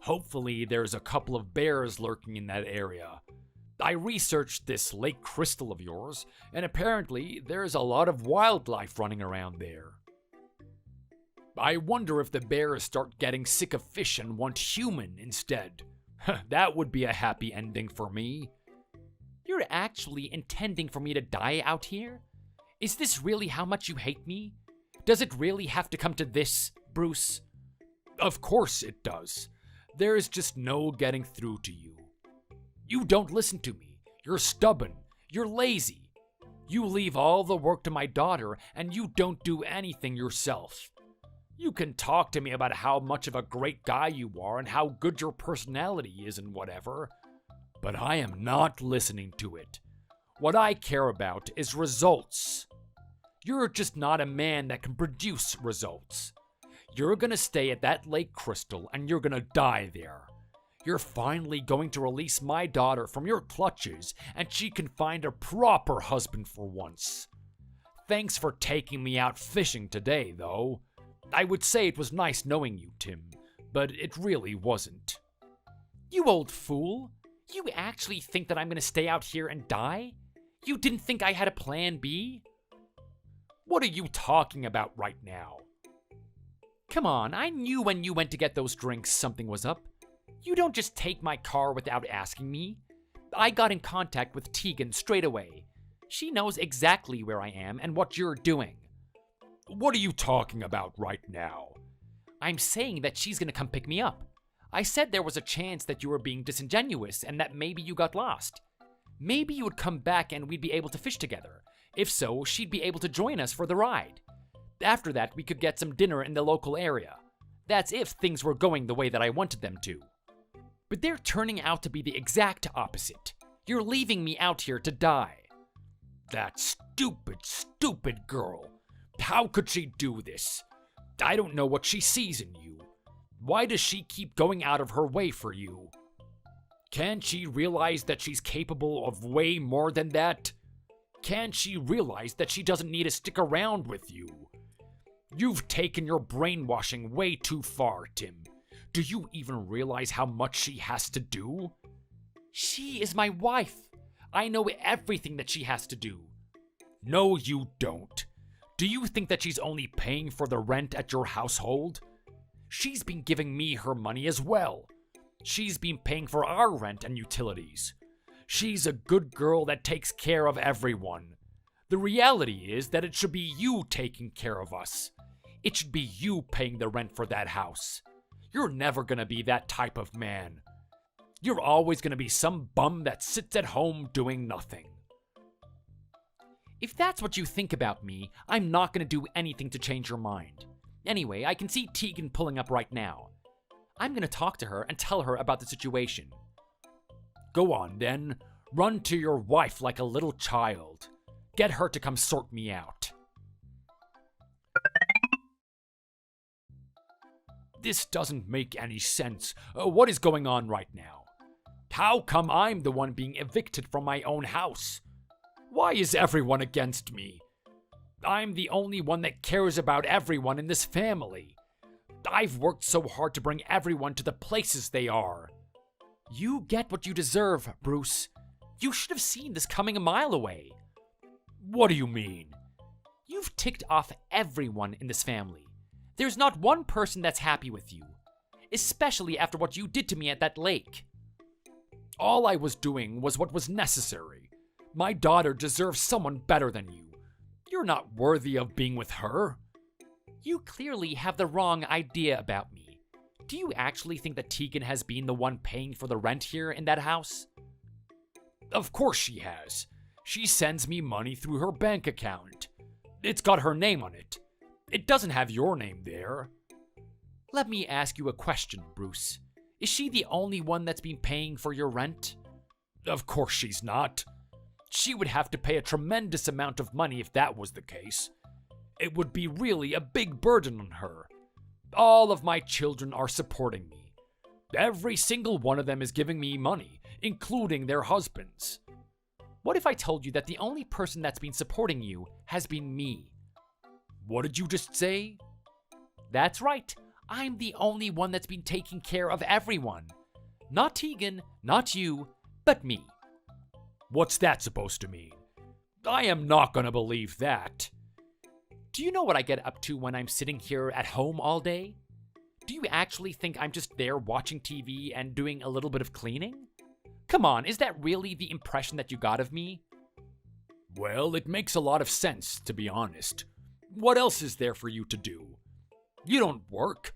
Hopefully, there's a couple of bears lurking in that area. I researched this Lake Crystal of yours, and apparently there's a lot of wildlife running around there. I wonder if the bears start getting sick of fish and want human instead. That would be a happy ending for me. You're actually intending for me to die out here? Is this really how much you hate me? Does it really have to come to this, Bruce? Of course it does. There's just no getting through to you. You don't listen to me. You're stubborn. You're lazy. You leave all the work to my daughter, and you don't do anything yourself. You can talk to me about how much of a great guy you are and how good your personality is and whatever, but I am not listening to it. What I care about is results. You're just not a man that can produce results. You're gonna stay at that Lake Crystal and you're gonna die there. You're finally going to release my daughter from your clutches and she can find a proper husband for once. Thanks for taking me out fishing today, though. I would say it was nice knowing you, Tim, but it really wasn't. You old fool. You actually think that I'm gonna stay out here and die? You didn't think I had a plan B? What are you talking about right now? Come on, I knew when you went to get those drinks something was up. You don't just take my car without asking me. I got in contact with Tegan straight away. She knows exactly where I am and what you're doing. What are you talking about right now? I'm saying that she's gonna come pick me up. I said there was a chance that you were being disingenuous and that maybe you got lost. Maybe you would come back and we'd be able to fish together. If so, she'd be able to join us for the ride. After that, we could get some dinner in the local area. That's if things were going the way that I wanted them to. But they're turning out to be the exact opposite. You're leaving me out here to die. That stupid, stupid girl. How could she do this? I don't know what she sees in you. Why does she keep going out of her way for you? Can't she realize that she's capable of way more than that? Can't she realize that she doesn't need to stick around with you? You've taken your brainwashing way too far, Tim. Do you even realize how much she has to do? She is my wife. I know everything that she has to do. No, you don't. Do you think that she's only paying for the rent at your household? She's been giving me her money as well. She's been paying for our rent and utilities. She's a good girl that takes care of everyone. The reality is that it should be you taking care of us. It should be you paying the rent for that house. You're never gonna be that type of man. You're always gonna be some bum that sits at home doing nothing. If that's what you think about me, I'm not gonna do anything to change your mind. Anyway, I can see Tegan pulling up right now. I'm gonna talk to her and tell her about the situation. Go on then. Run to your wife like a little child. Get her to come sort me out. This doesn't make any sense. What is going on right now? How come I'm the one being evicted from my own house? Why is everyone against me? I'm the only one that cares about everyone in this family. I've worked so hard to bring everyone to the places they are. You get what you deserve, Bruce. You should have seen this coming a mile away. What do you mean? You've ticked off everyone in this family. There's not one person that's happy with you, especially after what you did to me at that lake. All I was doing was what was necessary. My daughter deserves someone better than you. You're not worthy of being with her. You clearly have the wrong idea about me. Do you actually think that Tegan has been the one paying for the rent here in that house? Of course she has. She sends me money through her bank account. It's got her name on it. It doesn't have your name there. Let me ask you a question, Bruce. Is she the only one that's been paying for your rent? Of course she's not. She would have to pay a tremendous amount of money if that was the case. It would be really a big burden on her. All of my children are supporting me. Every single one of them is giving me money, including their husbands. What if I told you that the only person that's been supporting you has been me? What did you just say? That's right. I'm the only one that's been taking care of everyone. Not Tegan, not you, but me. What's that supposed to mean? I am not gonna believe that. Do you know what I get up to when I'm sitting here at home all day? Do you actually think I'm just there watching TV and doing a little bit of cleaning? Come on, is that really the impression that you got of me? Well, it makes a lot of sense, to be honest. What else is there for you to do? You don't work.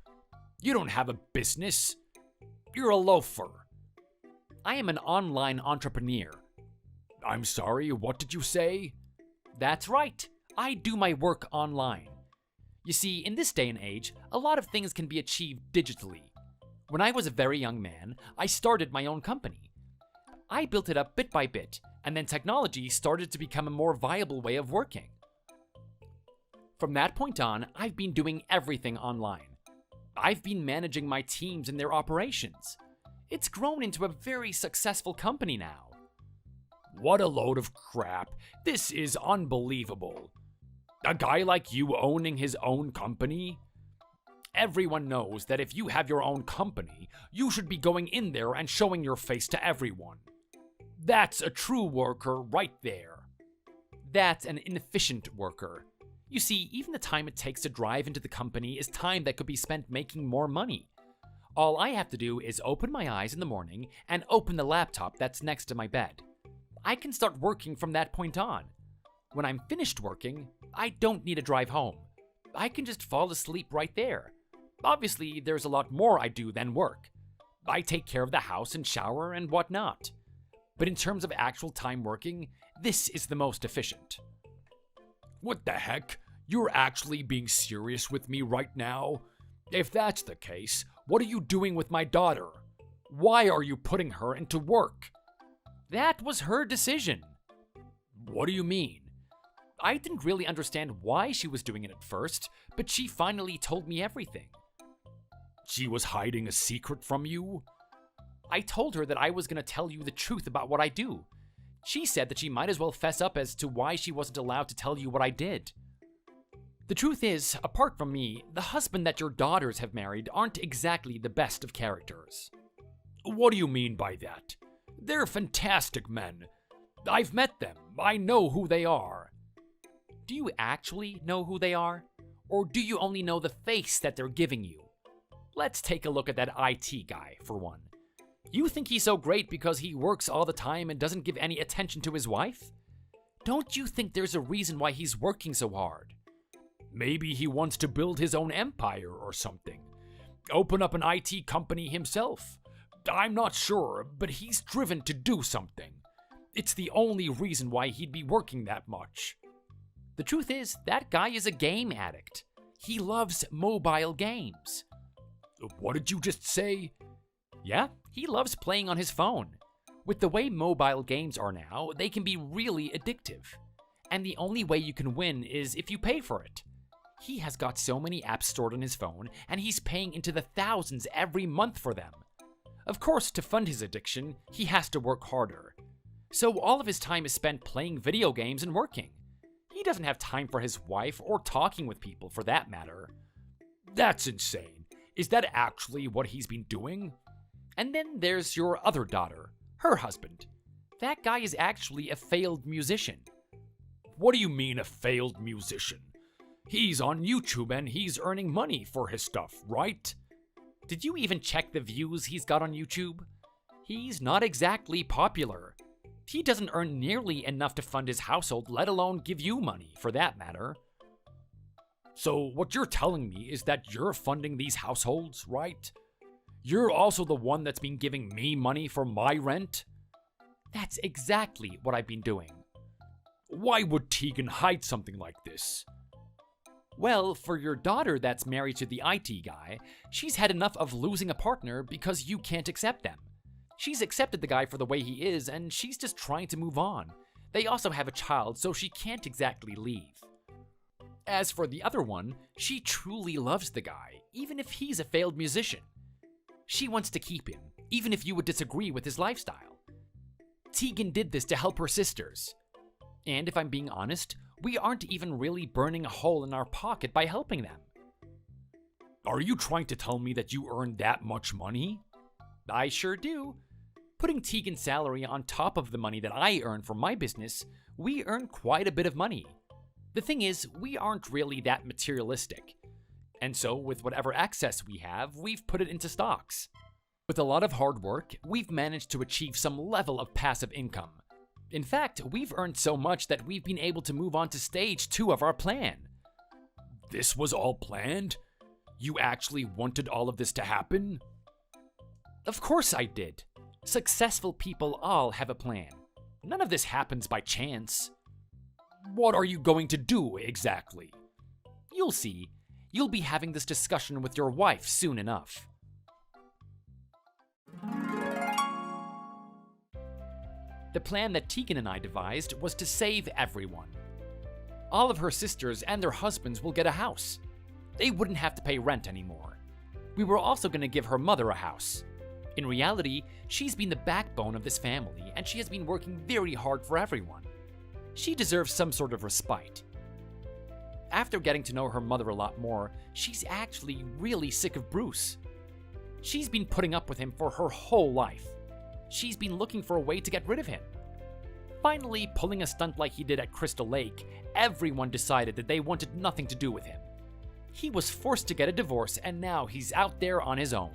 You don't have a business. You're a loafer. I am an online entrepreneur. I'm sorry, what did you say? That's right. I do my work online. You see, in this day and age, a lot of things can be achieved digitally. When I was a very young man, I started my own company. I built it up bit by bit, and then technology started to become a more viable way of working. From that point on, I've been doing everything online. I've been managing my teams and their operations. It's grown into a very successful company now. What a load of crap. This is unbelievable. A guy like you owning his own company? Everyone knows that if you have your own company, you should be going in there and showing your face to everyone. That's a true worker right there. That's an inefficient worker. You see, even the time it takes to drive into the company is time that could be spent making more money. All I have to do is open my eyes in the morning and open the laptop that's next to my bed. I can start working from that point on. When I'm finished working, I don't need to drive home. I can just fall asleep right there. Obviously, there's a lot more I do than work. I take care of the house and shower and whatnot. But in terms of actual time working, this is the most efficient. What the heck? You're actually being serious with me right now? If that's the case, what are you doing with my daughter? Why are you putting her into work? That was her decision. What do you mean? I didn't really understand why she was doing it at first, but she finally told me everything. She was hiding a secret from you? I told her that I was going to tell you the truth about what I do. She said that she might as well fess up as to why she wasn't allowed to tell you what I did. The truth is, apart from me, the husband that your daughters have married aren't exactly the best of characters. What do you mean by that? They're fantastic men. I've met them. I know who they are. Do you actually know who they are? Or do you only know the face that they're giving you? Let's take a look at that IT guy, for one. You think he's so great because he works all the time and doesn't give any attention to his wife? Don't you think there's a reason why he's working so hard? Maybe he wants to build his own empire or something. Open up an IT company himself. I'm not sure, but he's driven to do something. It's the only reason why he'd be working that much. The truth is, that guy is a game addict. He loves mobile games. What did you just say? Yeah, he loves playing on his phone. With the way mobile games are now, they can be really addictive. And the only way you can win is if you pay for it. He has got so many apps stored on his phone, and he's paying into the thousands every month for them. Of course, to fund his addiction, he has to work harder. So all of his time is spent playing video games and working. He doesn't have time for his wife or talking with people, for that matter. That's insane. Is that actually what he's been doing? And then there's your other daughter, her husband. That guy is actually a failed musician. What do you mean a failed musician? He's on YouTube and he's earning money for his stuff, right? Did you even check the views he's got on YouTube? He's not exactly popular. He doesn't earn nearly enough to fund his household, let alone give you money, for that matter. So what you're telling me is that you're funding these households, right? You're also the one that's been giving me money for my rent? That's exactly what I've been doing. Why would Tegan hide something like this? Well, for your daughter that's married to the IT guy, she's had enough of losing a partner because you can't accept them. She's accepted the guy for the way he is, and she's just trying to move on. They also have a child, so she can't exactly leave. As for the other one, she truly loves the guy, even if he's a failed musician. She wants to keep him, even if you would disagree with his lifestyle. Tegan did this to help her sisters. And if I'm being honest, we aren't even really burning a hole in our pocket by helping them. Are you trying to tell me that you earn that much money? I sure do. Putting Tegan's salary on top of the money that I earn from my business, we earn quite a bit of money. The thing is, we aren't really that materialistic. And so, with whatever excess we have, we've put it into stocks. With a lot of hard work, we've managed to achieve some level of passive income. In fact, we've earned so much that we've been able to move on to stage 2 of our plan. This was all planned? You actually wanted all of this to happen? Of course I did. Successful people all have a plan. None of this happens by chance. What are you going to do exactly? You'll see. You'll be having this discussion with your wife soon enough. The plan that Tegan and I devised was to save everyone. All of her sisters and their husbands will get a house. They wouldn't have to pay rent anymore. We were also going to give her mother a house. In reality, she's been the backbone of this family, and she has been working very hard for everyone. She deserves some sort of respite. After getting to know her mother a lot more, she's actually really sick of Bruce. She's been putting up with him for her whole life. She's been looking for a way to get rid of him. Finally, pulling a stunt like he did at Crystal Lake, everyone decided that they wanted nothing to do with him. He was forced to get a divorce, and now he's out there on his own.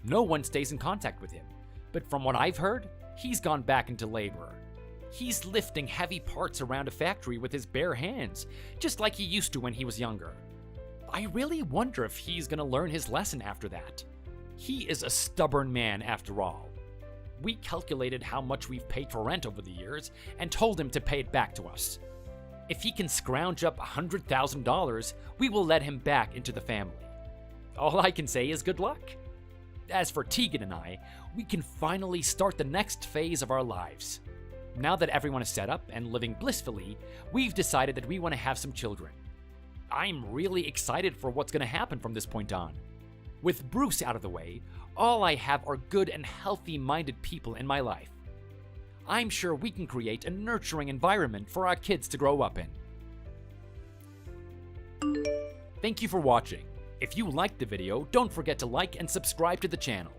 No one stays in contact with him, but from what I've heard, he's gone back into labor. He's lifting heavy parts around a factory with his bare hands, just like he used to when he was younger. I really wonder if he's gonna learn his lesson after that. He is a stubborn man after all. We calculated how much we've paid for rent over the years and told him to pay it back to us. If he can scrounge up $100,000, we will let him back into the family. All I can say is good luck. As for Tegan and I, we can finally start the next phase of our lives. Now that everyone is set up and living blissfully, we've decided that we want to have some children. I'm really excited for what's going to happen from this point on. With Bruce out of the way, all I have are good and healthy-minded people in my life. I'm sure we can create a nurturing environment for our kids to grow up in. Thank you for watching. If you liked the video, don't forget to like and subscribe to the channel.